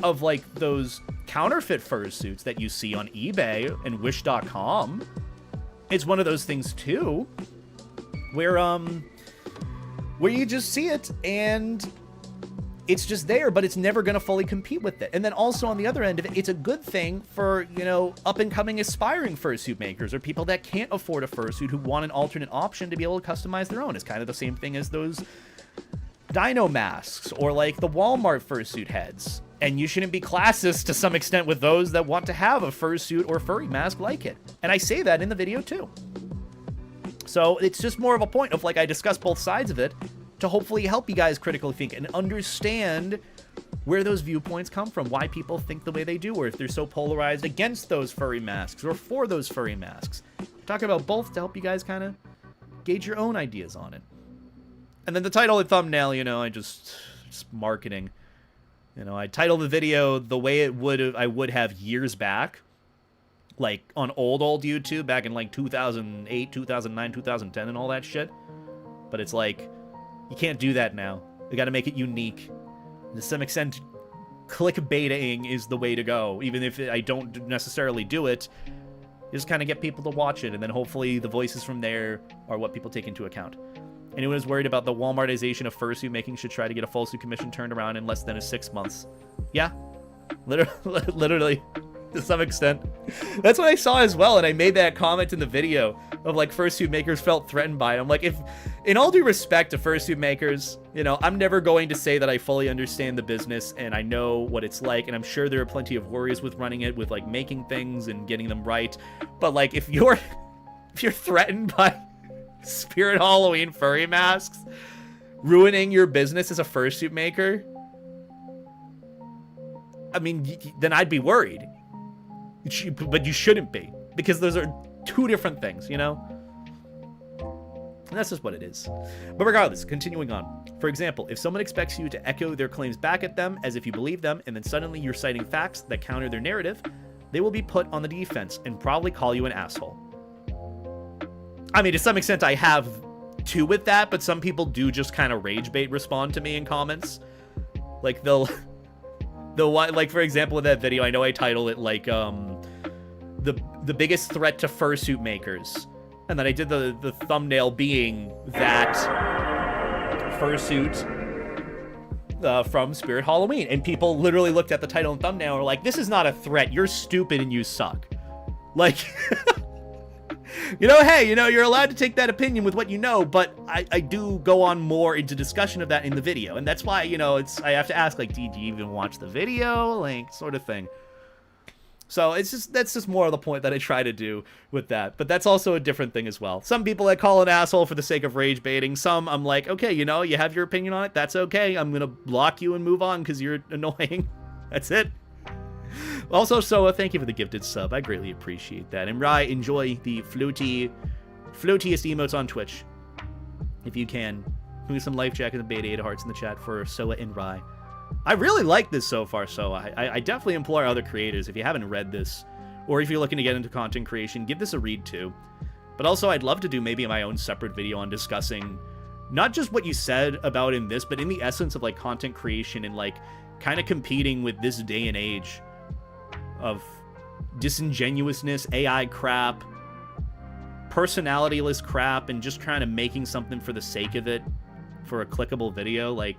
of like those counterfeit fursuits that you see on eBay and wish.com. It's one of those things too where you just see it and it's just there, but it's never going to fully compete with it. And then also on the other end of it, it's a good thing for, you know, up and coming aspiring fursuit makers or people that can't afford a fursuit who want an alternate option to be able to customize their own. It's kind of the same thing as those dino masks or like the Walmart fursuit heads. And you shouldn't be classist to some extent with those that want to have a fursuit or furry mask like it. And I say that in the video too. So it's just more of a point of like, I discuss both sides of it to hopefully help you guys critically think and understand where those viewpoints come from, why people think the way they do, or if they're so polarized against those furry masks or for those furry masks. Talk about both to help you guys kind of gauge your own ideas on it. And then the title and thumbnail, you know, just marketing. You know, I titled the video the way I would have years back, like on old YouTube back in like 2008, 2009, 2010 and all that shit. But it's like, you can't do that now. You got to make it unique. To some extent, clickbaiting is the way to go. Even if I don't necessarily do it, just kind of get people to watch it. And then hopefully the voices from there are what people take into account. Anyone who's worried about the Walmartization of fursuit making should try to get a full suit commission turned around in less than 6 months. Yeah, literally, to some extent. That's what I saw as well, and I made that comment in the video of like fursuit makers felt threatened by it. I'm like, if, in all due respect to fursuit makers, you know, I'm never going to say that I fully understand the business and I know what it's like, and I'm sure there are plenty of worries with running it, with like making things and getting them right. But like, if you're threatened by Spirit Halloween furry masks ruining your business as a fursuit maker, I mean, then I'd be worried. But you shouldn't be, because those are two different things, you know? And that's just what it is. But regardless, continuing on. For example, if someone expects you to echo their claims back at them as if you believe them, and then suddenly you're citing facts that counter their narrative, they will be put on the defense and probably call you an asshole. I mean, to some extent, I have too with that, but some people do just kind of rage bait respond to me in comments. Like, they'll like, for example, in that video, I know I titled it, like, the biggest threat to fursuit makers. And then I did the thumbnail being that fursuit from Spirit Halloween. And people literally looked at the title and thumbnail and were like, this is not a threat. You're stupid and you suck. Like, hey, you're allowed to take that opinion with what you know, but I do go on more into discussion of that in the video. And that's why, I have to ask, like, do you even watch the video? Like, sort of thing. So that's just more of the point that I try to do with that. But that's also a different thing as well. Some people I call an asshole for the sake of rage baiting. Some I'm like, okay, you have your opinion on it. That's okay. I'm going to block you and move on because you're annoying. That's it. Also, Soa, thank you for the gifted sub. I greatly appreciate that. And Rai, enjoy the floatiest emotes on Twitch. If you can. Give some life jacket and beta 8 hearts in the chat for Soa and Rai. I really like this so far, so I definitely implore other creators, if you haven't read this, or if you're looking to get into content creation, give this a read too. But also, I'd love to do maybe my own separate video on discussing not just what you said about in this, but in the essence of, like, content creation and, like, kind of competing with this day and age of disingenuousness, AI crap, personalityless crap, and just kind of making something for the sake of it for a clickable video. Like,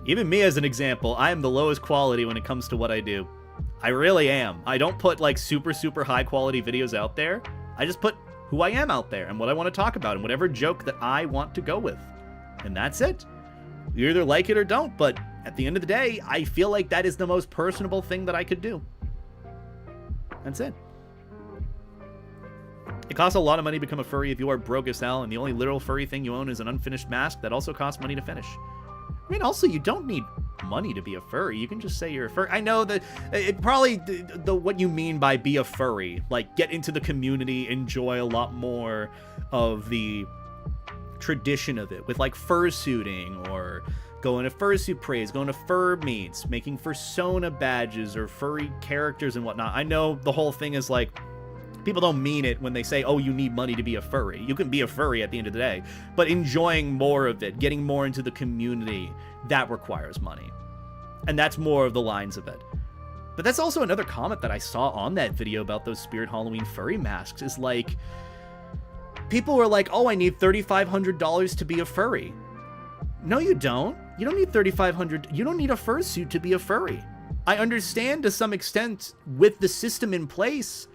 even me as an example, I am the lowest quality when it comes to what I do. I really am. I don't put, like, super, super high quality videos out there. I just put who I am out there and what I want to talk about and whatever joke that I want to go with. And that's it. You either like it or don't, but at the end of the day, I feel like that is the most personable thing that I could do. That's it. It costs a lot of money to become a furry if you are broke as hell, and the only literal furry thing you own is an unfinished mask that also costs money to finish. I mean, also, you don't need money to be a furry. You can just say you're a furry. I know that it probably what you mean by be a furry, like get into the community, enjoy a lot more of the tradition of it with, like, fursuiting or going to fursuit praise, going to fur meets, making fursona badges or furry characters and whatnot. I know the whole thing is like, people don't mean it when they say, oh, you need money to be a furry. You can be a furry at the end of the day, but enjoying more of it, getting more into the community, that requires money. And that's more of the lines of it. But that's also another comment that I saw on that video about those Spirit Halloween furry masks, is like, people were like, oh, I need $3,500 to be a furry. No, you don't. You don't need $3,500. You don't need a fursuit to be a furry. I understand to some extent with the system in place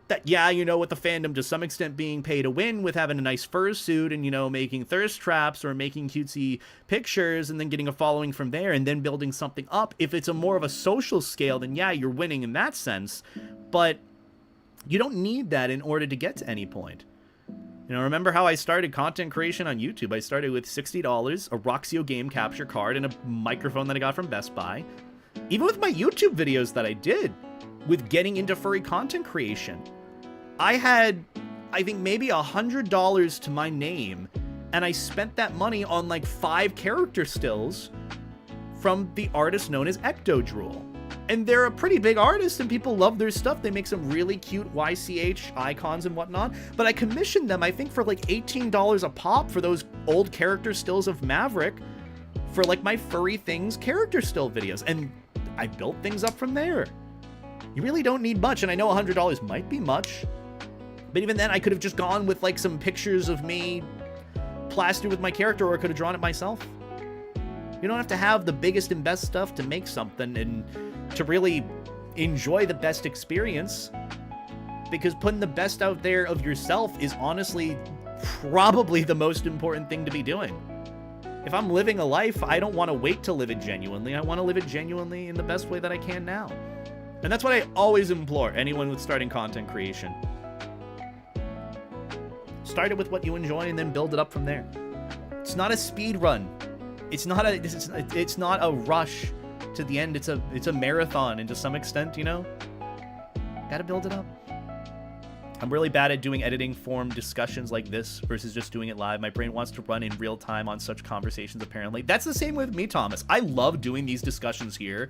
that, yeah, with the fandom to some extent being pay to win with having a nice fursuit and, making thirst traps or making cutesy pictures and then getting a following from there and then building something up. If it's a more of a social scale, then yeah, you're winning in that sense. But you don't need that in order to get to any point. Remember how I started content creation on YouTube? I started with $60, a Roxio game capture card, and a microphone that I got from Best Buy. Even with my YouTube videos that I did with getting into furry content creation, I had, I think, maybe $100 to my name, and I spent that money on like 5 character stills from the artist known as Ectodrool. And they're a pretty big artist, and people love their stuff. They make some really cute YCH icons and whatnot. But I commissioned them, I think, for like $18 a pop for those old character stills of Maverick for like my Furry Things character still videos. And I built things up from there. You really don't need much, and I know $100 might be much. But even then, I could have just gone with like some pictures of me plastered with my character, or I could have drawn it myself. You don't have to have the biggest and best stuff to make something and to really enjoy the best experience, because putting the best out there of yourself is honestly probably the most important thing to be doing. If I'm living a life, I don't want to wait to live it genuinely. I want to live it genuinely in the best way that I can now. And that's what I always implore anyone with starting content creation. Start it with what you enjoy and then build it up from there. It's not a speed run. It's not a rush to the end. It's a marathon, and to some extent, gotta build it up. I'm really bad at doing editing form discussions like this versus just doing it live. My brain wants to run in real time on such conversations, apparently. That's the same with me, Thomas. I love doing these discussions here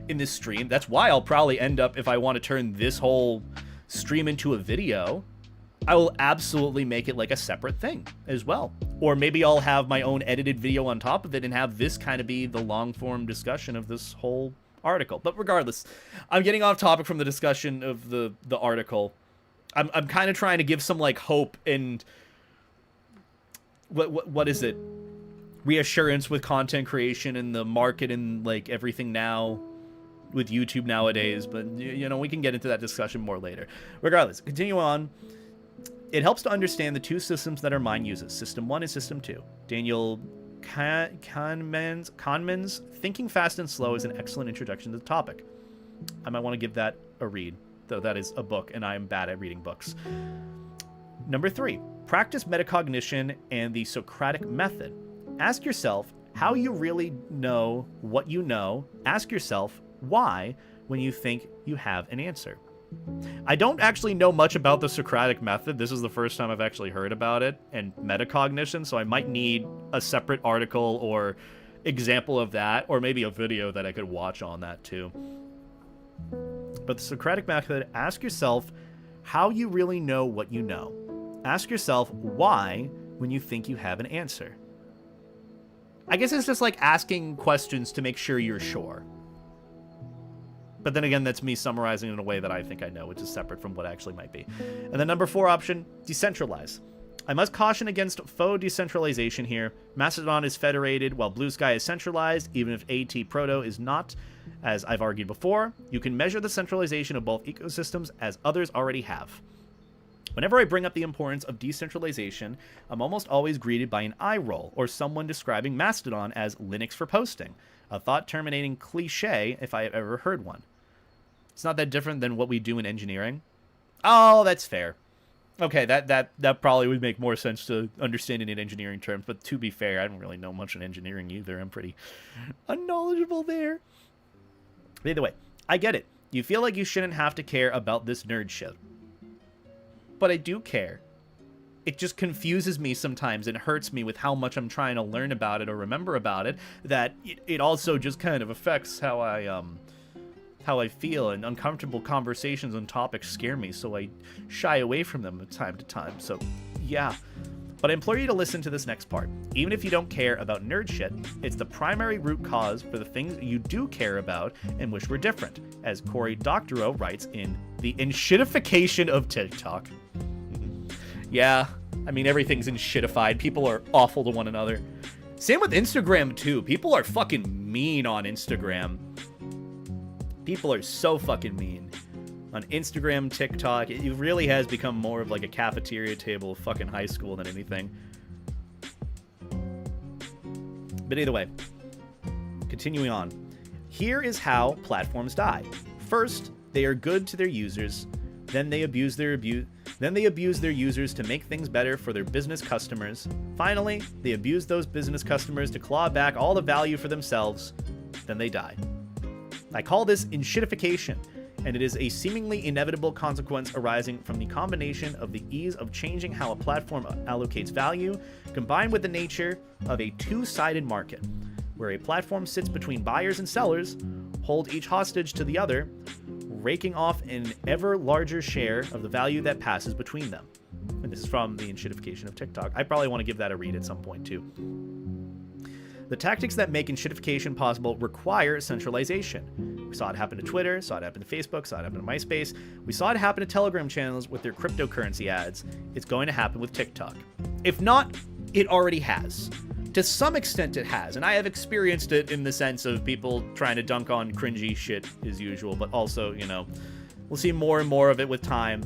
in this stream. That's why I'll probably end up, if I want to turn this whole stream into a video, I will absolutely make it like a separate thing as well. Or maybe I'll have my own edited video on top of it and have this kind of be the long form discussion of this whole article. But regardless, I'm getting off topic from the discussion of the article. I'm kind of trying to give some like hope and what is it? reassurance with content creation and the market and like everything now with YouTube nowadays, but you know, we can get into that discussion more later. Regardless, continue on. It helps to understand the two systems that our mind uses, System 1 and System 2. Daniel Kahneman's Thinking Fast and Slow is an excellent introduction to the topic. I might want to give that a read, though that is a book, and I am bad at reading books. Number 3, practice metacognition and the Socratic method. Ask yourself how you really know what you know. Ask yourself why when you think you have an answer. I don't actually know much about the Socratic method. This is the first time I've actually heard about it and metacognition, so I might need a separate article or example of that, or maybe a video that I could watch on that too. But the Socratic method, ask yourself how you really know what you know. Ask yourself why when you think you have an answer. I guess it's just like asking questions to make sure you're sure. But then again, that's me summarizing in a way that I think I know, which is separate from what actually might be. And the number 4 option, decentralize. I must caution against faux decentralization here. Mastodon is federated, while Blue Sky is centralized, even if AT Proto is not. As I've argued before, you can measure the centralization of both ecosystems as others already have. Whenever I bring up the importance of decentralization, I'm almost always greeted by an eye roll, or someone describing Mastodon as Linux for posting, a thought-terminating cliche if I have ever heard one. It's not that different than what we do in engineering. Oh, that's fair. Okay, that probably would make more sense to understanding in engineering terms, but to be fair, I don't really know much in engineering either. I'm pretty unknowledgeable there. But either way, I get it. You feel like you shouldn't have to care about this nerd shit. But I do care. It just confuses me sometimes and hurts me with how much I'm trying to learn about it or remember about it, that it also just kind of affects how I feel, and uncomfortable conversations on topics scare me, so I shy away from them from time to time. So, yeah. But I implore you to listen to this next part. Even if you don't care about nerd shit, it's the primary root cause for the things you do care about and wish were different, as Cory Doctorow writes in The Enshitification of TikTok. Yeah, I mean, everything's enshitified. People are awful to one another. Same with Instagram, too. People are fucking mean on Instagram. People are so fucking mean. On Instagram, TikTok, it really has become more of like a cafeteria table of fucking high school than anything. But either way, continuing on. Here is how platforms die. First, they are good to their users. Then they abuse their users to make things better for their business customers. Finally, they abuse those business customers to claw back all the value for themselves. Then they die. I call this enshitification, and it is a seemingly inevitable consequence arising from the combination of the ease of changing how a platform allocates value, combined with the nature of a two-sided market, where a platform sits between buyers and sellers, hold each hostage to the other, raking off an ever larger share of the value that passes between them. And this is from the enshitification of TikTok. I probably want to give that a read at some point too. The tactics that make enshitification possible require centralization. We saw it happen to Twitter, saw it happen to Facebook, saw it happen to MySpace. We saw it happen to Telegram channels with their cryptocurrency ads. It's going to happen with TikTok. If not, it already has. To some extent it has, and I have experienced it in the sense of people trying to dunk on cringy shit as usual, but also, you know, we'll see more and more of it with time.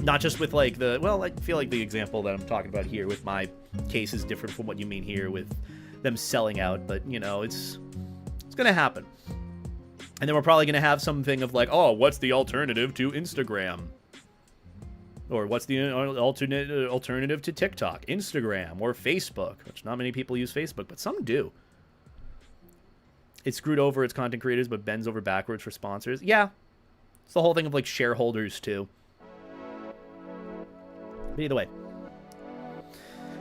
Not just with like the, well, I feel like the example that I'm talking about here with my case is different from what you mean here with them selling out, but you know, it's gonna happen. And then we're probably gonna have something of like, oh, what's the alternative to Instagram? Or what's the alternative to TikTok? Instagram or Facebook, which not many people use Facebook, but some do. It screwed over its content creators, but bends over backwards for sponsors. Yeah, it's the whole thing of like shareholders too. But either way,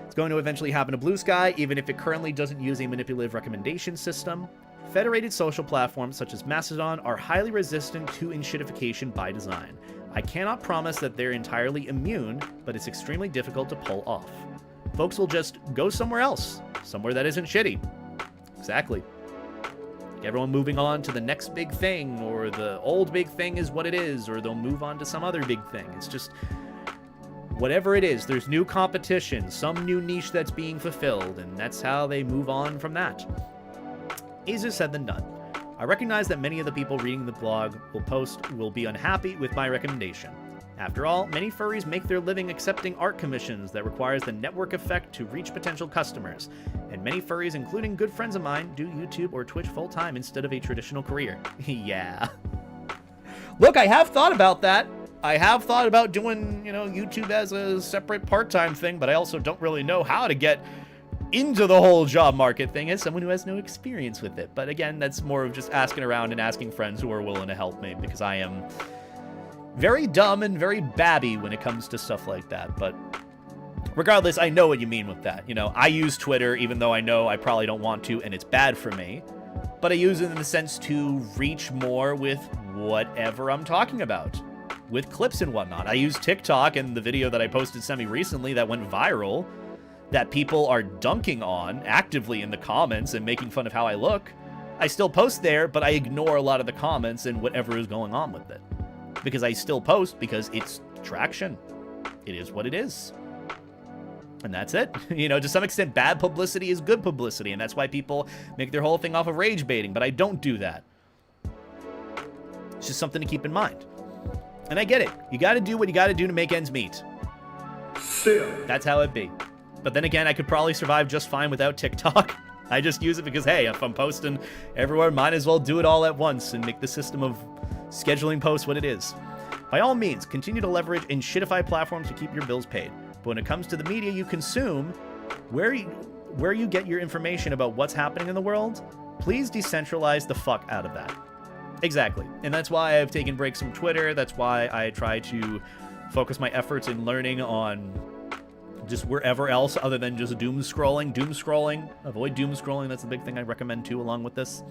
it's going to eventually happen to Blue Sky, even if it currently doesn't use a manipulative recommendation system. Federated social platforms such as Mastodon are highly resistant to enshitification by design. I cannot promise that they're entirely immune, but it's extremely difficult to pull off. Folks will just go somewhere else, somewhere that isn't shitty. Exactly. Everyone moving on to the next big thing, or the old big thing is what it is, or they'll move on to some other big thing. It's just, whatever it is, there's new competition, some new niche that's being fulfilled, and that's how they move on from that. Easier said than done. I recognize that many of the people reading the blog will be unhappy with my recommendation. After all, many furries make their living accepting art commissions that requires the network effect to reach potential customers, and many furries, including good friends of mine, do YouTube or Twitch full-time instead of a traditional career. Yeah. Look, I have thought about that. I have thought about doing, YouTube as a separate part-time thing, but I also don't really know how to get into the whole job market thing as someone who has no experience with it. But again, that's more of just asking around and asking friends who are willing to help me, because I am very dumb and very babby when it comes to stuff like that. But regardless, I know what you mean with that. I use Twitter, even though I know I probably don't want to, and it's bad for me. But I use it in the sense to reach more with whatever I'm talking about, with clips and whatnot. I use TikTok, and the video that I posted semi-recently that went viral, that people are dunking on actively in the comments and making fun of how I look, I still post there, but I ignore a lot of the comments and whatever is going on with it. Because I still post because it's traction. It is what it is. And that's it. To some extent, bad publicity is good publicity, and that's why people make their whole thing off of rage baiting, but I don't do that. It's just something to keep in mind. And I get it. You gotta do what you gotta do to make ends meet. That's how it be. But then again, I could probably survive just fine without TikTok. I just use it because, hey, if I'm posting everywhere, might as well do it all at once and make the system of scheduling posts what it is. By all means, continue to leverage and shitify platforms to keep your bills paid. But when it comes to the media you consume, where you get your information about what's happening in the world, please decentralize the fuck out of that. Exactly. And that's why I've taken breaks from Twitter. That's why I try to focus my efforts in learning on just wherever else other than just doom scrolling. Avoid doom scrolling. That's the big thing I recommend too, along with this.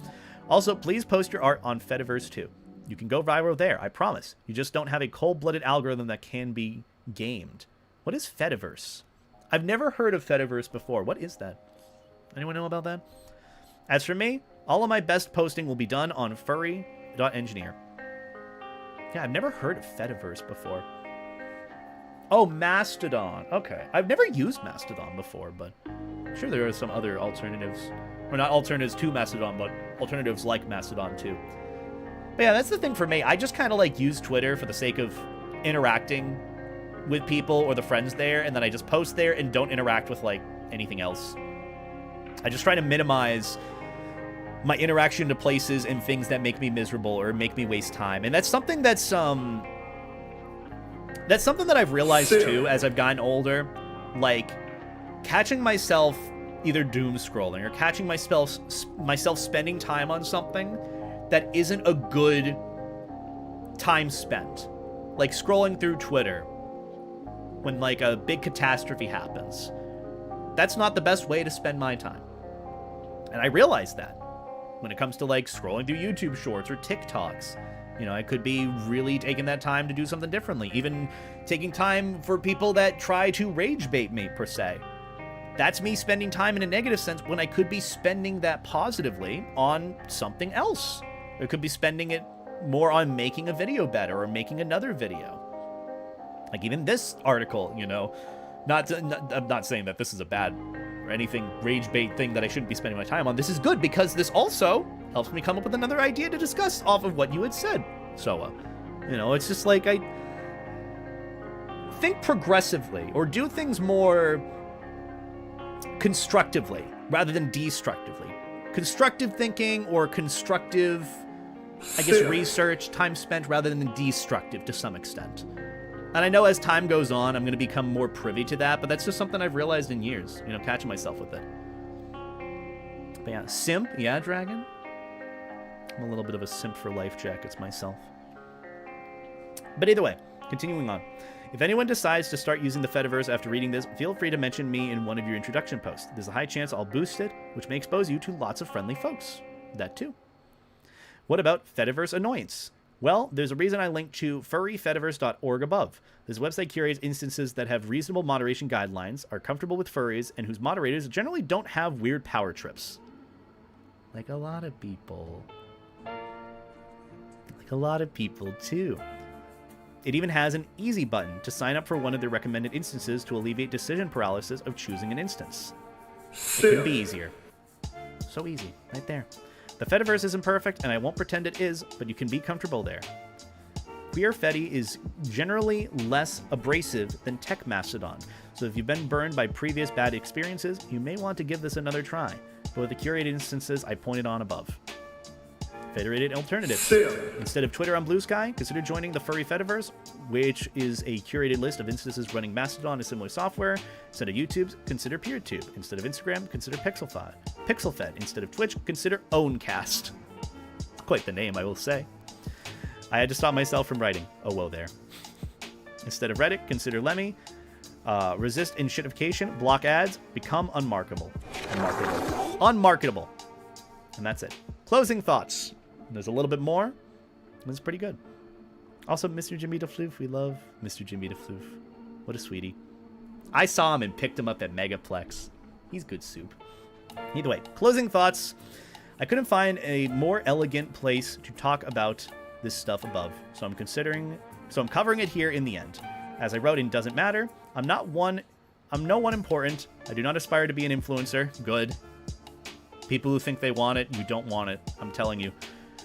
Also, please post your art on Fediverse too. You can go viral there, I promise. You just don't have a cold-blooded algorithm that can be gamed. What is Fediverse? I've never heard of Fediverse before. What is that? Anyone know about that? As for me, all of my best posting will be done on Furry.engineer. Yeah, I've never heard of Fediverse before. Oh, Mastodon. Okay. I've never used Mastodon before, but I'm sure there are some other alternatives. Or not alternatives to Mastodon, but alternatives like Mastodon too. But yeah, that's the thing for me. I just kind of use Twitter for the sake of interacting with people or the friends there, and then I just post there and don't interact with anything else. I just try to minimize my interaction to places and things that make me miserable or make me waste time. And that's something that's something that I've realized too as I've gotten older. Catching myself either doom scrolling or catching myself spending time on something that isn't a good time spent. Like scrolling through Twitter when a big catastrophe happens. That's not the best way to spend my time. And I realize that when it comes to scrolling through YouTube shorts or TikToks. I could be really taking that time to do something differently. Even taking time for people that try to rage bait me, per se. That's me spending time in a negative sense when I could be spending that positively on something else. I could be spending it more on making a video better or making another video. Even this article, I'm not saying that this is a bad or anything rage bait thing that I shouldn't be spending my time on. This is good because this also helps me come up with another idea to discuss off of what you had said, Soa. It's just I think progressively or do things more constructively rather than destructively. Constructive thinking or constructive, research, time spent rather than destructive to some extent. And I know as time goes on, I'm going to become more privy to that, but that's just something I've realized in years, catching myself with it. But yeah, simp, yeah, Dragon? I'm a little bit of a simp for life jackets myself. But either way, continuing on. If anyone decides to start using the Fediverse after reading this, feel free to mention me in one of your introduction posts. There's a high chance I'll boost it, which may expose you to lots of friendly folks. That too. What about Fediverse annoyance? Well, there's a reason I linked to furryfediverse.org above. This website curates instances that have reasonable moderation guidelines, are comfortable with furries, and whose moderators generally don't have weird power trips. Like a lot of people. Like a lot of people, too. It even has an easy button to sign up for one of their recommended instances to alleviate decision paralysis of choosing an instance. It can be easier. So easy, right there. The Fediverse isn't perfect, and I won't pretend it is, but you can be comfortable there. Queer Fedi is generally less abrasive than Tech Mastodon, so if you've been burned by previous bad experiences, you may want to give this another try, but with the curated instances I pointed on above. Federated alternatives. Instead of Twitter on Blue Sky, consider joining the Furry Fediverse, which is a curated list of instances running Mastodon and similar software. Instead of YouTube, consider PeerTube. Instead of Instagram, consider PixelFed. Instead of Twitch, consider Owncast. Quite the name, I will say. I had to stop myself from writing. Oh, whoa there. Instead of Reddit, consider Lemmy. Resist inshitification, block ads, become unmarketable. Unmarketable. And that's it. Closing thoughts. There's a little bit more. It's pretty good. Also, Mr. Jimmy DeFloof. We love Mr. Jimmy DeFloof. What a sweetie. I saw him and picked him up at Megaplex. He's good soup. Either way, closing thoughts. I couldn't find a more elegant place to talk about this stuff above, so I'm covering it here in the end. As I wrote in Doesn't Matter, I'm no one important. I do not aspire to be an influencer. Good. People who think they want it, you don't want it. I'm telling you.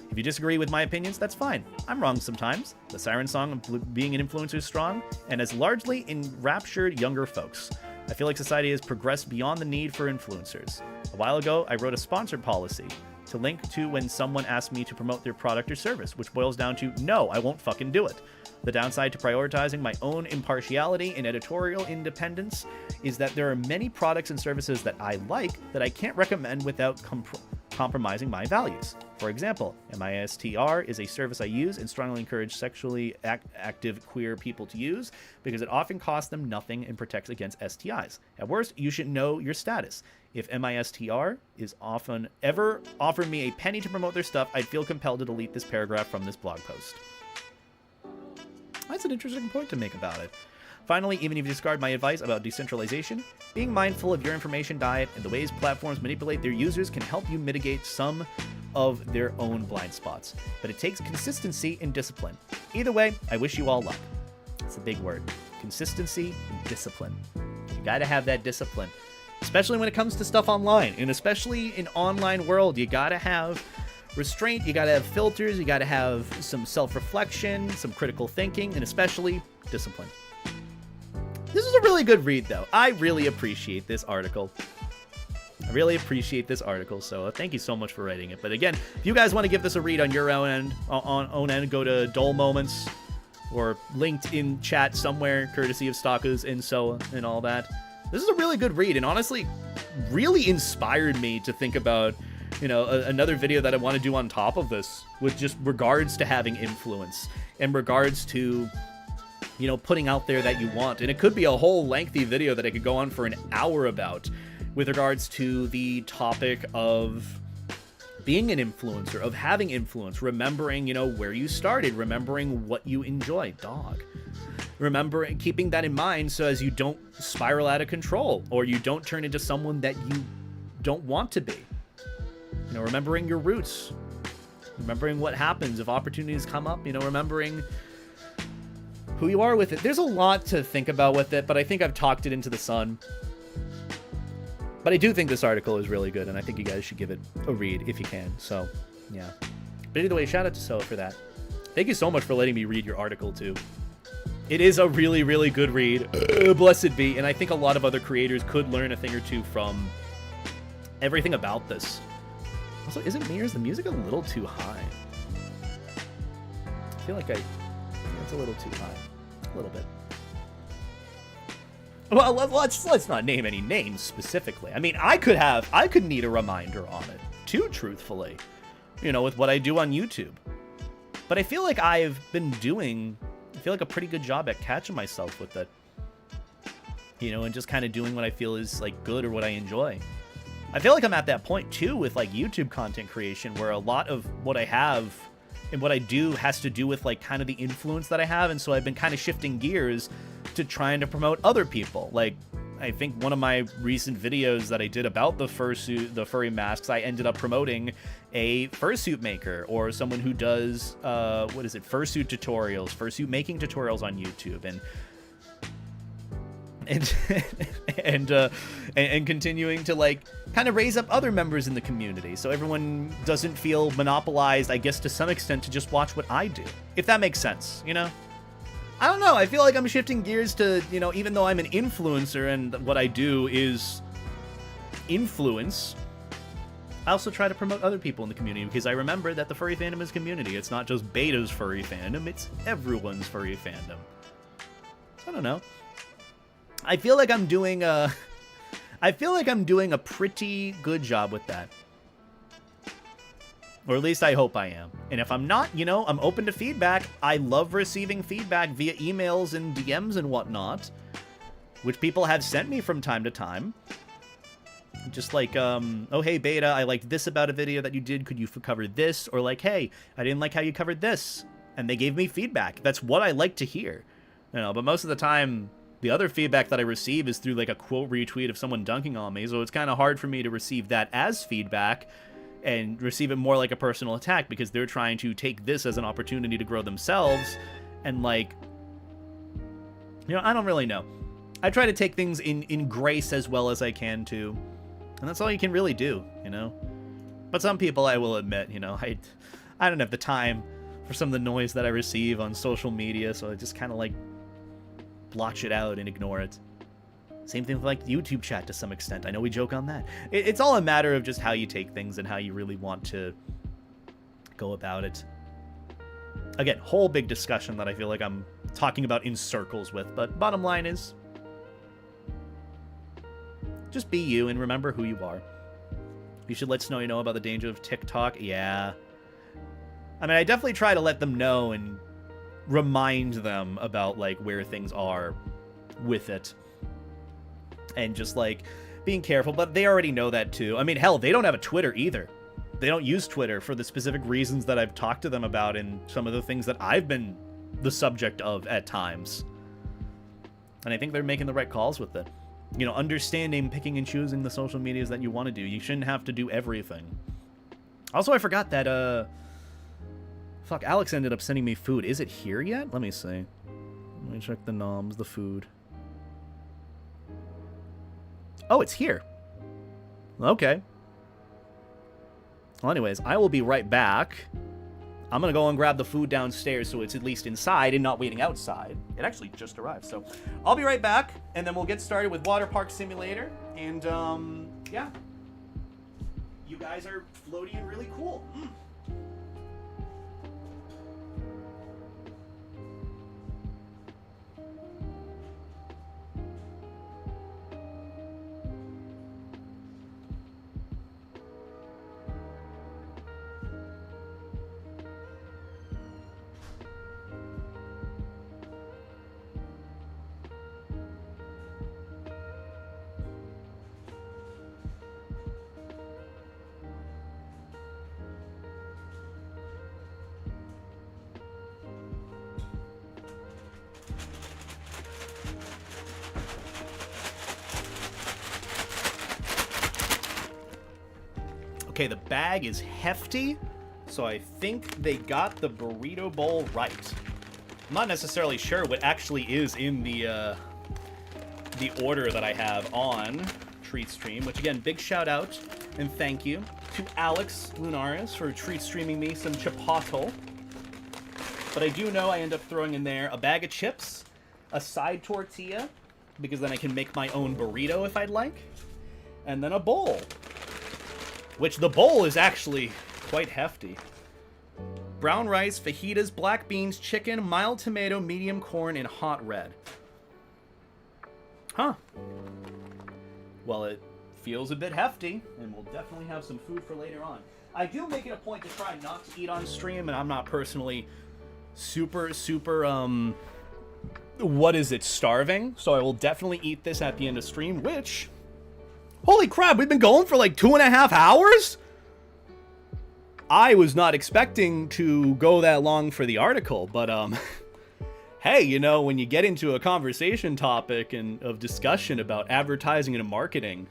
If you disagree with my opinions, that's fine. I'm wrong sometimes. The siren song of being an influencer is strong, and has largely enraptured younger folks. I feel like society has progressed beyond the need for influencers. A while ago, I wrote a sponsored policy to link to when someone asks me to promote their product or service, which boils down to, no, I won't fucking do it. The downside to prioritizing my own impartiality and editorial independence is that there are many products and services that I like that I can't recommend without compromising my values. For example, MISTR is a service I use and strongly encourage sexually active queer people to use because it often costs them nothing and protects against STIs. At worst, you should know your status. If MISTR is often ever offered me a penny to promote their stuff, I'd feel compelled to delete this paragraph from this blog post. That's an interesting point to make about it. Finally, even if you discard my advice about decentralization, being mindful of your information diet and the ways platforms manipulate their users can help you mitigate some of their own blind spots. But it takes consistency and discipline. Either way, I wish you all luck. It's a big word. Consistency and discipline. You gotta have that discipline. Especially when it comes to stuff online. And especially in online world, you gotta have restraint, you gotta have filters, you gotta have some self-reflection, some critical thinking, and especially discipline. This is a really good read, though. I really appreciate this article. So thank you so much for writing it. But again, if you guys want to give this a read on your own end, go to Dole Moments or linked in chat somewhere, courtesy of Stalkers and so and all that. This is a really good read, and honestly, really inspired me to think about, you know, another video that I want to do on top of this with just regards to having influence and regards to, you know, putting out there that you want. And it could be a whole lengthy video that I could go on for an hour about with regards to the topic of being an influencer, of having influence, remembering, you know, where you started, remembering what you enjoy. Remembering, keeping that in mind so as you don't spiral out of control or you don't turn into someone that you don't want to be. You know, remembering your roots, remembering what happens if opportunities come up, you know, remembering who you are with it. There's a lot to think about with it, but I think I've talked it into the sun. But I do think this article is really good, and I think you guys should give it a read if you can. So, yeah. But either way, shout out to Soa for that. Thank you so much for letting me read your article, too. It is a really, really good read. Blessed be. And I think a lot of other creators could learn a thing or two from everything about this. Also, isn't Mirror's the music a little too high? I feel like it's a little too high. A little bit. Well, let's not name any names specifically. I mean, I could need a reminder on it, too, truthfully. You know, with what I do on YouTube. But I feel like I've been doing, a pretty good job at catching myself with it. You know, and just kind of doing what I feel is, like, good or what I enjoy. I feel like I'm at that point, too, with, like, YouTube content creation, where a lot of what I have and what I do has to do with, like, kind of the influence that I have, and so I've been kind of shifting gears to trying to promote other people. Like, I think one of my recent videos that I did about the furry masks, I ended up promoting a fursuit maker or someone who does, fursuit tutorials, fursuit making tutorials on YouTube, and continuing to like kind of raise up other members in the community so everyone doesn't feel monopolized, I guess, to some extent, to just watch what I do, if that makes sense, you know? I don't know, I feel like I'm shifting gears to, you know, even though I'm an influencer and what I do is influence, I also try to promote other people in the community, because I remember that the furry fandom is community. It's not just Beta's furry fandom, it's everyone's furry fandom. I don't know. I feel like I'm doing a pretty good job with that. Or at least I hope I am. And if I'm not, you know, I'm open to feedback. I love receiving feedback via emails and DMs and whatnot, which people have sent me from time to time. Just like, oh, hey, Beta, I liked this about a video that you did. Could you cover this? Or like, hey, I didn't like how you covered this. And they gave me feedback. That's what I like to hear. You know, but most of the time, the other feedback that I receive is through like a quote retweet of someone dunking on me. So it's kind of hard for me to receive that as feedback and receive it more like a personal attack, because they're trying to take this as an opportunity to grow themselves. And like, you know, I don't really know. I try to take things in grace as well as I can too. And that's all you can really do, you know? But some people, I will admit, you know, I don't have the time for some of the noise that I receive on social media, so I just kind of like block it out and ignore it. Same thing with like YouTube chat to some extent. I know we joke on that. It's all a matter of just how you take things and how you really want to go about it. Again, whole big discussion that I feel like I'm talking about in circles with, but bottom line is, just be you and remember who you are. You should let Snowy know about the danger of TikTok. Yeah. I mean, I definitely try to let them know and remind them about like where things are with it. And just like being careful, but they already know that too. I mean, hell, they don't have a Twitter either. They don't use Twitter for the specific reasons that I've talked to them about and some of the things that I've been the subject of at times. And I think they're making the right calls with it. You know, understanding, picking and choosing the social medias that you want to do. You shouldn't have to do everything. Also, I forgot that, fuck, Alex ended up sending me food. Is it here yet? Let me see. Let me check the noms, the food. Oh, it's here. Okay. Well, anyways, I will be right back. I'm going to go and grab the food downstairs so it's at least inside and not waiting outside. It actually just arrived, so I'll be right back, and then we'll get started with Water Park Simulator. And, yeah. You guys are floaty and really cool. Okay, the bag is hefty, so I think they got the burrito bowl right. I'm not necessarily sure what actually is in the order that I have on Treat Stream, which again, big shout out and thank you to Alex Lunaris for treat streaming me some chipotle. But I do know I end up throwing in there a bag of chips, a side tortilla, because then I can make my own burrito if I'd like, and then a bowl. Which the bowl is actually quite hefty. Brown rice, fajitas, black beans, chicken, mild tomato, medium corn, and hot red. Huh. Well, it feels a bit hefty, and we'll definitely have some food for later on. I do make it a point to try not to eat on stream, and I'm not personally super, starving. So I will definitely eat this at the end of stream, which... Holy crap, we've been going for like 2.5 hours? I was not expecting to go that long for the article, but hey, you know, when you get into a conversation topic and of discussion about advertising and marketing,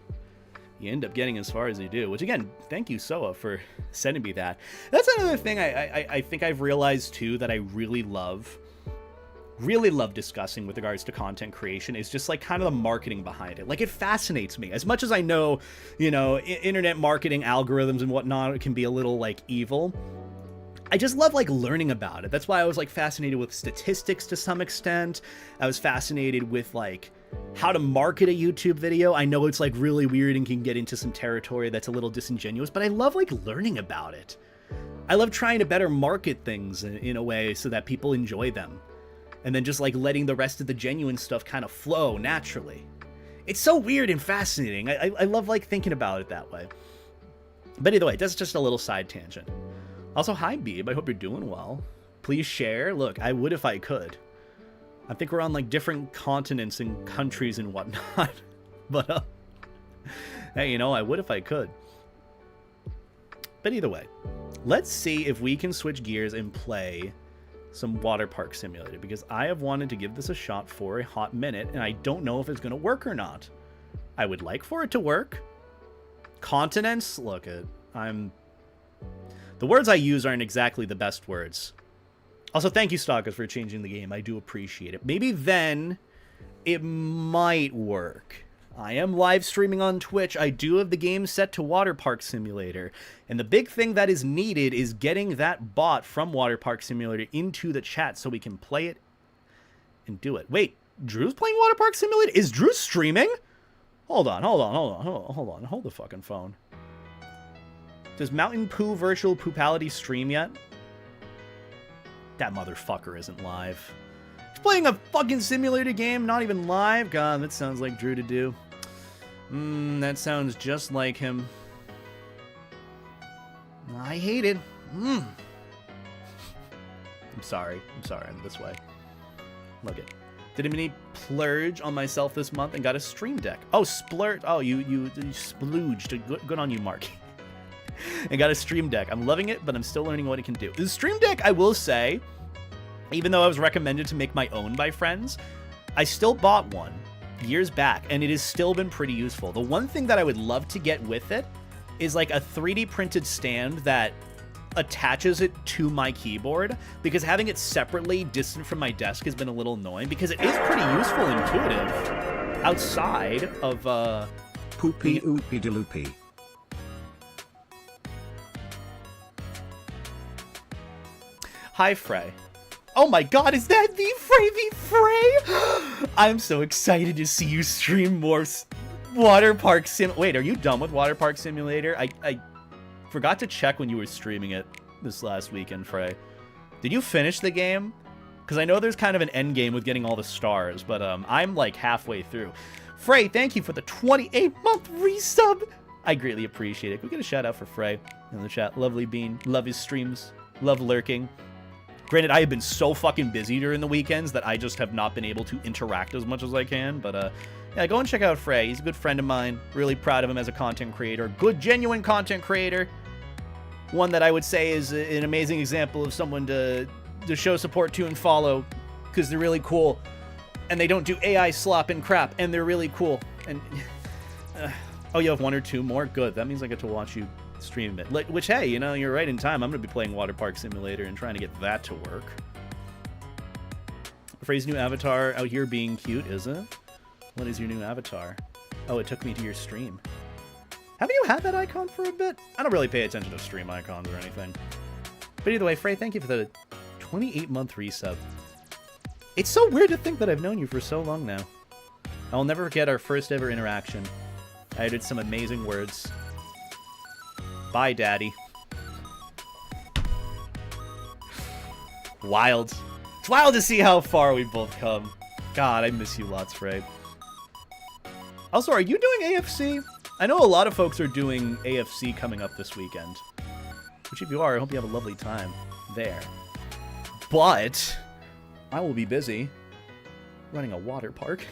you end up getting as far as you do. Which, again, thank you, Soa, for sending me that. That's another thing I think I've realized, too, that I really love discussing with regards to content creation is just, like, kind of the marketing behind it. Like, it fascinates me. As much as I know, you know, internet marketing algorithms and whatnot can be a little, like, evil, I just love, like, learning about it. That's why I was, like, fascinated with statistics to some extent. I was fascinated with, like, how to market a YouTube video. I know it's, like, really weird and can get into some territory that's a little disingenuous, but I love, like, learning about it. I love trying to better market things in a way so that people enjoy them. And then just, like, letting the rest of the genuine stuff kind of flow naturally. It's so weird and fascinating. I love, like, thinking about it that way. But either way, that's just a little side tangent. Also, hi, Beeb. I hope you're doing well. Please share. Look, I would if I could. I think we're on, like, different continents and countries and whatnot. But, hey, you know, I would if I could. But either way, let's see if we can switch gears and play some Water Park Simulator, because I have wanted to give this a shot for a hot minute, and I don't know if it's going to work or not. I would like for it to work. Continents? Look, the words I use aren't exactly the best words. Also, thank you, Stalkers, for changing the game. I do appreciate it. Maybe then it might work. I am live streaming on Twitch. I do have the game set to Water Park Simulator. And the big thing that is needed is getting that bot from Water Park Simulator into the chat so we can play it and do it. Wait, Drew's playing Water Park Simulator? Is Drew streaming? Hold on. Hold the fucking phone. Does Mountain Poo Virtual Poopality stream yet? That motherfucker isn't live. He's playing a fucking simulator game, not even live? God, that sounds like Drew to do. That sounds just like him. I hate it. I'm sorry. I'm this way. Look it. Did a mini plurge on myself this month and got a stream deck. Oh, splurge. Oh, you splooged. Good on you, Mark. And got a stream deck. I'm loving it, but I'm still learning what it can do. The stream deck, I will say, even though I was recommended to make my own by friends, I still bought one years back, and it has still been pretty useful. The one thing that I would love to get with it is like a 3D printed stand that attaches it to my keyboard, because having it separately distant from my desk has been a little annoying, because it is pretty useful and intuitive outside of Poopy oopy de loopy. Hi, Frey. Oh my god, is that the Frey? I'm so excited to see you stream more Water Park Sim... Wait, are you done with Water Park Simulator? I forgot to check when you were streaming it this last weekend, Frey. Did you finish the game? Because I know there's kind of an end game with getting all the stars, but I'm like halfway through. Frey, thank you for the 28-month resub. I greatly appreciate it. Can we get a shout out for Frey in the chat? Lovely bean. Love his streams. Love lurking. Granted, I have been so fucking busy during the weekends that I just have not been able to interact as much as I can. But, yeah, go and check out Frey. He's a good friend of mine. Really proud of him as a content creator. Good, genuine content creator. One that I would say is an amazing example of someone to show support to and follow, because they're really cool. And they don't do AI slop and crap, and they're really cool. And oh, you have one or two more? Good. That means I get to watch you stream it. Which, hey, you know, you're right in time. I'm going to be playing Water Park Simulator and trying to get that to work. Frey's new avatar out here being cute, is it? What is your new avatar? Oh, it took me to your stream. Haven't you had that icon for a bit? I don't really pay attention to stream icons or anything. But either way, Frey, thank you for the 28-month resub. It's so weird to think that I've known you for so long now. I'll never forget our first ever interaction. I uttered some amazing words. Bye, Daddy. Wild. It's wild to see how far we've both come. God, I miss you lots, Frey. Also, are you doing AFC? I know a lot of folks are doing AFC coming up this weekend. Which, if you are, I hope you have a lovely time there. But I will be busy running a water park.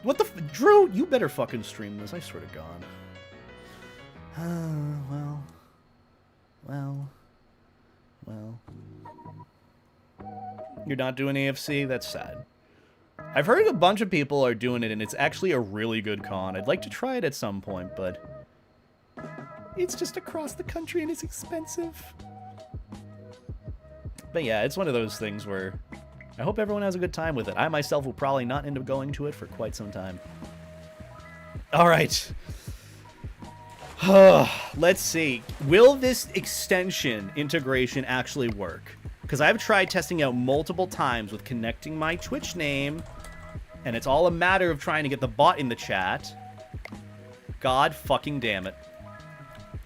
What the Drew, you better fucking stream this, I swear to God. Well. You're not doing AFC? That's sad. I've heard a bunch of people are doing it, and it's actually a really good con. I'd like to try it at some point, but it's just across the country and it's expensive. But yeah, it's one of those things where I hope everyone has a good time with it. I myself will probably not end up going to it for quite some time. All right. Let's see. Will this extension integration actually work? Because I've tried testing out multiple times with connecting my Twitch name, and it's all a matter of trying to get the bot in the chat. God fucking damn it.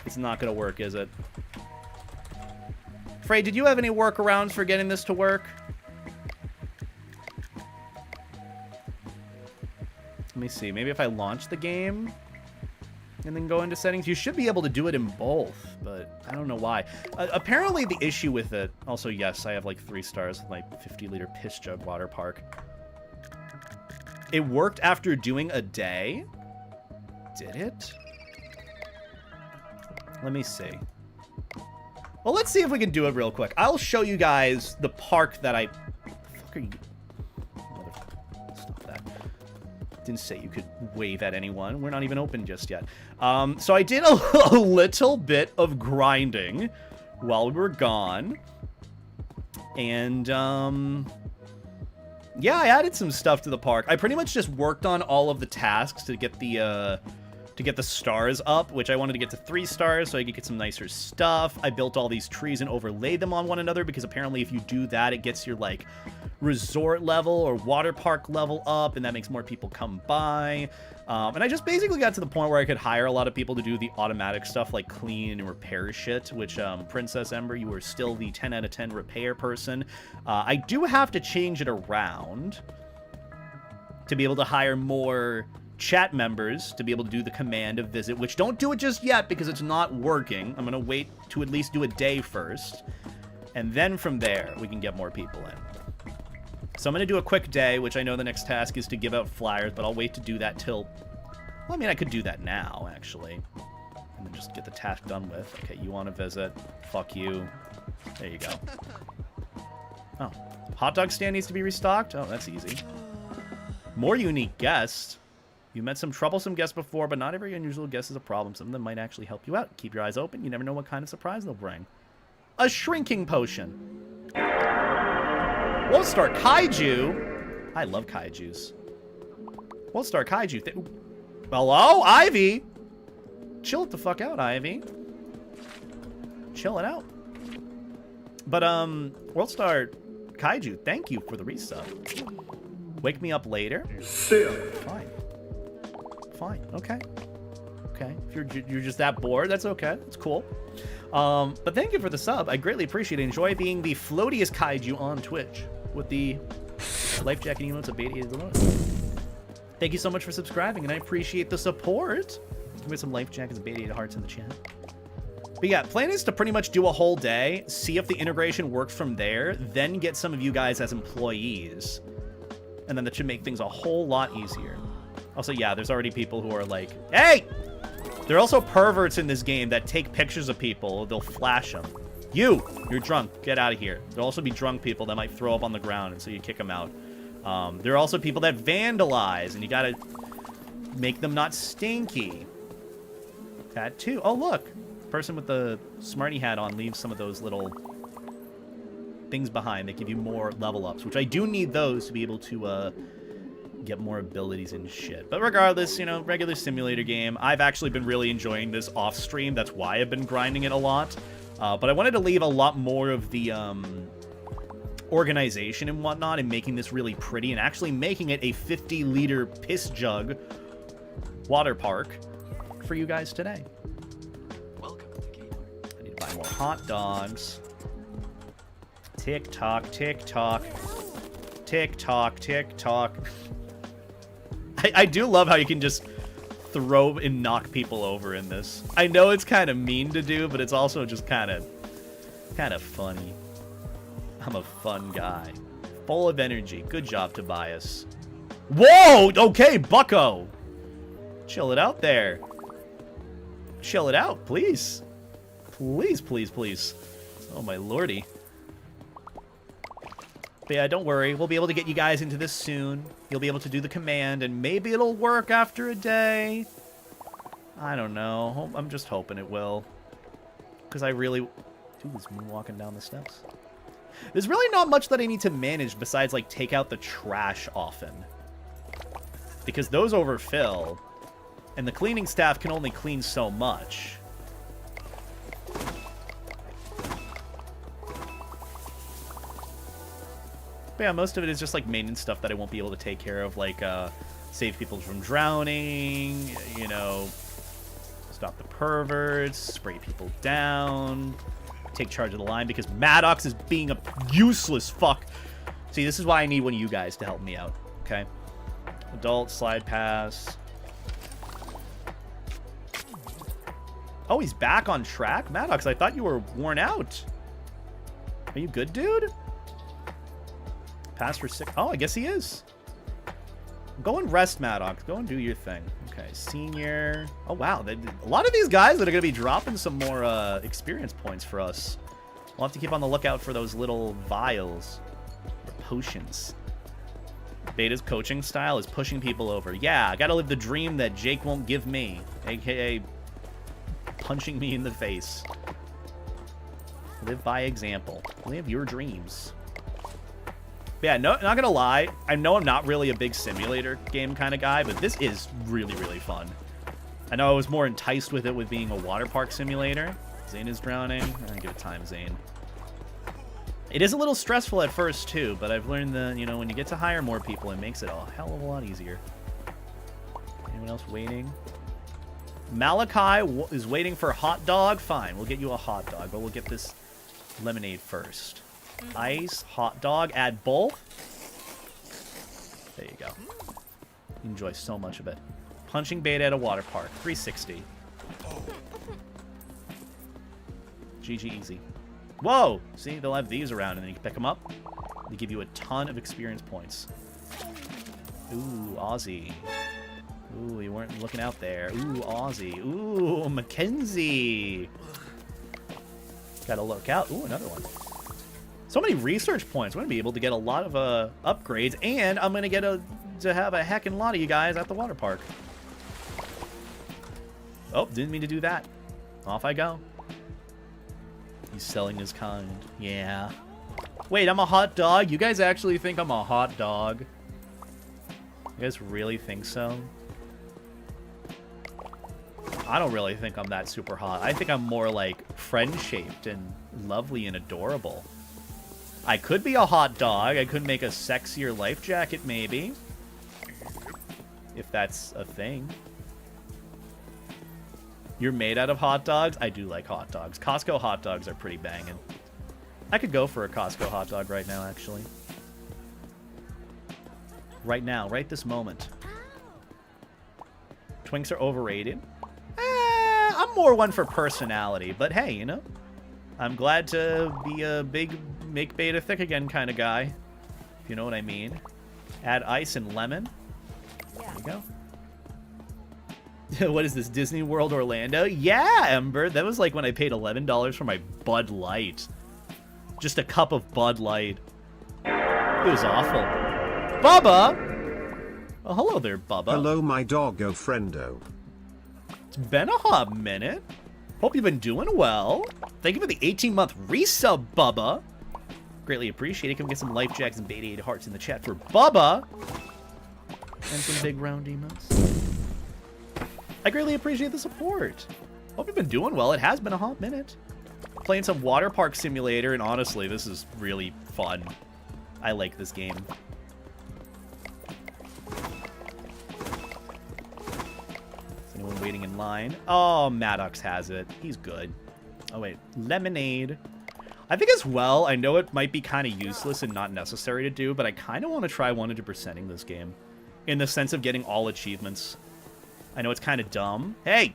It's not going to work, is it? Frey, did you have any workarounds for getting this to work? Let me see. Maybe if I launch the game and then go into settings, you should be able to do it in both, but I don't know why. Apparently the issue with it, also yes, I have like 3 stars with my 50-liter piss jug water park. It worked after doing a day. Did it? Let me see. Well, let's see if we can do it real quick. I'll show you guys the park that I... What the fuck are you... Stop that. Didn't say you could wave at anyone. We're not even open just yet. So I did a little bit of grinding while we were gone. And, yeah, I added some stuff to the park. I pretty much just worked on all of the tasks to get the stars up, which I wanted to get to 3 stars so I could get some nicer stuff. I built all these trees and overlaid them on one another because apparently if you do that, it gets your, like, resort level or water park level up, and that makes more people come by. And I just basically got to the point where I could hire a lot of people to do the automatic stuff like clean and repair shit, which, Princess Ember, you are still the 10 out of 10 repair person. I do have to change it around to be able to hire more chat members to be able to do the command of visit, which don't do it just yet because it's not working. I'm going to wait to at least do a day first, and then from there we can get more people in. So I'm going to do a quick day, which I know the next task is to give out flyers, but I'll wait to do that till... Well, I mean, I could do that now, actually. And then just get the task done with. Okay, you want to visit. Fuck you. There you go. Oh. Hot dog stand needs to be restocked? Oh, that's easy. More unique guests. You met some troublesome guests before, but not every unusual guest is a problem. Some of them might actually help you out. Keep your eyes open. You never know what kind of surprise they'll bring. A shrinking potion. We'll start Kaiju. I love Kaijus. We'll start Kaiju. Hello, Ivy. Chill it the fuck out, Ivy. Chill it out. But, we'll start Kaiju. Thank you for the resub. Wake me up later. Fine. Fine. Okay. Okay. If you're just that bored, that's okay. That's cool. But thank you for the sub. I greatly appreciate it. Enjoy being the floatiest kaiju on Twitch with the life jacket emotes of beta the most. Thank you so much for subscribing, and I appreciate the support. With some life jackets and beta hearts in the chat. But yeah, plan is to pretty much do a whole day, see if the integration works from there, then get some of you guys as employees. And then that should make things a whole lot easier. Also, yeah, there's already people who are like, hey! There are also perverts in this game that take pictures of people. They'll flash them. You're drunk. Get out of here. There'll also be drunk people that might throw up on the ground, and so you kick them out. There are also people that vandalize, and you gotta make them not stinky. That too. Oh, look. Person with the smarty hat on leaves some of those little things behind that give you more level ups, which I do need those to be able to get more abilities and shit. But regardless, you know, regular simulator game. I've actually been really enjoying this off stream. That's why I've been grinding it a lot. But I wanted to leave a lot more of the organization and whatnot and making this really pretty and actually making it a 50-liter piss jug water park for you guys today. Welcome to Kmart. I need to buy more hot dogs. Tick tock, tick tock. Tick tock, tick tock. I do love how you can just throw and knock people over in this. I know it's kind of mean to do, but it's also just kind of funny. I'm a fun guy. Full of energy. Good job, Tobias. Whoa! Okay, bucko! Chill it out there. Chill it out, please. Please, please, please. Oh, my lordy. But yeah, don't worry. We'll be able to get you guys into this soon. You'll be able to do the command, and maybe it'll work after a day. I don't know. I'm just hoping it will. Because I really... Dude, he's walking down the steps. There's really not much that I need to manage besides, like, take out the trash often. Because those overfill, and the cleaning staff can only clean so much. But yeah, most of it is just, like, maintenance stuff that I won't be able to take care of, like, save people from drowning, you know, stop the perverts, spray people down, take charge of the line, because Maddox is being a useless fuck. See, this is why I need one of you guys to help me out, okay? Adult, slide pass. Oh, he's back on track? Maddox, I thought you were worn out. Are you good, dude? Pass for 6. Oh, I guess he is. Go and rest, Maddox. Go and do your thing. Okay, senior. Oh, wow. A lot of these guys that are going to be dropping some more experience points for us. We'll have to keep on the lookout for those little vials. Or potions. Beta's coaching style is pushing people over. Yeah, I got to live the dream that Jake won't give me. A.k.a. punching me in the face. Live by example. Live your dreams. But yeah, no, not gonna lie. I know I'm not really a big simulator game kind of guy, but this is really, really fun. I know I was more enticed with it with being a water park simulator. Zane is drowning. Give it time, Zane. It is a little stressful at first, too, but I've learned that, you know, when you get to hire more people, it makes it a hell of a lot easier. Anyone else waiting? Malachi is waiting for a hot dog. Fine, we'll get you a hot dog, but we'll get this lemonade first. Ice, hot dog, add both. There you go. Enjoy so much of it. Punching beta at a water park. 360. GG easy. Whoa! See, they'll have these around and then you can pick them up. They give you a ton of experience points. Ooh, Aussie. Ooh, you weren't looking out there. Ooh, Aussie. Ooh, Mackenzie. Gotta look out. Ooh, another one. So many research points. We're going to be able to get a lot of upgrades, and I'm going to get to have a heckin' lot of you guys at the water park. Oh, didn't mean to do that. Off I go. He's selling his kind. Yeah. Wait, I'm a hot dog? You guys actually think I'm a hot dog? You guys really think so? I don't really think I'm that super hot. I think I'm more like friend-shaped and lovely and adorable. I could be a hot dog. I could make a sexier life jacket, maybe. If that's a thing. You're made out of hot dogs? I do like hot dogs. Costco hot dogs are pretty banging. I could go for a Costco hot dog right now, actually. Right now, right this moment. Twinks are overrated. I'm more one for personality, but hey, you know. I'm glad to be a big make beta thick again kind of guy. If you know what I mean. Add ice and lemon. There you go. What is this, Disney World Orlando? Yeah, Ember. That was like when I paid $11 for my Bud Light. Just a cup of Bud Light. It was awful. Bubba! Oh, hello there, Bubba. Hello, my doggo friendo. It's been a hot minute. Hope you've been doing well. Thank you for the 18-month resub, Bubba. Greatly appreciate it. Can we get some life jacks and beta 8 hearts in the chat for Bubba? And some big round emotes. I greatly appreciate the support. Hope you've been doing well. It has been a hot minute. Playing some water park simulator, and honestly, this is really fun. I like this game. Is anyone waiting in line? Oh, Maddox has it. He's good. Oh, wait. Lemonade. I think as well, I know it might be kind of useless and not necessary to do, but I kind of want to try 100%ing this game. In the sense of getting all achievements. I know it's kind of dumb. Hey!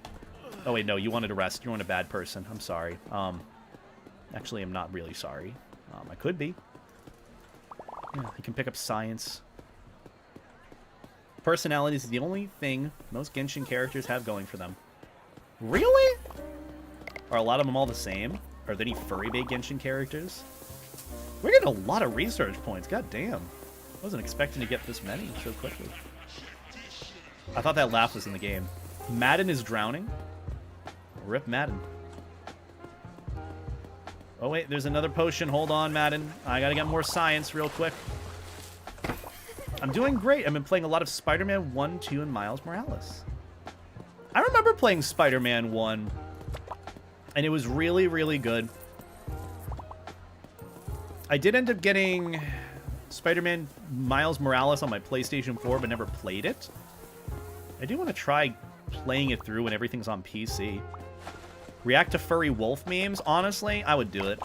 Oh, wait, no, you wanted to rest. You weren't a bad person. I'm sorry. Actually, I'm not really sorry. I could be. Yeah, you can pick up science. Personality is the only thing most Genshin characters have going for them. Really? Are a lot of them all the same? Are there any furry bait Genshin characters? We're getting a lot of research points. God damn. Wasn't expecting to get this many so quickly. I thought that laugh was in the game. Madden is drowning. Rip Madden. Oh wait, there's another potion. Hold on, Madden. I gotta get more science real quick. I'm doing great. I've been playing a lot of Spider-Man 1, 2, and Miles Morales. I remember playing Spider-Man 1, and it was really, really good. I did end up getting Spider-Man Miles Morales on my PlayStation 4, but never played it. I do want to try playing it through when everything's on PC. React to furry wolf memes? Honestly, I would do it.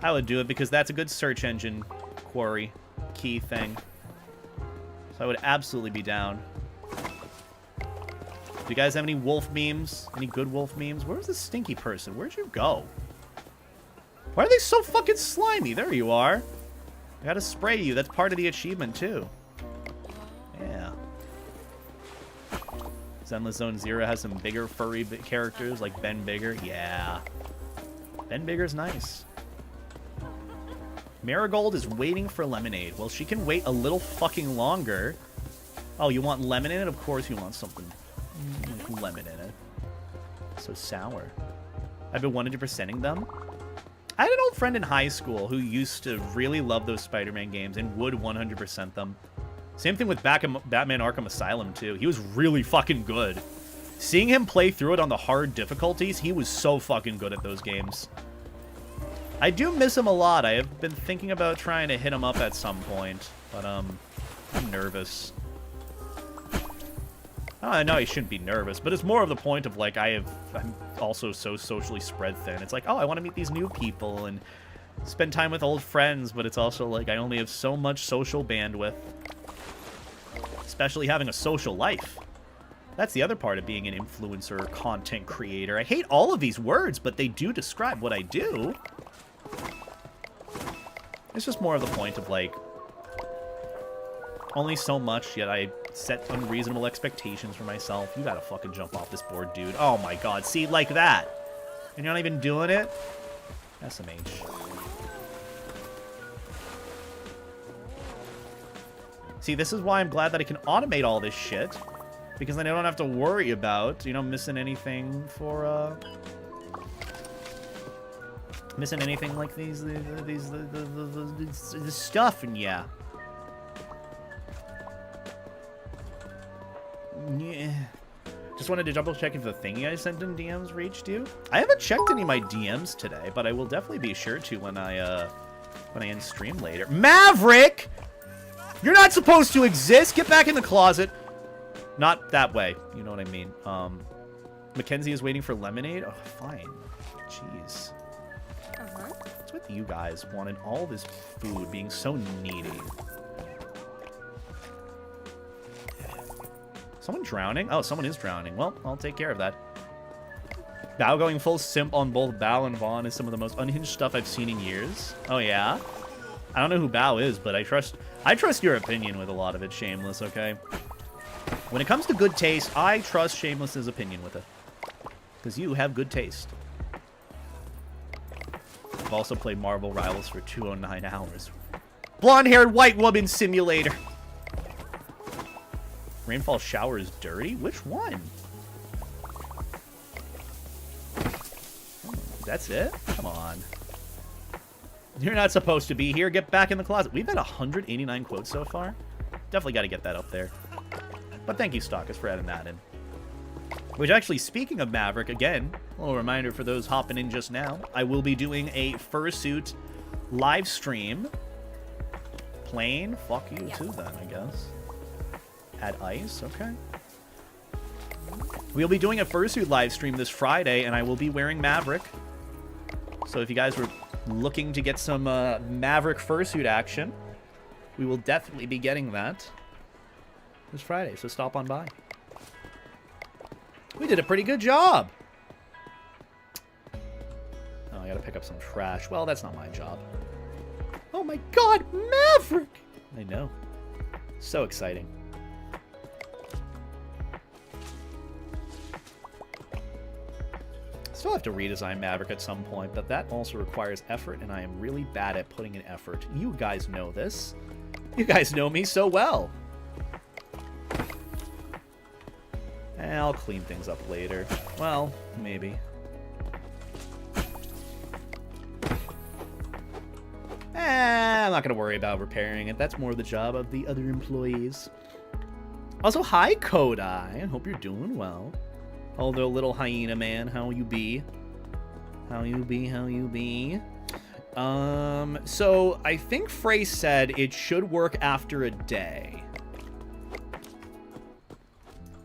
I would do it because that's a good search engine query key thing. So I would absolutely be down. Do you guys have any wolf memes? Any good wolf memes? Where's the stinky person? Where'd you go? Why are they so fucking slimy? There you are. I gotta spray you. That's part of the achievement, too. Yeah. Zenless Zone Zero has some bigger furry characters, like Ben Bigger. Yeah. Ben Bigger's nice. Marigold is waiting for lemonade. Well, she can wait a little fucking longer. Oh, you want lemon in it? Of course you want something like lemon in it. So sour. I've been 100%ing them. I had an old friend in high school who used to really love those Spider-Man games and would 100% them. Same thing with Batman Arkham Asylum, too. He was really fucking good. Seeing him play through it on the hard difficulties, he was so fucking good at those games. I do miss him a lot. I have been thinking about trying to hit him up at some point, but I'm nervous. I know I shouldn't be nervous, but it's more of the point of, like, I'm also so socially spread thin. It's like, oh, I want to meet these new people and spend time with old friends, but it's also like I only have so much social bandwidth. Especially having a social life. That's the other part of being an influencer or content creator. I hate all of these words, but they do describe what I do. It's just more of the point of, like, only so much, yet I set unreasonable expectations for myself. You gotta fucking jump off this board, dude. Oh my god, see, like that. And you're not even doing it? SMH. See, this is why I'm glad that I can automate all this shit. Because then I don't have to worry about, you know, missing anything for, missing anything like these stuff, and yeah. Yeah. Just wanted to double check if the thingy I sent in DMs reached you. I haven't checked any of my DMs today, but I will definitely be sure to when I end stream later. Maverick! You're not supposed to exist! Get back in the closet! Not that way. You know what I mean. Mackenzie is waiting for lemonade? Oh, fine. Jeez. What's with you guys wanting all this food, being so needy? Someone drowning? Oh, someone is drowning. Well, I'll take care of that. Bao going full simp on both Bao and Vaughn is some of the most unhinged stuff I've seen in years. Oh, yeah? I don't know who Bao is, but I trust your opinion with a lot of it, Shameless, okay? When it comes to good taste, I trust Shameless's opinion with it. Because you have good taste. I've also played Marvel Rivals for 209 hours. Blonde-haired white woman simulator. Rainfall shower is dirty? Which one? That's it? Come on. You're not supposed to be here. Get back in the closet. We've had 189 quotes so far. Definitely got to get that up there. But thank you, Stockus, for adding that in. Which, actually, speaking of Maverick, again, a little reminder for those hopping in just now, I will be doing a fursuit live stream. Plain? Fuck you, too, then, I guess. Add ice? Okay. We'll be doing a fursuit live stream this Friday, and I will be wearing Maverick. So if you guys were looking to get some Maverick fursuit action, we will definitely be getting that this Friday, so stop on by. We did a pretty good job. Oh, I gotta pick up some trash. Well, that's not my job. Oh my god, Maverick! I know. So exciting. Still have to redesign Maverick at some point, but that also requires effort, and I am really bad at putting in effort. You guys know this. You guys know me so well. I'll clean things up later. Well, maybe. I'm not going to worry about repairing it. That's more the job of the other employees. Also, hi, Kodai. I hope you're doing well. Although, little hyena man, how you be? How you be, how you be? So, I think Frey said it should work after a day.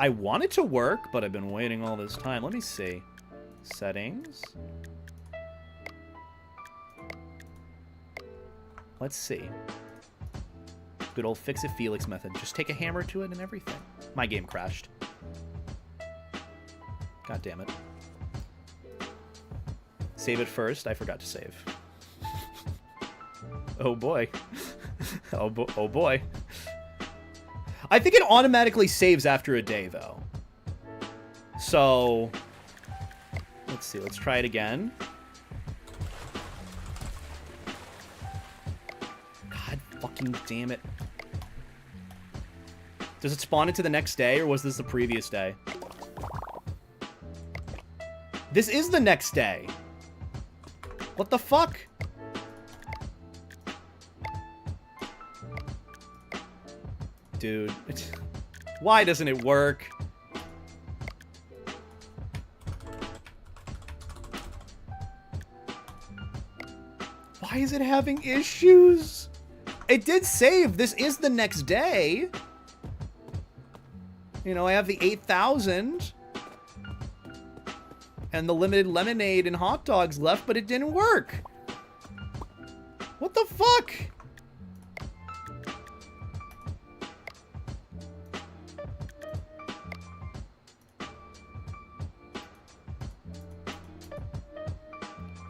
I want it to work, but I've been waiting all this time. Let me see. Settings. Let's see. Good old fix-it Felix method. Just take a hammer to it and everything. My game crashed. God damn it. Save it first. I forgot to save. Oh boy. Oh boy. I think it automatically saves after a day, though. So, let's see. Let's try it again. God fucking damn it. Does it spawn into the next day, or was this the previous day? This is the next day. What the fuck? Dude, why doesn't it work? Why is it having issues? It did save. This is the next day. You know, I have the 8,000 and the limited lemonade and hot dogs left, but it didn't work. What the fuck?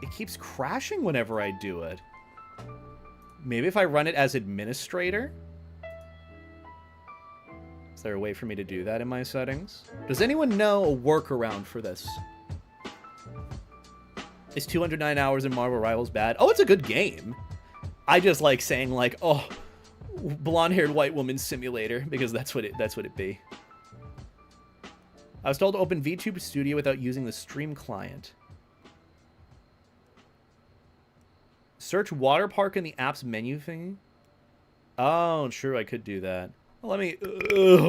It keeps crashing whenever I do it. Maybe if I run it as administrator? Is there a way for me to do that in my settings? Does anyone know a workaround for this? Is 209 hours in Marvel Rivals bad? Oh, it's a good game. I just like saying like, oh, blonde-haired white woman simulator, because that's what it be. I was told to open VTube Studio without using the stream client. Search water park in the app's menu thing. Oh, sure, I could do that. Well, let me...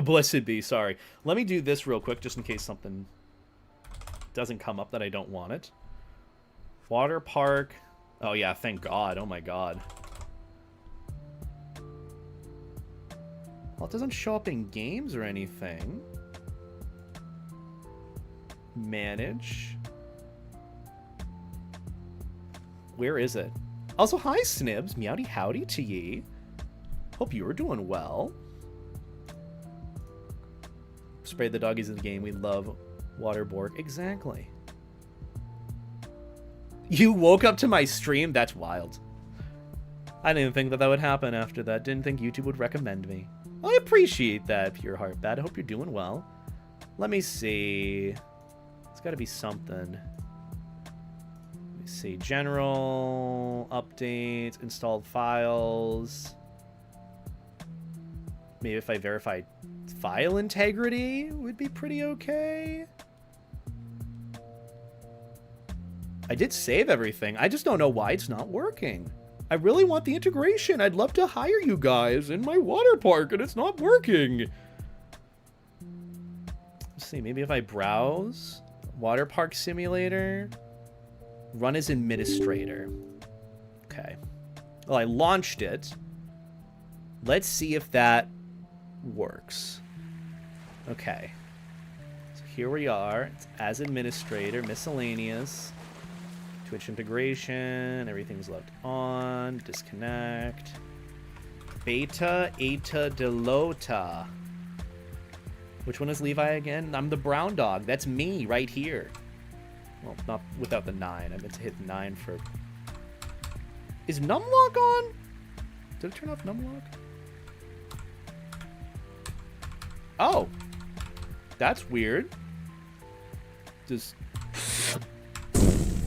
blessed be, sorry. Let me do this real quick, just in case something doesn't come up that I don't want it. Water park. Oh, yeah, thank God. Oh, my God. Well, it doesn't show up in games or anything. Manage. Where is it? Also, hi, Snibs. Meowdy howdy to ye. Hope you're doing well. Spray the doggies in the game. We love Waterborg. Exactly. You woke up to my stream? That's wild. I didn't think that that would happen after that. Didn't think YouTube would recommend me. I appreciate that, Pure Heart Bad. I hope you're doing well. Let me see. It's got to be something. Let me see. General, updates, installed files. Maybe if I verify file integrity would be pretty okay. I did save everything. I just don't know why it's not working. I really want the integration. I'd love to hire you guys in my water park, and it's not working. Let's see. Maybe if I browse water park simulator, run as administrator. Okay. Well, I launched it. Let's see if that works. Okay. So here we are. It's as administrator, miscellaneous. Twitch integration, everything's left on. Disconnect. Beta, Eta, Delota. Which one is Levi again? I'm the brown dog. That's me right here. Well, not without the 9. I meant to hit 9 for... Is numlock on? Did it turn off numlock? Oh. That's weird. Does...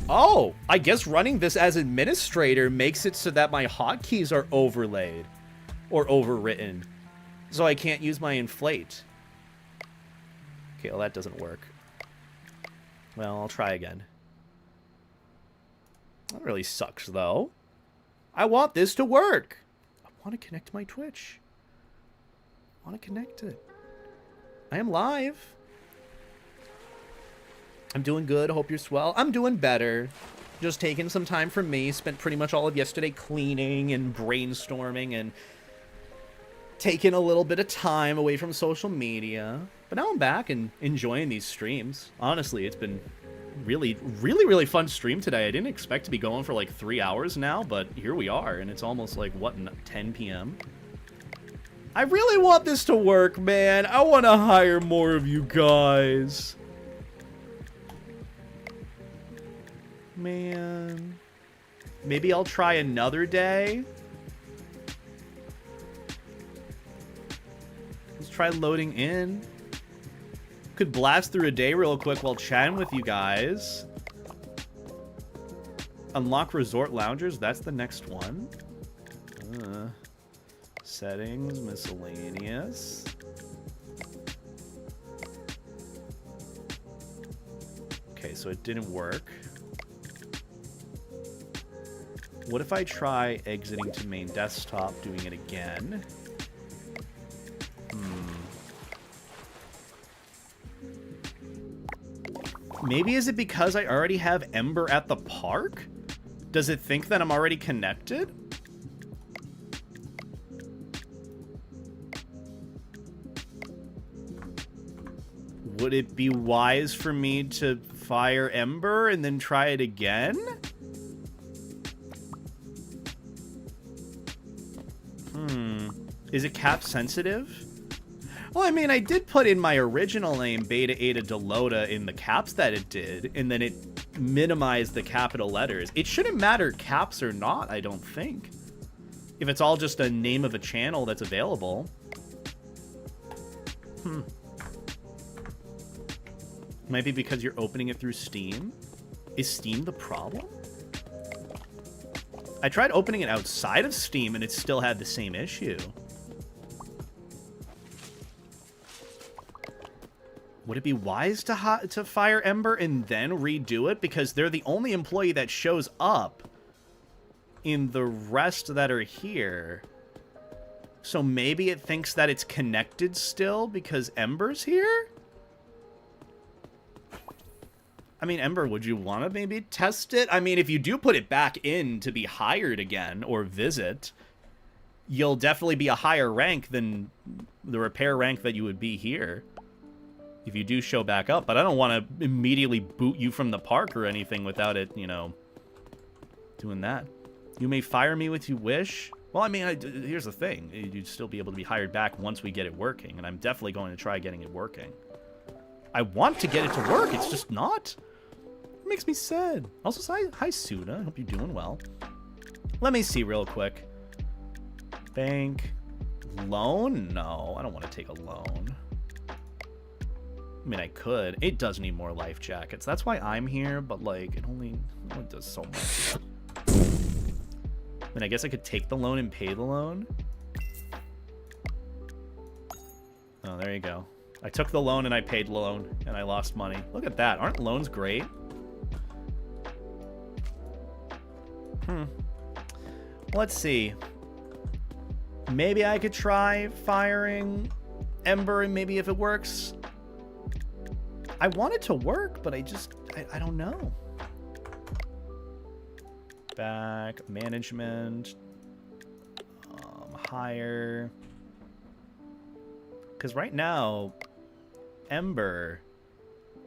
Oh, I guess running this as administrator makes it so that my hotkeys are overlaid or overwritten. So I can't use my inflate. Okay, well that doesn't work. Well, I'll try again. That really sucks though. I want this to work. I want to connect to my Twitch. I want to connect it. I am live. I'm doing good. Hope you're swell. I'm doing better. Just taking some time from me. Spent pretty much all of yesterday cleaning and brainstorming and taking a little bit of time away from social media. But now I'm back and enjoying these streams. Honestly, it's been really fun stream today. I didn't expect to be going for like 3 hours now, but here we are. And it's almost like, what, 10 p.m.? I really want this to work, man. I want to hire more of you guys. Man. Maybe I'll try another day. Let's try loading in. Could blast through a day real quick while chatting with you guys. Unlock resort loungers. That's the next one. Settings, miscellaneous. Okay, so it didn't work. What if I try exiting to main desktop, doing it again? Maybe is it because I already have Ember at the park? Does it think that I'm already connected? Would it be wise for me to fire Ember and then try it again? Is it cap sensitive? Well, I mean, I did put in my original name, Beta Eta Delota, in the caps that it did, and then it minimized the capital letters. It shouldn't matter caps or not, I don't think. If it's all just a name of a channel that's available. Might be because you're opening it through Steam. Is Steam the problem? I tried opening it outside of Steam and it still had the same issue. Would it be wise to fire Ember and then redo it? Because they're the only employee that shows up in the rest that are here. So maybe it thinks that it's connected still because Ember's here? I mean, Ember, would you want to maybe test it? I mean, if you do put it back in to be hired again or visit, you'll definitely be a higher rank than the repair rank that you would be here. If you do show back up, but I don't want to immediately boot you from the park or anything without it, you know, doing that. You may fire me if you wish. Well, I mean, here's the thing. You'd still be able to be hired back once we get it working, and I'm definitely going to try getting it working. I want to get it to work. It's just not. It makes me sad. Also, hi, Suna. I hope you're doing well. Let me see real quick. Bank. Loan? No, I don't want to take a loan. I mean, I could. It does need more life jackets. That's why I'm here, but, like, it only does so much. I mean, I guess I could take the loan and pay the loan. Oh, there you go. I took the loan and I paid the loan, and I lost money. Look at that. Aren't loans great? Let's see. Maybe I could try firing Ember, and maybe if it works... I want it to work, but I don't know. Back, management, hire. Because right now, Ember.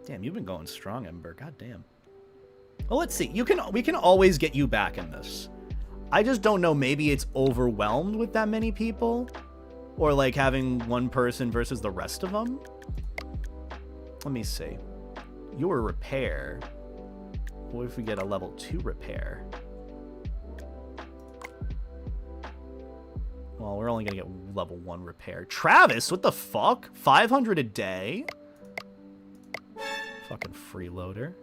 Damn, you've been going strong, Ember. God damn. Well, let's see. We can always get you back in this. I just don't know. Maybe it's overwhelmed with that many people, or like having one person versus the rest of them. Let me see. Your repair. What if we get a level 2 repair? Well, we're only gonna get level 1 repair. Travis, what the fuck? 500 a day? Fucking freeloader.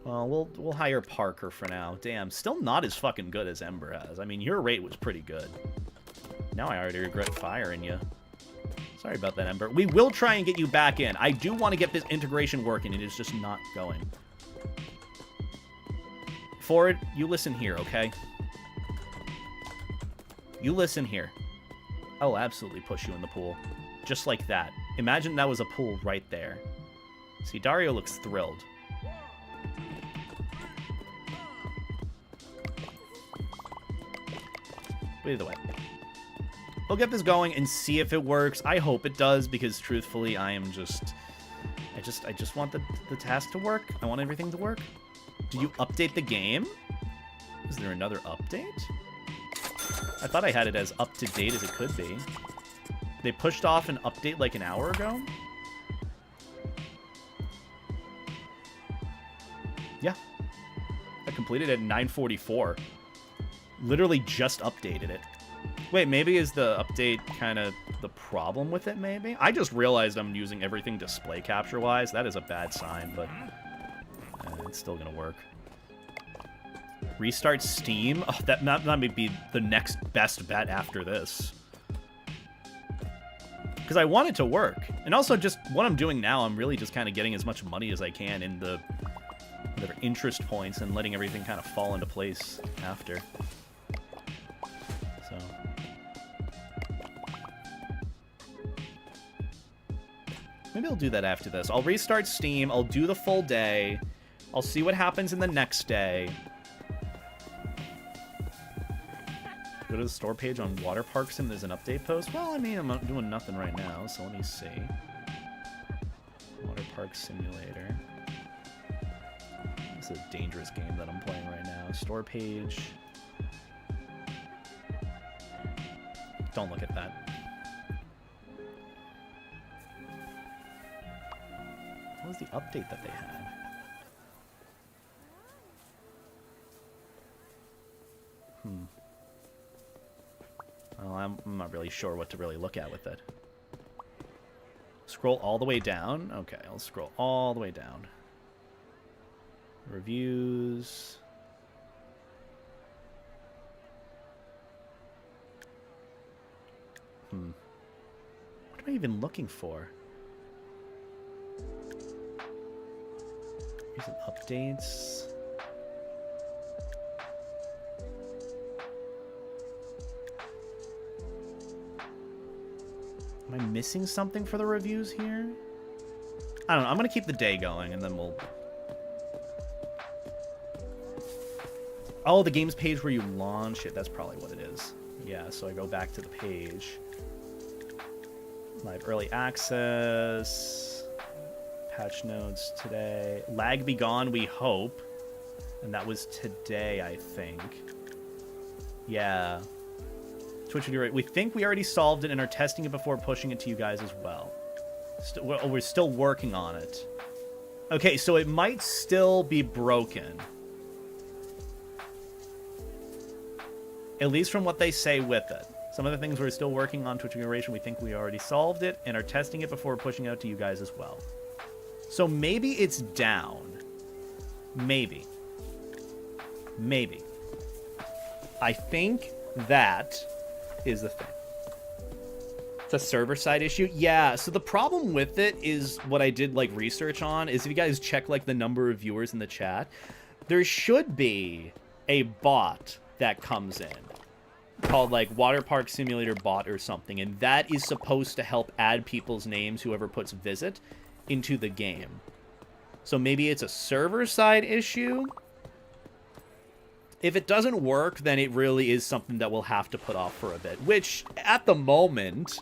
Well, we'll hire Parker for now. Damn, still not as fucking good as Ember has. I mean, your rate was pretty good. Now I already regret firing you. Sorry about that, Ember. We will try and get you back in. I do want to get this integration working. It is just not going. Ford, you listen here, okay? You listen here. I'll absolutely push you in the pool. Just like that. Imagine that was a pool right there. See, Dario looks thrilled. But either way. We'll get this going and see if it works. I hope it does, because truthfully, I am just... I just want the task to work. I want everything to work. Did you update the game? Is there another update? I thought I had it as up to date as it could be. They pushed off an update like an hour ago? Yeah. I completed it at 9:44. Literally just updated it. Wait, maybe is the update kind of the problem with it, maybe? I just realized I'm using everything display capture-wise. That is a bad sign, but it's still going to work. Restart Steam? Oh, that may be the next best bet after this. Because I want it to work. And also, just what I'm doing now, I'm really just kind of getting as much money as I can in the interest points and letting everything kind of fall into place after. So... maybe I'll do that after this. I'll restart Steam. I'll do the full day. I'll see what happens in the next day. Go to the store page on water parks and there's an update post. Well, I mean, I'm not doing nothing right now, so let me see. Water Park Simulator. This is a dangerous game that I'm playing right now. Store page. Don't look at that. What was the update that they had? Well, I'm not really sure what to really look at with it. Scroll all the way down? Okay, I'll scroll all the way down. Reviews. What am I even looking for? Recent updates. Am I missing something for the reviews here? I don't know. I'm going to keep the day going, and then we'll... oh, the games page where you launch it. That's probably what it is. Yeah, so I go back to the page. Live early access. Patch notes today. Lag be gone, we hope. And that was today, I think. Yeah. Twitch video rate. We think we already solved it and are testing it before pushing it to you guys as well. We're still working on it. Okay, so it might still be broken. At least from what they say with it. Some of the things we're still working on Twitch configuration, we think we already solved it and are testing it before pushing it out to you guys as well. So maybe it's down. Maybe. Maybe. I think that is the thing. It's a server-side issue. Yeah, so the problem with it is what I did, like, research on, is if you guys check, like, the number of viewers in the chat, there should be a bot that comes in called, like, Water Park Simulator Bot or something, and that is supposed to help add people's names, whoever puts visit, into the game. So maybe it's a server-side issue. If it doesn't work, then it really is something that we'll have to put off for a bit. Which, at the moment,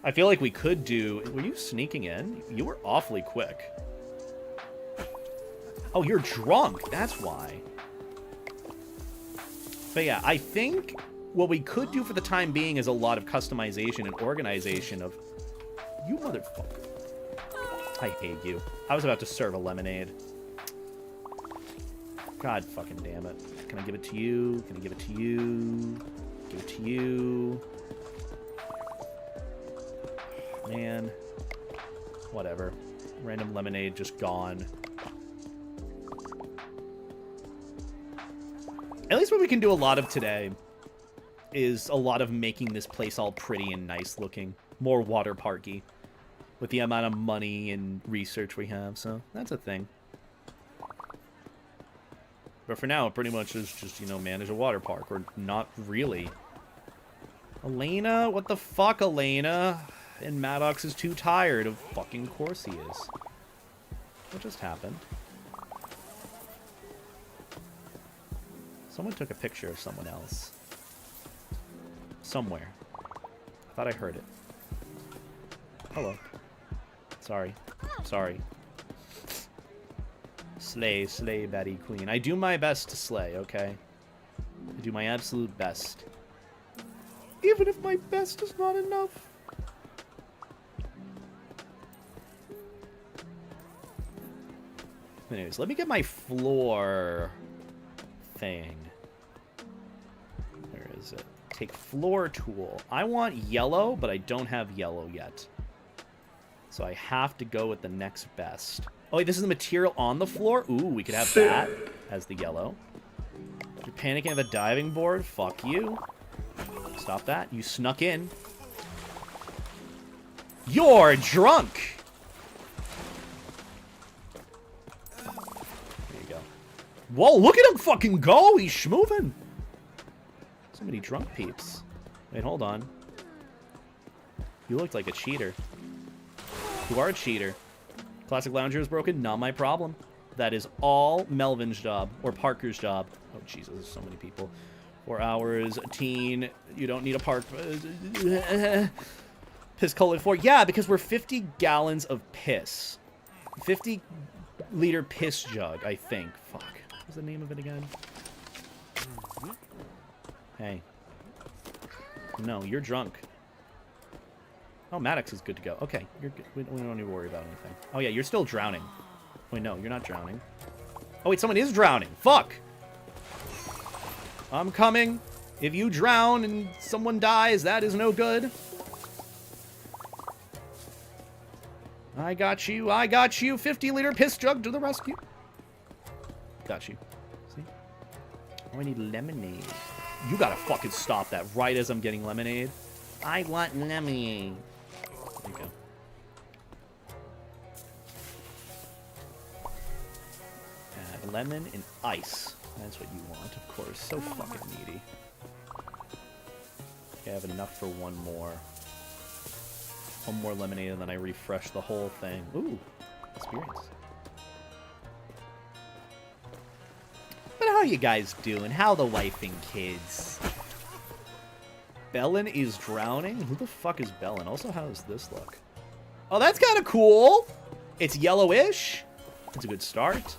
I feel like we could do... were you sneaking in? You were awfully quick. Oh, you're drunk. That's why. But yeah, I think what we could do for the time being is a lot of customization and organization of... you motherfucker. I hate you. I was about to serve a lemonade. God fucking damn it. Can I give it to you? Can I give it to you? Give it to you. Man. Whatever. Random lemonade just gone. what we can do a lot of today is a lot of making this place all pretty and nice looking. More water parky. With the amount of money and research we have, so that's a thing. But for now, it pretty much is just, you know, manage a water park. Or not really. Elena? What the fuck, Elena? And Maddox is too tired. Of fucking course he is. What just happened? Someone took a picture of someone else. Somewhere. I thought I heard it. Hello. Sorry. Sorry. Slay, slay, Betty Queen. I do my best to slay, okay? I do my absolute best. Even if my best is not enough. Anyways, let me get my floor thing. Where is it? Take floor tool. I want yellow, but I don't have yellow yet. So I have to go with the next best. Oh, wait, this is the material on the floor? Ooh, we could have that as the yellow. You're panicking at the diving board? Fuck you. Stop that. You snuck in. You're drunk! There you go. Whoa, look at him fucking go! He's schmoving! So many drunk peeps. Wait, hold on. You looked like a cheater. You are a cheater. Classic Lounger is broken. Not my problem. That is all Melvin's job. Or Parker's job. Oh, Jesus. There's so many people. 4 hours. Teen. You don't need a park. Piss colored 4. Yeah, because we're 50 gallons of piss. 50-liter piss jug, I think. Fuck. What's the name of it again? Hey. No, you're drunk. Oh, Maddox is good to go. Okay, you're good. We don't need to worry about anything. Oh, yeah, you're still drowning. Wait, no, you're not drowning. Oh, wait, someone is drowning. Fuck! I'm coming. If you drown and someone dies, that is no good. I got you. I got you. 50-liter piss jug to the rescue. Got you. See? Oh, I need lemonade. You gotta fucking stop that right as I'm getting lemonade. I want lemonade. There you go. Add lemon and ice. That's what you want, of course. So fucking needy. Okay, I have enough for one more. One more lemonade and then I refresh the whole thing. Ooh, experience. But how you guys doing? How the wife and kids? Bellin is drowning? Who the fuck is Bellin? Also, how does this look? Oh, that's kind of cool. It's yellowish. It's a good start.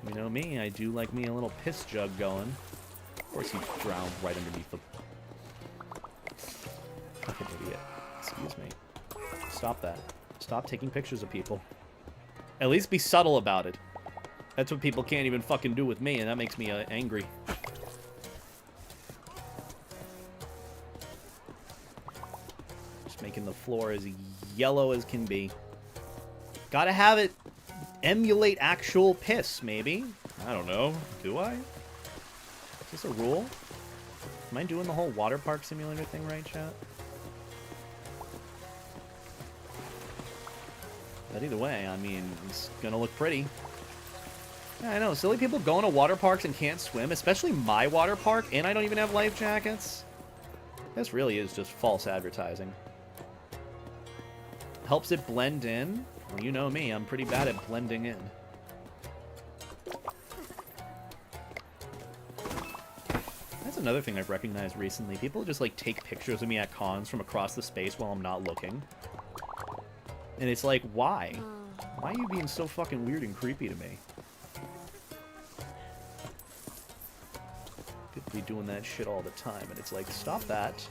You know me, I do like me a little piss jug going. Of course, he drowned right underneath the... Fucking idiot. Excuse me. Stop that. Stop taking pictures of people. At least be subtle about it. That's what people can't even fucking do with me, and that makes me angry. Just making the floor as yellow as can be. Gotta have it emulate actual piss, maybe? I don't know. Do I? Is this a rule? Am I doing the whole water park simulator thing right, chat? But either way, I mean, it's gonna look pretty. Yeah, I know, silly people going to water parks and can't swim, especially my water park, and I don't even have life jackets. This really is just false advertising. Helps it blend in. Well, you know me, I'm pretty bad at blending in. That's another thing I've recognized recently. People just, like, take pictures of me at cons from across the space while I'm not looking. And it's like, why? Why are you being so fucking weird and creepy to me? People be doing that shit all the time, and it's like, stop that.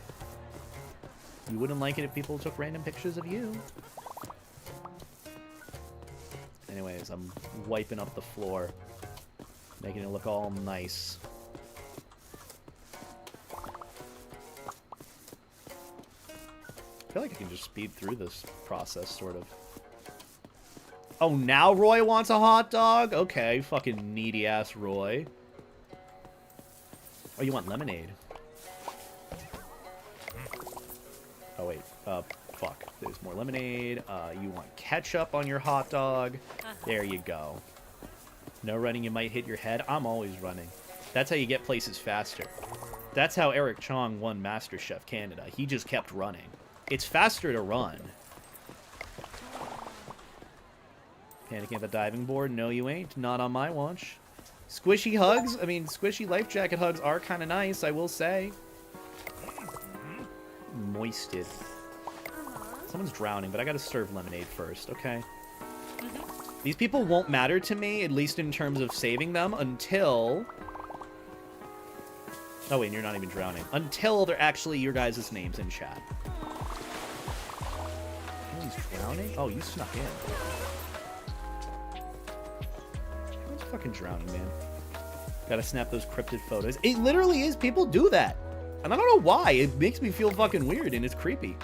You wouldn't like it if people took random pictures of you. Anyways, I'm wiping up the floor, making it look all nice. I feel like I can just speed through this process, sort of. Oh, now Roy wants a hot dog? Okay, fucking needy-ass Roy. Oh, you want lemonade? Oh, wait. Fuck. There's more lemonade. You want ketchup on your hot dog. There you go. No running, you might hit your head. I'm always running. That's how you get places faster. That's how Eric Chong won MasterChef Canada. He just kept running. It's faster to run. Panicking at the diving board? No, you ain't. Not on my watch. Squishy hugs? I mean, squishy life jacket hugs are kind of nice, I will say. Moisted. Someone's drowning, but I gotta serve lemonade first, okay? These people won't matter to me, at least in terms of saving them, until... Oh, wait, you're not even drowning. Until they're actually your guys' names in chat. Oh, he's drowning? Oh, you snuck in. He's fucking drowning, man. Gotta snap those cryptid photos. It literally is. People do that. And I don't know why. It makes me feel fucking weird, and it's creepy.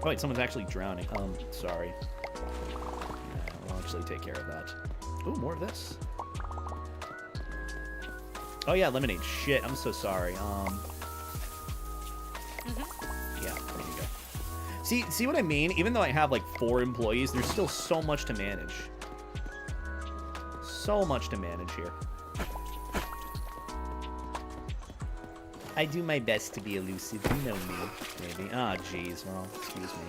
Oh, wait, someone's actually drowning. Sorry. Yeah, I'll actually take care of that. Ooh, more of this. Oh, yeah, lemonade. Shit, I'm so sorry. Yeah, there you go. See what I mean? Even though I have, like, 4 employees, there's still so much to manage. So much to manage here. I do my best to be elusive. You know me, maybe. Ah, jeez. Well, excuse me.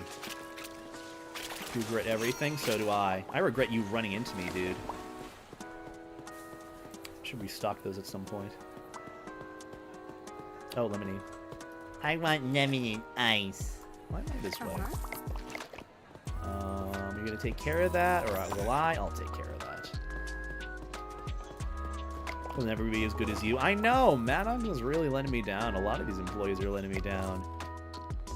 You regret everything? So do I. I regret you running into me, dude. Should restock those at some point. Oh, lemonade. I want lemonade ice. Why am I this way? You're gonna take care of that, or will I? I'll take care of that. Will never be as good as you. I know! Maddox is really letting me down. A lot of these employees are letting me down.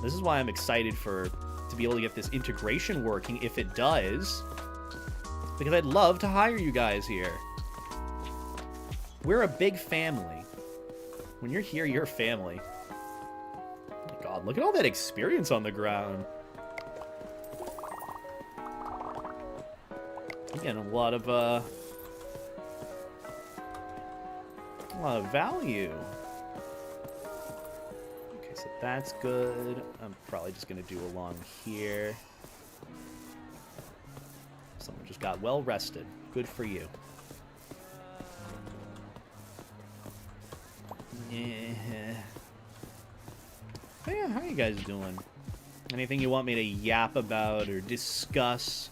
This is why I'm excited to be able to get this integration working, if it does. Because I'd love to hire you guys here. We're a big family. When you're here, you're family. Oh my god, look at all that experience on the ground. Again, a lot of value. Okay, so that's good. I'm probably just gonna do along here. Someone just got well rested. Good for you. Yeah. Yeah, how are you guys doing? Anything you want me to yap about or discuss?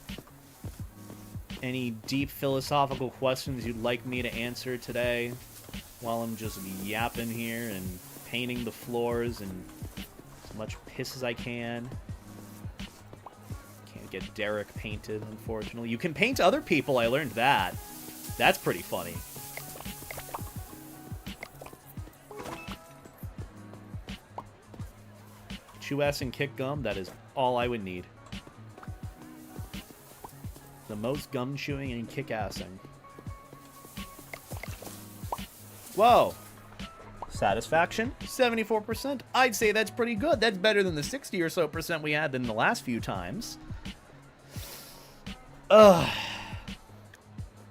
Any deep philosophical questions you'd like me to answer today? While I'm just yapping here and painting the floors and as much piss as I can. Can't get Derek painted, unfortunately. You can paint other people, I learned that. That's pretty funny. Chew ass and kick gum, that is all I would need. The most gum chewing and kick assing. Whoa! Satisfaction? 74%? I'd say that's pretty good. That's better than the 60 or so % we had in the last few times. Ugh.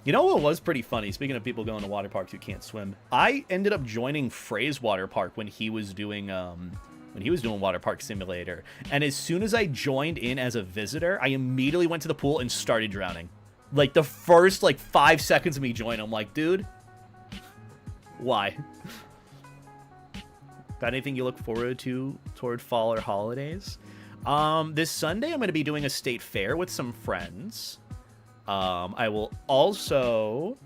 You know what was pretty funny? Speaking of people going to water parks who can't swim, I ended up joining Frey's water park when he was doing Water Park Simulator. And as soon as I joined in as a visitor, I immediately went to the pool and started drowning. Like, the first, 5 seconds of me joining, I'm like, dude, why? Got anything you look forward to toward fall or holidays? This Sunday, I'm going to be doing a state fair with some friends. I will also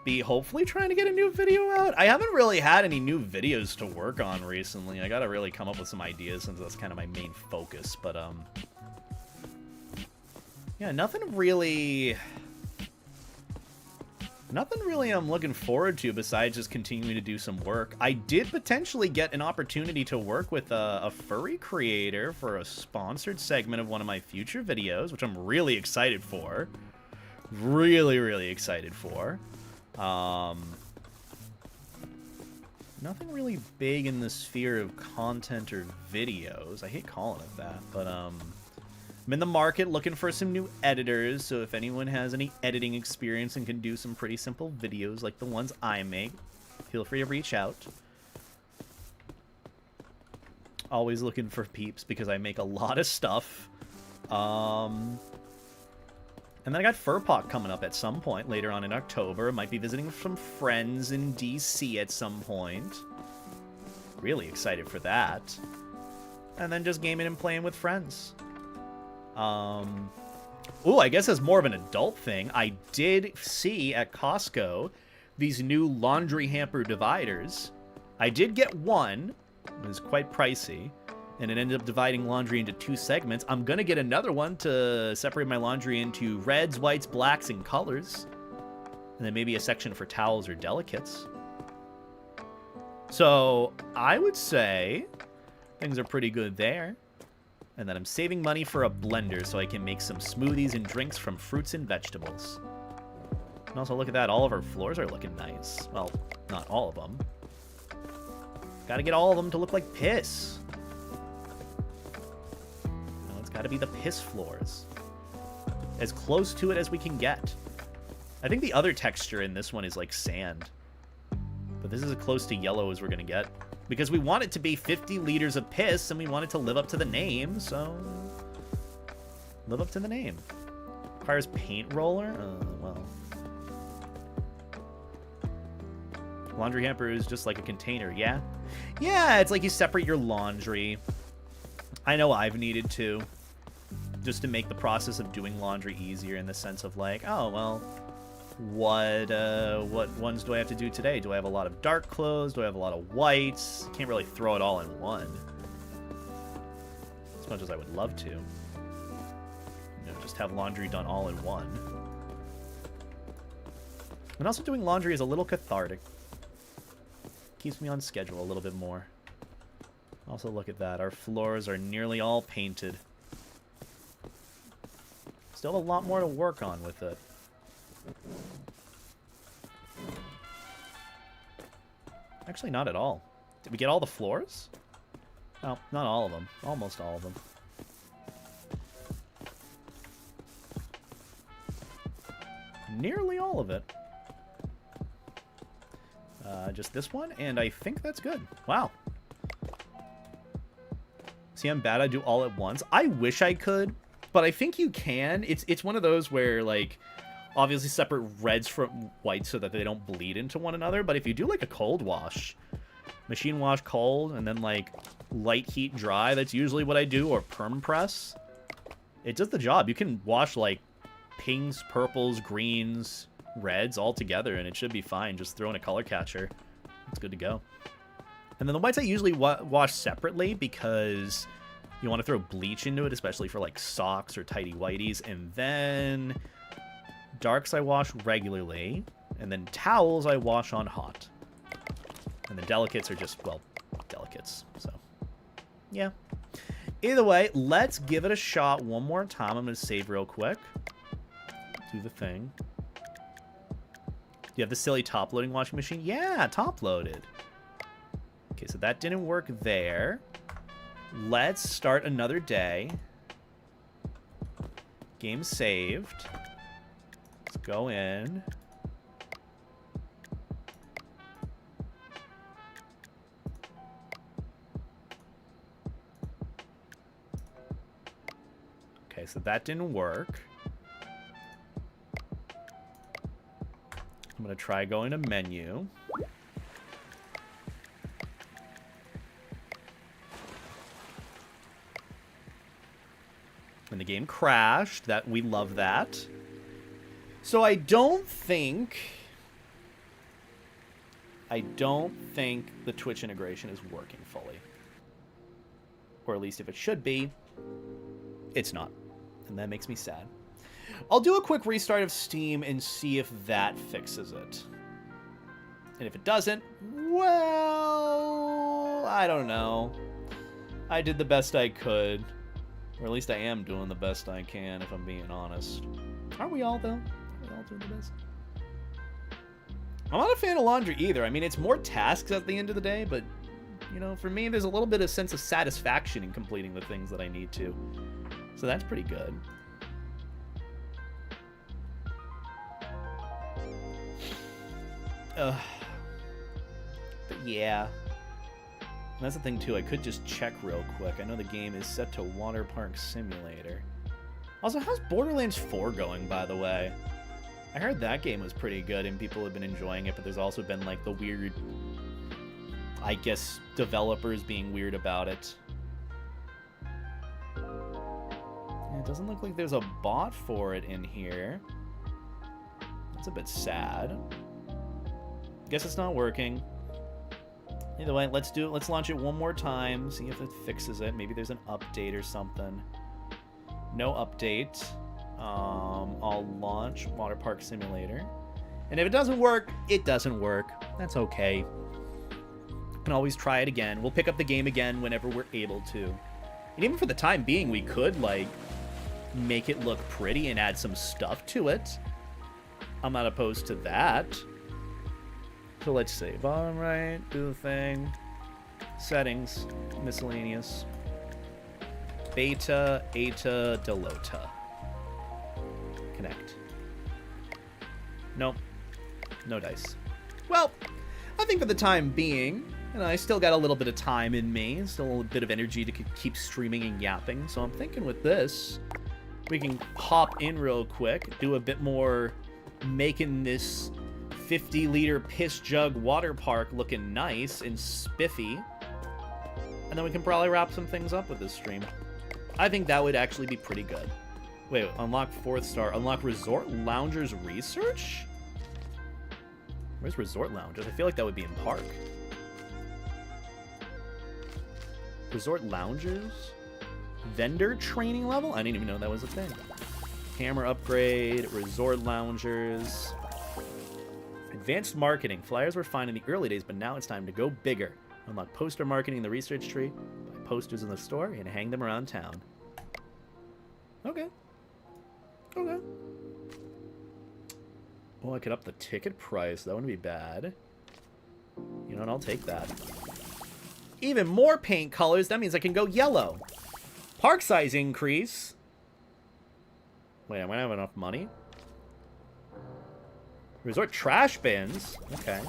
be hopefully trying to get a new video out. I haven't really had any new videos to work on recently. I gotta really come up with some ideas since that's kind of my main focus. But, yeah, nothing really I'm looking forward to besides just continuing to do some work. I did potentially get an opportunity to work with a furry creator for a sponsored segment of one of my future videos, which I'm really excited for. Really, really excited for. Nothing really big in the sphere of content or videos. I hate calling it that, but I'm in the market looking for some new editors, so if anyone has any editing experience and can do some pretty simple videos like the ones I make, feel free to reach out. Always looking for peeps because I make a lot of stuff. And then I got Furpok coming up at some point later on in October. Might be visiting some friends in DC at some point. Really excited for that. And then just gaming and playing with friends. Ooh, I guess as more of an adult thing, I did see at Costco these new laundry hamper dividers. I did get one. It was quite pricey. And it ended up dividing laundry into 2 segments. I'm going to get another one to separate my laundry into reds, whites, blacks, and colors. And then maybe a section for towels or delicates. So I would say things are pretty good there. And then I'm saving money for a blender so I can make some smoothies and drinks from fruits and vegetables. And also look at that, all of our floors are looking nice. Well, not all of them. Gotta get all of them to look like piss. No, it's gotta be the piss floors. As close to it as we can get. I think the other texture in this one is like sand. But this is as close to yellow as we're gonna get. Because we want it to be 50 liters of piss, and we want it to live up to the name, so... live up to the name. Requires paint roller? Well... Laundry hamper is just like a container, yeah? Yeah, it's like you separate your laundry. I know I've needed to. Just to make the process of doing laundry easier in the sense of like, oh, well... What ones do I have to do today? Do I have a lot of dark clothes? Do I have a lot of whites? Can't really throw it all in one. As much as I would love to. You know, just have laundry done all in one. And also doing laundry is a little cathartic. Keeps me on schedule a little bit more. Also look at that. Our floors are nearly all painted. Still a lot more to work on with it. Actually, not at all. Did we get all the floors? No, not all of them. Almost all of them. Nearly all of it. Just this one, and I think that's good. Wow. See, I'm bad. I do all at once. I wish I could, but I think you can. It's one of those where, like, obviously separate reds from whites so that they don't bleed into one another. But if you do like a cold wash, machine wash cold, and then like light heat dry, that's usually what I do, or perm press. It does the job. You can wash like pinks, purples, greens, reds all together, and it should be fine. Just throw in a color catcher. It's good to go. And then the whites I usually wash separately because you want to throw bleach into it, especially for like socks or tidy whities. And then darks I wash regularly, and then towels I wash on hot. And the delicates are just, well, delicates, so yeah. Either way, let's give it a shot one more time. I'm going to save real quick. Do the thing. Do you have the silly top-loading washing machine? Yeah, top-loaded. Okay, so that didn't work there. Let's start another day. Game saved. Let's go in. Okay, so that didn't work. I'm going to try going to menu. And the game crashed. We love that. So I don't think the Twitch integration is working fully. Or at least if it should be, it's not. And that makes me sad. I'll do a quick restart of Steam and see if that fixes it. And if it doesn't, well, I don't know. I did the best I could. Or at least I am doing the best I can, if I'm being honest. Aren't we all, though? Are we all doing the best? I'm not a fan of laundry either. I mean, it's more tasks at the end of the day, but, you know, for me, there's a little bit of sense of satisfaction in completing the things that I need to. So that's pretty good. But yeah. And that's the thing, too. I could just check real quick. I know the game is set to Water Park Simulator. Also, how's Borderlands 4 going, by the way? I heard that game was pretty good and people have been enjoying it, but there's also been, like, the weird, I guess, developers being weird about it. Yeah, it doesn't look like there's a bot for it in here. That's a bit sad. Guess it's not working. Either way, let's do it. Let's launch it one more time, see if it fixes it. Maybe there's an update or something. No update. I'll launch Water Park Simulator. And if it doesn't work, it doesn't work. That's okay. Can always try it again. We'll pick up the game again whenever we're able to. And even for the time being, we could, like, make it look pretty and add some stuff to it. I'm not opposed to that. So let's see. Bottom right, do the thing. Settings, miscellaneous. Beta, Eta, Delota. Connect. Nope. No dice. Well, I think for the time being, and I still got a little bit of time in me, still a bit of energy to keep streaming and yapping, so I'm thinking with this, we can hop in real quick, do a bit more making this 50-liter piss jug water park looking nice and spiffy, and then we can probably wrap some things up with this stream. I think that would actually be pretty good. Wait, unlock 4th star. Unlock Resort Loungers Research? Where's Resort Loungers? I feel like that would be in Park. Resort Loungers? Vendor training level? I didn't even know that was a thing. Camera upgrade, Resort Loungers. Advanced marketing. Flyers were fine in the early days, but now it's time to go bigger. Unlock poster marketing in the research tree. Buy posters in the store and hang them around town. Okay. Okay. Oh, I could up the ticket price. That wouldn't be bad. You know what? I'll take that. Even more paint colors. That means I can go yellow. Park size increase. Wait, am I gonna have enough money? Resort trash bins. Okay.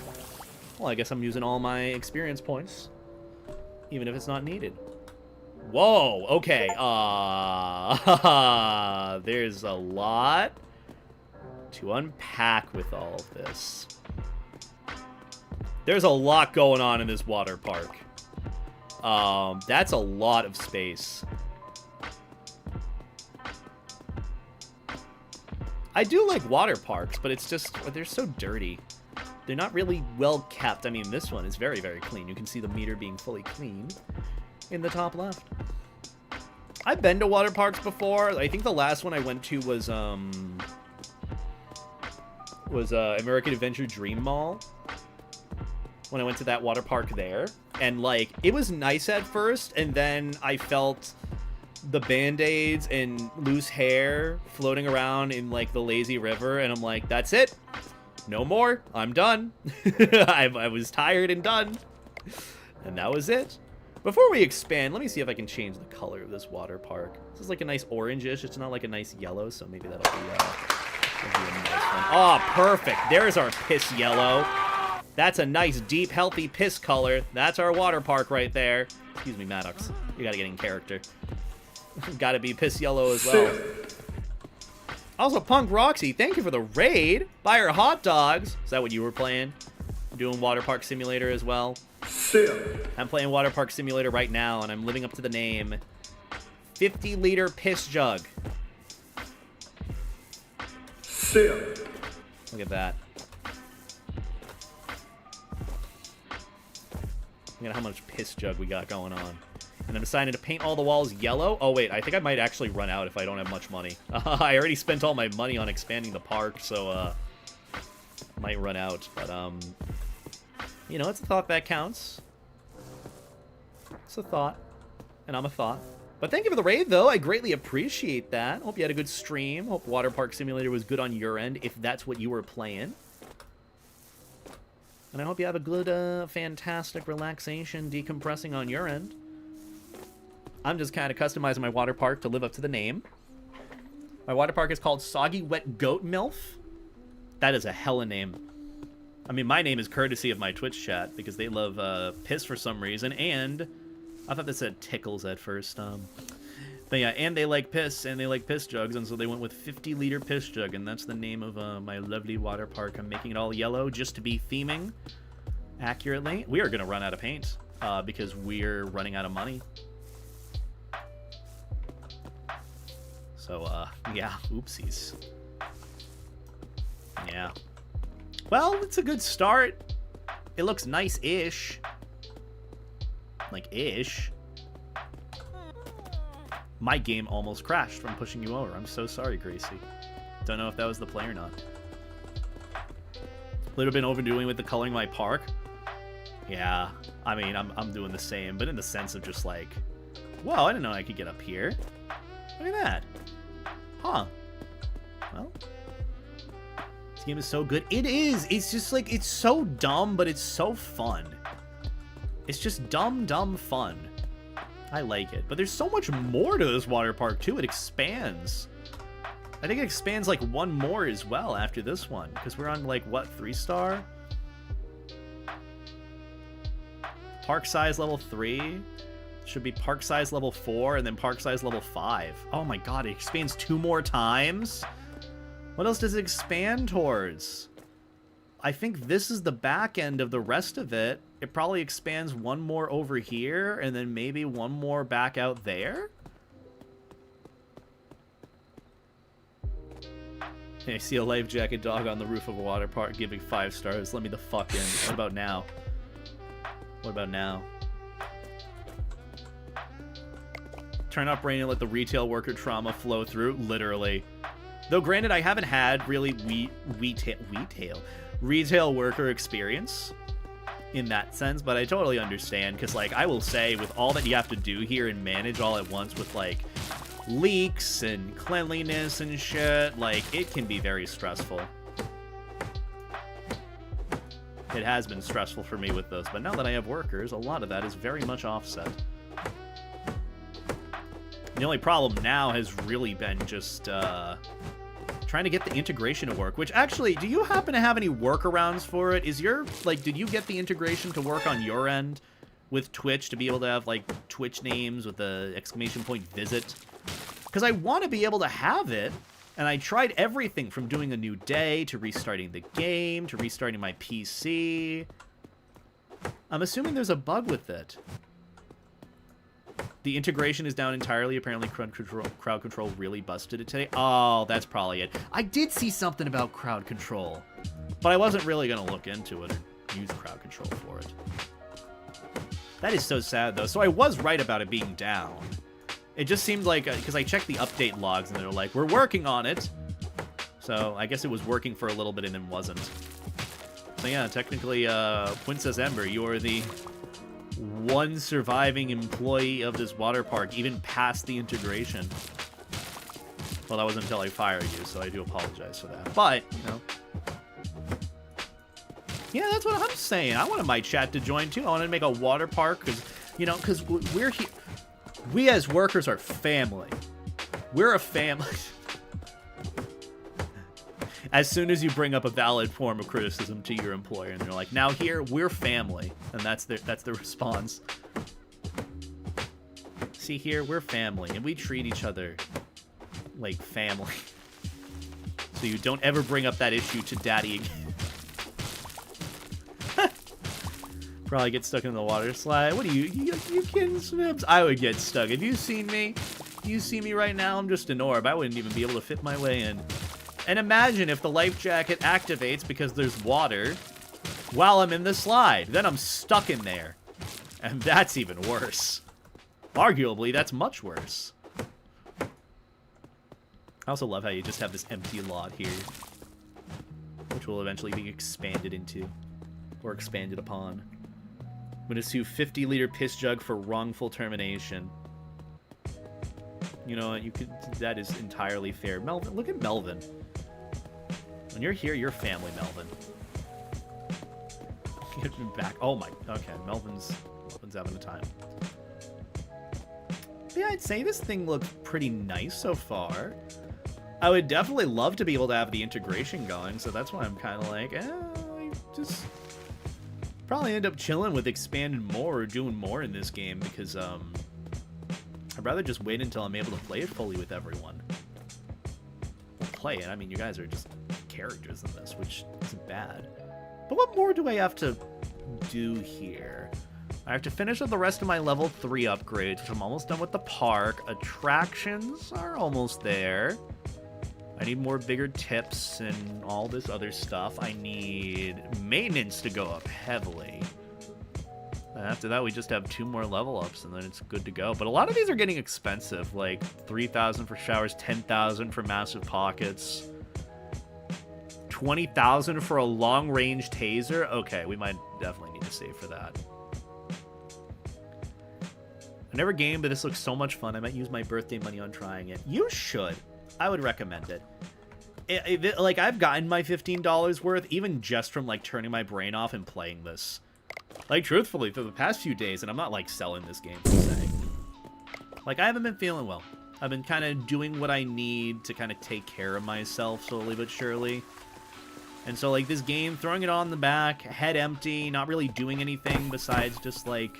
Well, I guess I'm using all my experience points. Even if it's not needed. Whoa, okay. There's a lot to unpack with all of this. There's a lot going on in this water park. That's a lot of space. I do like water parks, but it's just, they're so dirty. They're not really well kept. I mean, this one is very, very clean. You can see the meter being fully cleaned in the top left. I've been to water parks before. I think the last one I went to was American Adventure Dream Mall. When I went to that water park there. And, like, it was nice at first, and then I felt the Band-Aids and loose hair floating around in, like, the lazy river, and I'm like, that's it. No more. I'm done. I was tired and done. And that was it. Before we expand, let me see if I can change the color of this water park. This is like a nice orangish. It's not like a nice yellow, so maybe that'll be a nice one. Oh, perfect. There's our piss yellow. That's a nice, deep, healthy piss color. That's our water park right there. Excuse me, Maddox. You gotta get in character. Gotta be piss yellow as well. Also, Punk Roxy, thank you for the raid. Buy her hot dogs. Is that what you were playing? Doing Water Park Simulator as well? I'm playing Water Park Simulator right now, and I'm living up to the name. 50-liter piss jug. Look at that. Look at how much piss jug we got going on. And I'm deciding to paint all the walls yellow. Oh, wait, I think I might actually run out if I don't have much money. I already spent all my money on expanding the park, so, might run out. But, you know, it's a thought that counts. It's a thought. And I'm a thought. But thank you for the raid, though. I greatly appreciate that. Hope you had a good stream. Hope Water Park Simulator was good on your end, if that's what you were playing. And I hope you have a good, fantastic relaxation, decompressing on your end. I'm just kind of customizing my water park to live up to the name. My water park is called Soggy Wet Goat MILF. That is a hella name. I mean, my name is courtesy of my Twitch chat because they love piss for some reason, and I thought that said tickles at first. But yeah, and they like piss, and they like piss jugs, and so they went with 50-liter piss jug, and that's the name of my lovely water park. I'm making it all yellow just to be theming accurately. We are going to run out of paint because we're running out of money. So, yeah, oopsies. Yeah. Well, it's a good start. It looks nice-ish. Like, ish. My game almost crashed from pushing you over. I'm so sorry, Gracie. Don't know if that was the play or not. Little bit overdoing with the coloring my park. Yeah, I mean, I'm doing the same, but in the sense of just like, whoa, I didn't know I could get up here. Look at that. Huh. Well, this game is so good. It is. It's just like, it's so dumb, but it's so fun. It's just dumb fun. I like it. But there's so much more to this water park, too. It expands. I think it expands, like, one more as well after this one. Because we're on, like, what, 3-star? Park size level 3. Should be park size level 4, and then park size level 5. Oh my god, it expands 2 more times? What else does it expand towards? I think this is the back end of the rest of it. It probably expands 1 more over here, and then maybe 1 more back out there? Hey, I see a life jacket dog on the roof of a water park giving 5 stars. Let me the fuck in. What about now? What about now? Turn up rain and let the retail worker trauma flow through. Literally. Though granted, I haven't had really retail worker experience in that sense, but I totally understand, because like I will say, with all that you have to do here and manage all at once with like leaks and cleanliness and shit, like it can be very stressful. It has been stressful for me with those, but now that I have workers, a lot of that is very much offset. The only problem now has really been just trying to get the integration to work, which actually, do you happen to have any workarounds for it? Is your, like, did you get the integration to work on your end with Twitch to be able to have, like, Twitch names with the exclamation point visit? Because I want to be able to have it, and I tried everything from doing a new day to restarting the game to restarting my PC. I'm assuming there's a bug with it. The integration is down entirely. Apparently, crowd control really busted it today. Oh, that's probably it. I did see something about crowd control, but I wasn't really going to look into it or use crowd control for it. That is so sad, though. So I was right about it being down. It just seemed like, because I checked the update logs, and they're like, we're working on it. So I guess it was working for a little bit and then wasn't. So yeah, technically, Princess Ember, you are the one surviving employee of this water park, even past the integration. Well, that wasn't until I fired you, so I do apologize for that. But, you know. Yeah, that's what I'm saying. I wanted my chat to join, too. I wanted to make a water park, because, you know, because we're here. We as workers are family. We're a family. As soon as you bring up a valid form of criticism to your employer, and they're like, now here, we're family. And that's the response. See here, we're family, and we treat each other like family. So you don't ever bring up that issue to daddy again. Probably get stuck in the water slide. What are you kidding, Snibs? I would get stuck. Have you seen me? You see me right now? I'm just an orb. I wouldn't even be able to fit my way in. And imagine if the life jacket activates because there's water while I'm in the slide. Then I'm stuck in there. And that's even worse. Arguably, that's much worse. I also love how you just have this empty lot here, which will eventually be expanded into, or expanded upon. I'm going to sue 50-liter piss jug for wrongful termination. You know, you could. That is entirely fair. Melvin, look at Melvin. When you're here, you're family, Melvin. Get him back. Oh my. Okay, Melvin's having a time. yeah, I'd say this thing looks pretty nice so far. I would definitely love to be able to have the integration going, so that's why I'm kind of like, I just probably end up chilling with expanding more or doing more in this game because I'd rather just wait until I'm able to play it fully with everyone. Well, play it. I mean, you guys are just characters in this, which isn't bad. But what more do I have to do here? I have to finish up the rest of my level 3 upgrades, which I'm almost done with the park. Attractions are almost there. I need more bigger tips and all this other stuff. I need maintenance to go up heavily. And after that, we just have 2 more level ups, and then it's good to go. But a lot of these are getting expensive, like 3,000 for showers, 10,000 for massive pockets, 20,000 for a long-range taser. Okay, we might definitely need to save for that. I never gamed, but this looks so much fun. I might use my birthday money on trying it. You should. I would recommend it. Like, I've gotten my $15 worth, even just from, like, turning my brain off and playing this. Like, truthfully, for the past few days, and I'm not, like, selling this game, per se. Like, I haven't been feeling well. I've been kind of doing what I need to kind of take care of myself, slowly but surely. And so, like, this game, throwing it on the back, head empty, not really doing anything besides just, like,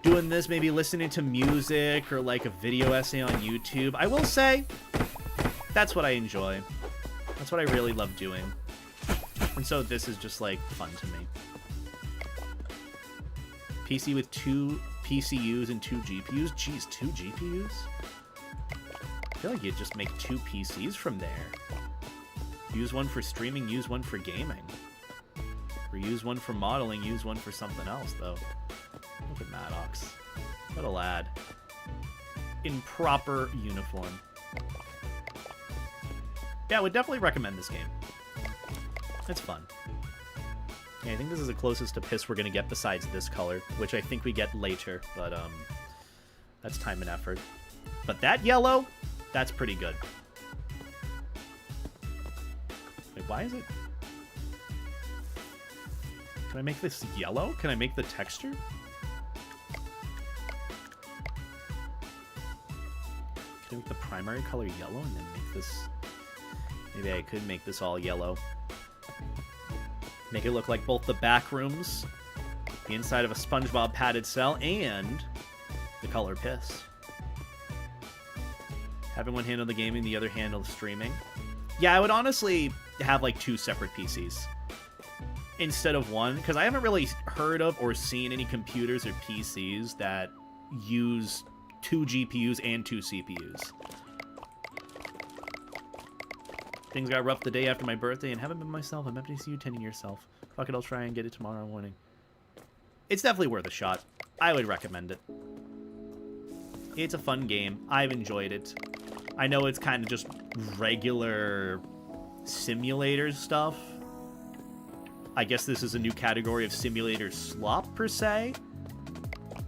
doing this, maybe listening to music or, like, a video essay on YouTube. I will say, that's what I enjoy. That's what I really love doing. And so this is just, like, fun to me. PC with 2 PCUs and 2 GPUs? Jeez, 2 GPUs? I feel like you'd just make 2 PCs from there. Use one for streaming, use one for gaming. Or use one for modeling, use one for something else, though. Look at Maddox. What a lad. In proper uniform. Yeah, I would definitely recommend this game. It's fun. Yeah, I think this is the closest to piss we're going to get besides this color, which I think we get later, but that's time and effort. But that yellow, that's pretty good. Wait, why is it? Can I make this yellow? Can I make the texture? Can I make the primary color yellow and then make this... Maybe I could make this all yellow. Make it look like both the back rooms, the inside of a SpongeBob padded cell, and the color piss. Having one handle the gaming, the other handle the streaming. Yeah, I would honestly have like 2 separate PCs instead of one, because I haven't really heard of or seen any computers or PCs that use 2 GPUs and 2 CPUs. Things got rough the day after my birthday and haven't been myself. I'm happy to see you tending yourself. Fuck it, I'll try and get it tomorrow morning. It's definitely worth a shot. I would recommend it. It's a fun game. I've enjoyed it. I know it's kind of just regular simulator stuff. I guess this is a new category of simulator slop, per se.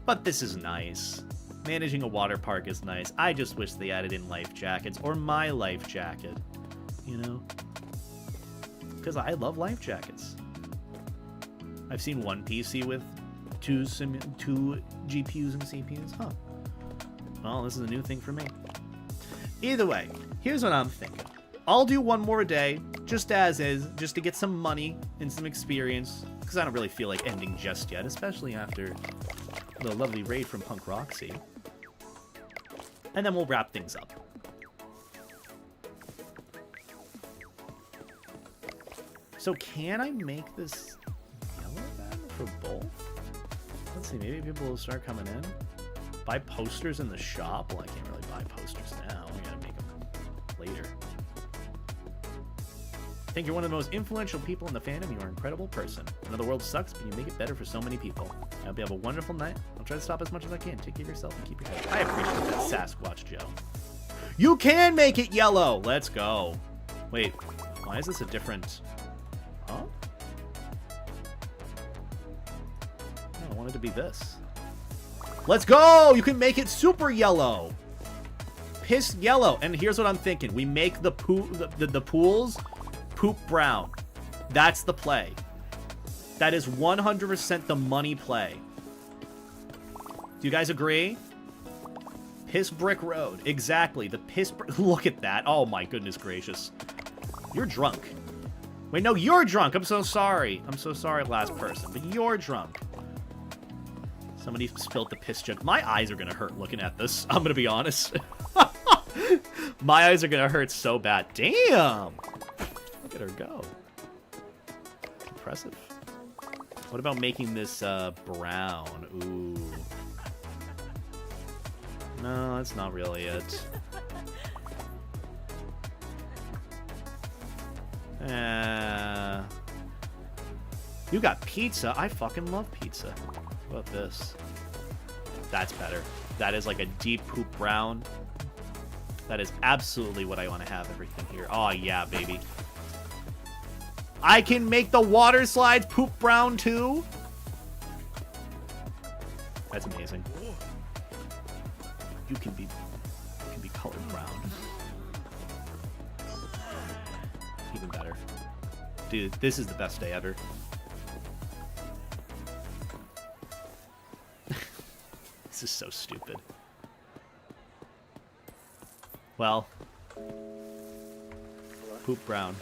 But this is nice. Managing a water park is nice. I just wish they added in life jackets, or my life jacket. You know? Because I love life jackets. I've seen one PC with 2 GPUs and CPUs. Huh. Well, this is a new thing for me. Either way, here's what I'm thinking. I'll do one more day, just as is, just to get some money and some experience, because I don't really feel like ending just yet, especially after the lovely raid from Punk Roxy. And then we'll wrap things up. So can I make this yellow then for both? Let's see, maybe people will start coming in. Buy posters in the shop? Well, I can't really buy posters now. We gotta make them later. I think you're one of the most influential people in the fandom. You are an incredible person. I know the world sucks, but you make it better for so many people. I hope you have a wonderful night. I'll try to stop as much as I can. Take care of yourself and keep your head. I appreciate that, Sasquatch Joe. You can make it yellow! Let's go. Wait, why is this a different... Huh? I want it to be this. Let's go! You can make it super yellow. Piss yellow. And here's what I'm thinking. We make the pools poop brown. That's the play. That is 100% the money play. Do you guys agree? piss brick road. Exactly. The piss brick. Look at that. Oh my goodness gracious. You're drunk. Wait, no, you're drunk. I'm so sorry. I'm so sorry, last person. But you're drunk. Somebody spilled the piss jug. My eyes are gonna hurt looking at this. I'm gonna be honest. My eyes are gonna hurt so bad. Damn! Look at her go. Impressive. What about making this brown? Ooh. No, that's not really it. You got pizza? I fucking love pizza. What about this? That's better. That is like a deep poop brown. That is absolutely what I want to have everything here. Oh, yeah, baby. I can make the water slides poop brown, too? That's amazing. You can be colored brown. Even better. Dude, this is the best day ever. This is so stupid. Well, poop brown.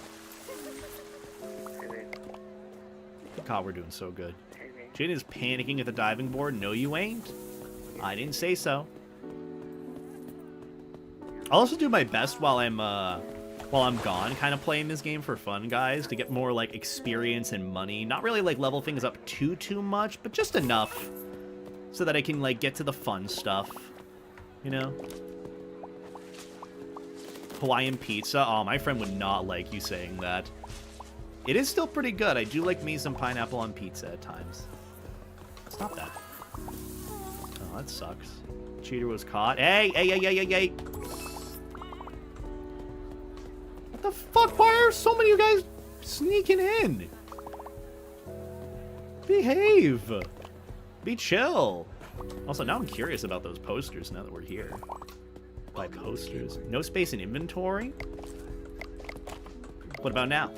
God, we're doing so good. Jaden is panicking at the diving board. No, you ain't. I didn't say so. I'll also do my best while I'm gone, kind of playing this game for fun, guys, to get more like experience and money. Not really like level things up too much, but just enough so that I can like get to the fun stuff, you know. Hawaiian pizza. Oh, my friend would not like you saying that. It is still pretty good. I do like me some pineapple on pizza at times. Stop that. Oh, that sucks. Cheater was caught. Hey! What the fuck? Why are so many of you guys sneaking in? Behave. Be chill. Also, now I'm curious about those posters now that we're here. Buy posters. No space in inventory? What about now?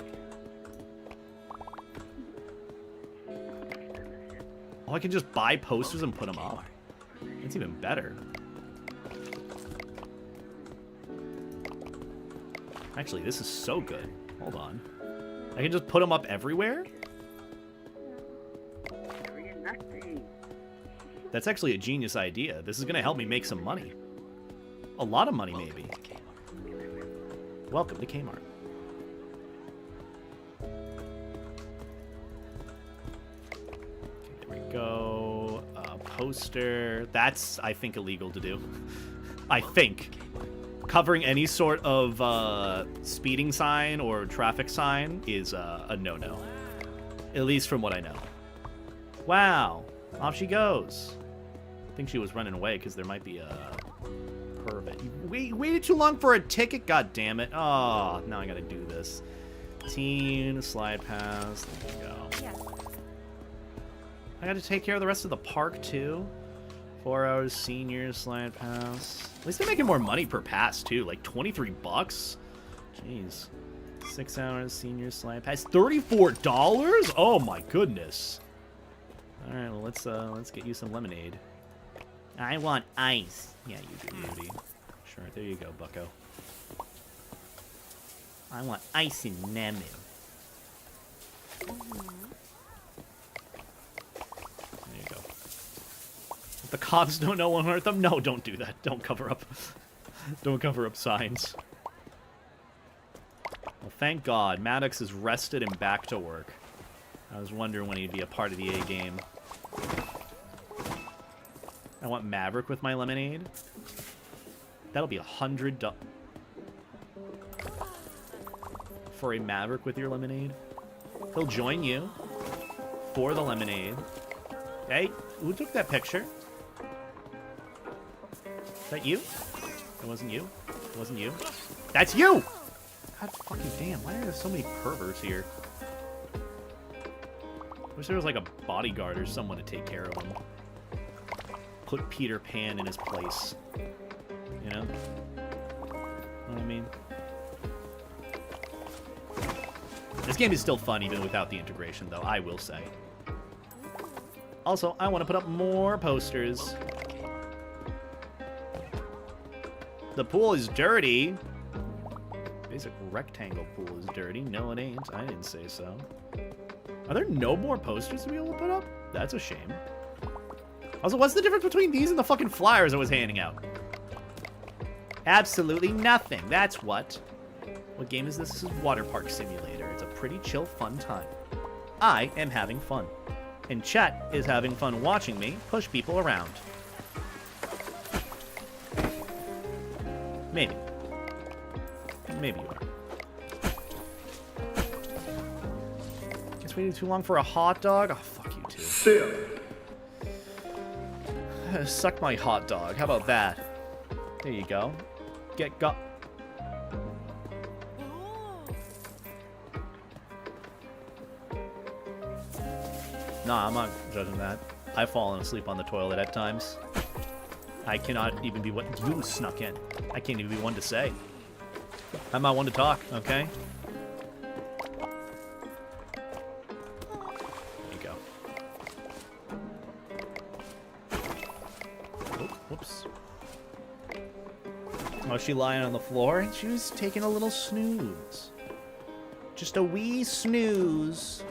Oh, I can just buy posters and put them up. That's even better. Actually, this is so good. Hold on. I can just put them up everywhere? That's actually a genius idea. This is going to help me make some money. A lot of money, maybe. Welcome to Kmart. Okay, there we go. Poster. That's, I think, illegal to do. I think. Covering any sort of speeding sign or traffic sign is a no-no. At least from what I know. Wow. Off she goes. I think she was running away because there might be a pervert. You waited too long for a ticket? God damn it. Oh, now I gotta do this. Teen, slide pass. There we go. Yeah. I gotta take care of the rest of the park too. 4 hours, seniors, slide pass. At least they're making more money per pass too. Like 23 bucks. Jeez. 6 hours, seniors, slide pass. $34? Oh my goodness. All right, well let's get you some lemonade. I want ice. Yeah, you do, Rudy. Sure, there you go, bucko. I want ice and lemon. There you go. If the cops don't know one hurt them, no, don't do that. Don't cover up. Don't cover up signs. Well, thank God, Maddox is rested and back to work. I was wondering when he'd be a part of the A game. I want Maverick with my lemonade. That'll be $100 for a Maverick with your lemonade. He'll join you for the lemonade. Hey, who took that picture? Is that you? It wasn't you. It wasn't you. That's you! God fucking damn, why are there so many perverts here? Wish there was like a bodyguard or someone to take care of him. Put Peter Pan in his place. You know? Know what I mean? This game is still fun even without the integration, though, I will say. Also, I want to put up more posters. The pool is dirty. Basic rectangle pool is dirty. No, it ain't. I didn't say so. Are there no more posters to be able to put up? That's a shame. Also, what's the difference between these and the fucking flyers I was handing out? Absolutely nothing. That's what. What game is this? This is Water Park Simulator. It's a pretty chill, fun time. I am having fun. And chat is having fun watching me push people around. Maybe. Maybe you are. Guess waiting too long for a hot dog? Oh, fuck you too. Suck my hot dog. How about that? There you go. Get got. Nah, I'm not judging that. I've fallen asleep on the toilet at times. I cannot even be what you snuck in. I can't even be one to say. I'm not one to talk, okay? There you go. Oh, whoops. Oh, she lying on the floor and she was taking a little snooze. Just a wee snooze.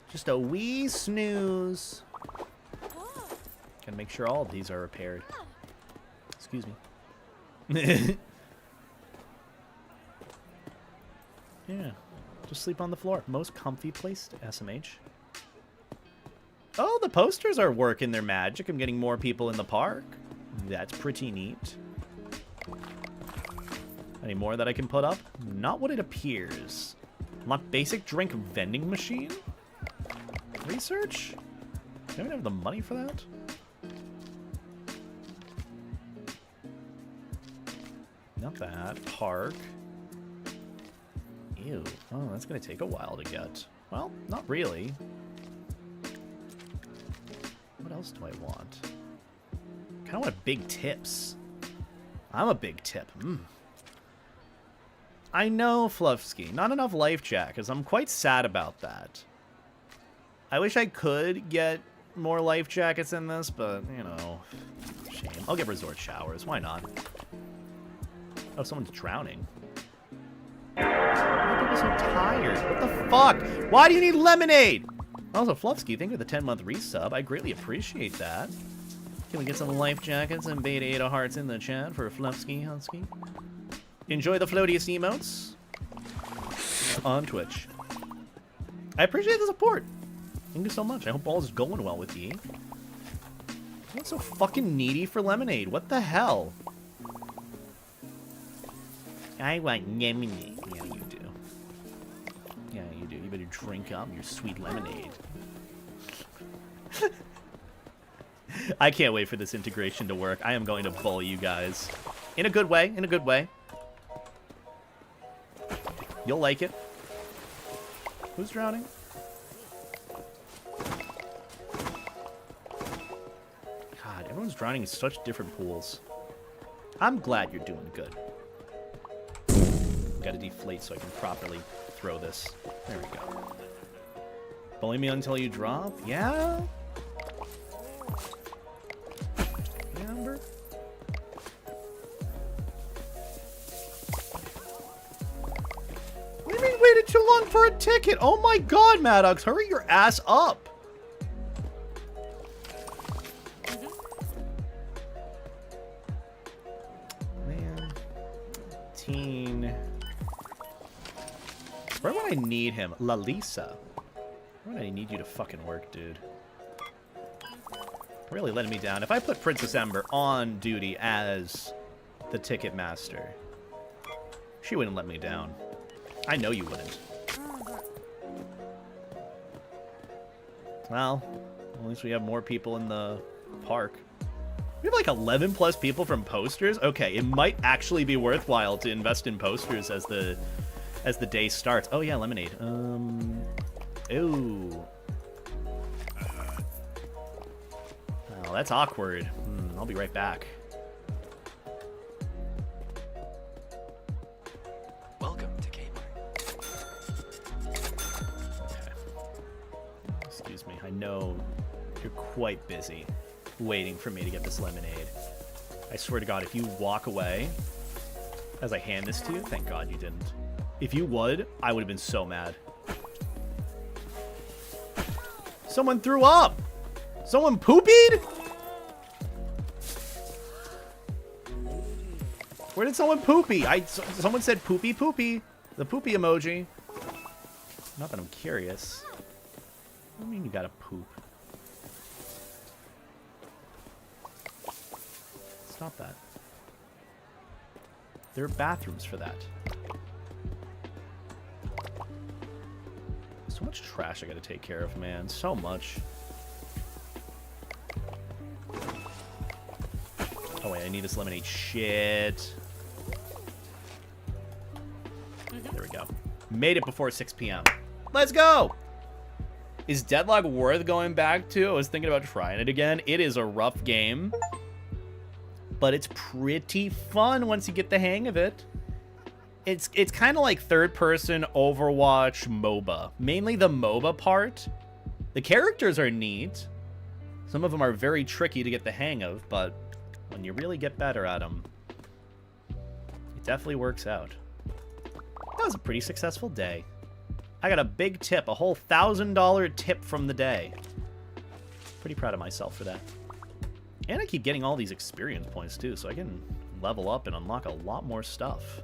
Just a wee snooze. Gotta make sure all of these are repaired. Excuse me. Yeah. Just sleep on the floor. Most comfy place to SMH. Oh, the posters are working their magic. I'm getting more people in the park. That's pretty neat. Any more that I can put up? Not what it appears. Want basic drink vending machine? Research? Do I even have the money for that? Not that. Park. Ew. Oh, that's gonna take a while to get. Well, not really. What else do I want? Kinda want big tips. I'm a big tip. I know, Fluffsky. Not enough life jackets. I'm quite sad about that. I wish I could get more life jackets in this, but, you know, shame. I'll get resort showers. Why not? Oh, someone's drowning. Why are people so tired? What the fuck? Why do you need lemonade? Also, Fluffsky, thank you for the 10-month resub. I greatly appreciate that. Can we get some life jackets and beta 8 hearts in the chat for Fluffsky Husky? Enjoy the floatiest emotes on Twitch. I appreciate the support. Thank you so much. I hope all is going well with you. What's so fucking needy for lemonade? What the hell? I want lemonade. Yeah, you do. Yeah, you do. You better drink up your sweet lemonade. I can't wait for this integration to work. I am going to bully you guys. In a good way. In a good way. You'll like it. Who's drowning? God, everyone's drowning in such different pools. I'm glad you're doing good. Gotta deflate so I can properly throw this. There we go. Bully me until you drop? Yeah? Amber? What do you mean waited too long for a ticket? Oh my god, Maddox, hurry your ass up! Man. Teen. Where would I need him? Lalisa. Where would I need you to fucking work, dude? Really letting me down. If I put Princess Ember on duty as the ticket master, she wouldn't let me down. I know you wouldn't. Well, at least we have more people in the park. We have like 11 plus people from posters. Okay, it might actually be worthwhile to invest in posters as the day starts. Oh yeah, lemonade. Ooh. Oh, that's awkward. I'll be right back. Welcome to Kmart. Okay. Excuse me. I know You're quite busy waiting for me to get this lemonade. I swear to God, if you walk away as I hand this to you, thank God you didn't. If you would, I would have been so mad. Someone threw up! Someone poopied? Where did someone poopy? Someone said poopy poopy. The poopy emoji. Not that I'm curious. What do you mean you gotta poop? Stop that. There are bathrooms for that. So much trash I gotta take care of, man. So much. Oh wait, I need this lemonade. Shit. There we go. Made it before 6 p.m. Let's go! Is Deadlock worth going back to? I was thinking about trying it again. It is a rough game, but it's pretty fun once you get the hang of it. It's kind of like third-person Overwatch MOBA. Mainly the MOBA part. The characters are neat. Some of them are very tricky to get the hang of, but when you really get better at them, it definitely works out. That was a pretty successful day. I got a big tip, a whole $1,000 tip from the day. Pretty proud of myself for that. And I keep getting all these experience points too, so I can level up and unlock a lot more stuff.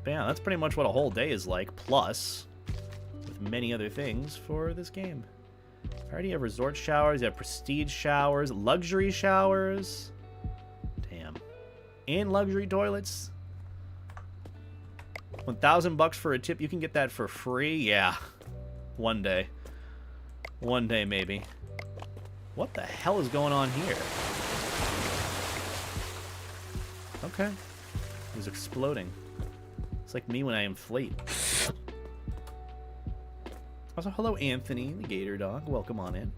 But yeah, that's pretty much what a whole day is like, plus with many other things for this game. I already have resort showers, you have prestige showers, luxury showers. Damn. And luxury toilets. 1,000 bucks for a tip, you can get that for free? Yeah. One day. One day, maybe. What the hell is going on here? Okay. It was exploding. It's like me when I inflate. Also, hello, Anthony, the Gator Dog. Welcome on in.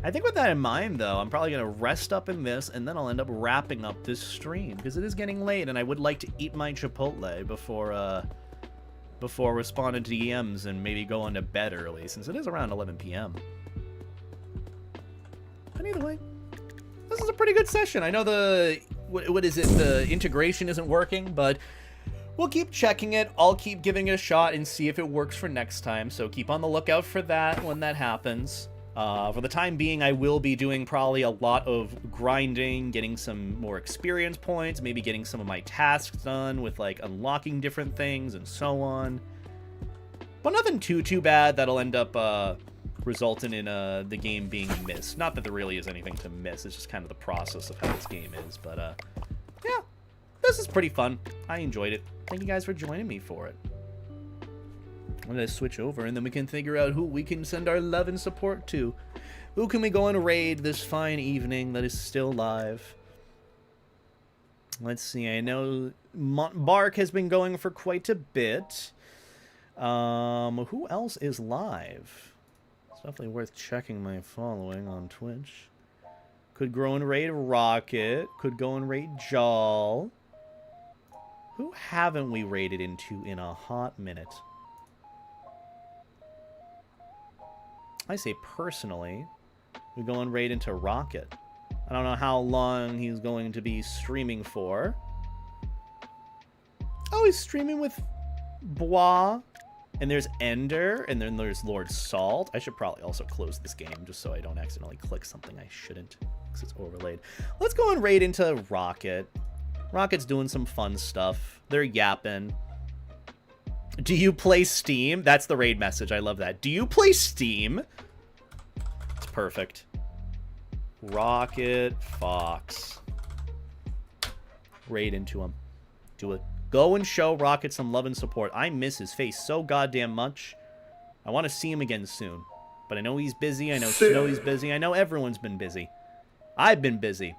I think with that in mind, though, I'm probably going to rest up in this, and then I'll end up wrapping up this stream, because it is getting late, and I would like to eat my Chipotle before responding to DMs and maybe going to bed early, since it is around 11 p.m. But either way, this is a pretty good session. I know the... What is it? The integration isn't working, but... We'll keep checking it. I'll keep giving it a shot and see if it works for next time. So keep on the lookout for that when that happens. For the time being, I will be doing probably a lot of grinding, getting some more experience points, maybe getting some of my tasks done with like unlocking different things and so on. But nothing too bad that'll end up resulting in the game being missed. Not that there really is anything to miss. It's just kind of the process of how this game is. But yeah, this is pretty fun. I enjoyed it. Thank you guys for joining me for it. I'm going to switch over, and then we can figure out who we can send our love and support to. Who can we go and raid this fine evening that is still live? Let's see. I know Bark has been going for quite a bit. Who else is live? It's definitely worth checking my following on Twitch. Could go and raid Rocket. Could go and raid Jal. Who haven't we raided into in a hot minute? I say personally, we go and raid into Rocket. I don't know how long he's going to be streaming for. Oh, he's streaming with Bois. And there's Ender, and then there's Lord Salt. I should probably also close this game just so I don't accidentally click something I shouldn't, because it's overlaid. Let's go and raid into Rocket. Rocket's doing some fun stuff. They're yapping. Do you play Steam? That's the raid message. I love that. Do you play Steam? It's perfect. Rocket Fox. Raid into him. Do it. Go and show Rocket some love and support. I miss his face so goddamn much. I want to see him again soon. But I know he's busy. I know Snowy's busy. I know everyone's been busy. I've been busy.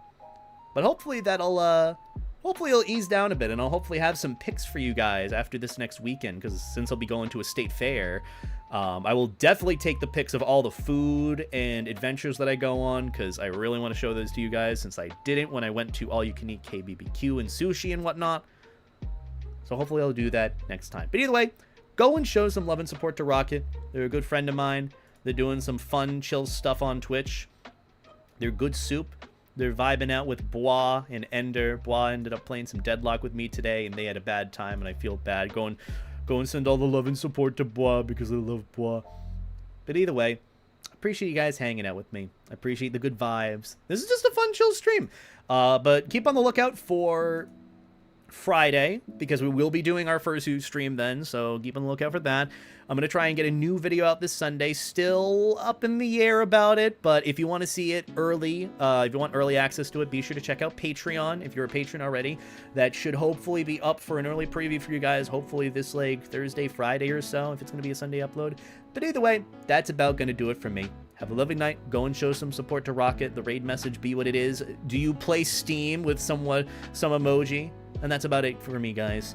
But hopefully that'll, hopefully it'll ease down a bit, and I'll hopefully have some picks for you guys after this next weekend, because since I'll be going to a state fair, I will definitely take the pics of all the food and adventures that I go on, because I really want to show those to you guys, since I didn't when I went to all-you-can-eat KBBQ and sushi and whatnot. So hopefully I'll do that next time. But either way, go and show some love and support to Rocket. They're a good friend of mine. They're doing some fun, chill stuff on Twitch. They're good soup. They're vibing out with Bois and Ender. Bois ended up playing some Deadlock with me today, and they had a bad time, and I feel bad. Go and send all the love and support to Bois because I love Bois. But either way, I appreciate you guys hanging out with me. I appreciate the good vibes. This is just a fun, chill stream. But keep on the lookout for Friday, because we will be doing our Fursuit stream then, so keep on the lookout for that. I'm going to try and get a new video out this Sunday. Still up in the air about it, but if you want to see it early, if you want early access to it, be sure to check out Patreon if you're a patron already. That should hopefully be up for an early preview for you guys, hopefully this like Thursday, Friday or so, if it's going to be a Sunday upload. But either way, that's about going to do it for me. Have a lovely night. Go and show some support to Rocket. The raid message be what it is. Do you play Steam with some emoji? And that's about it for me, guys.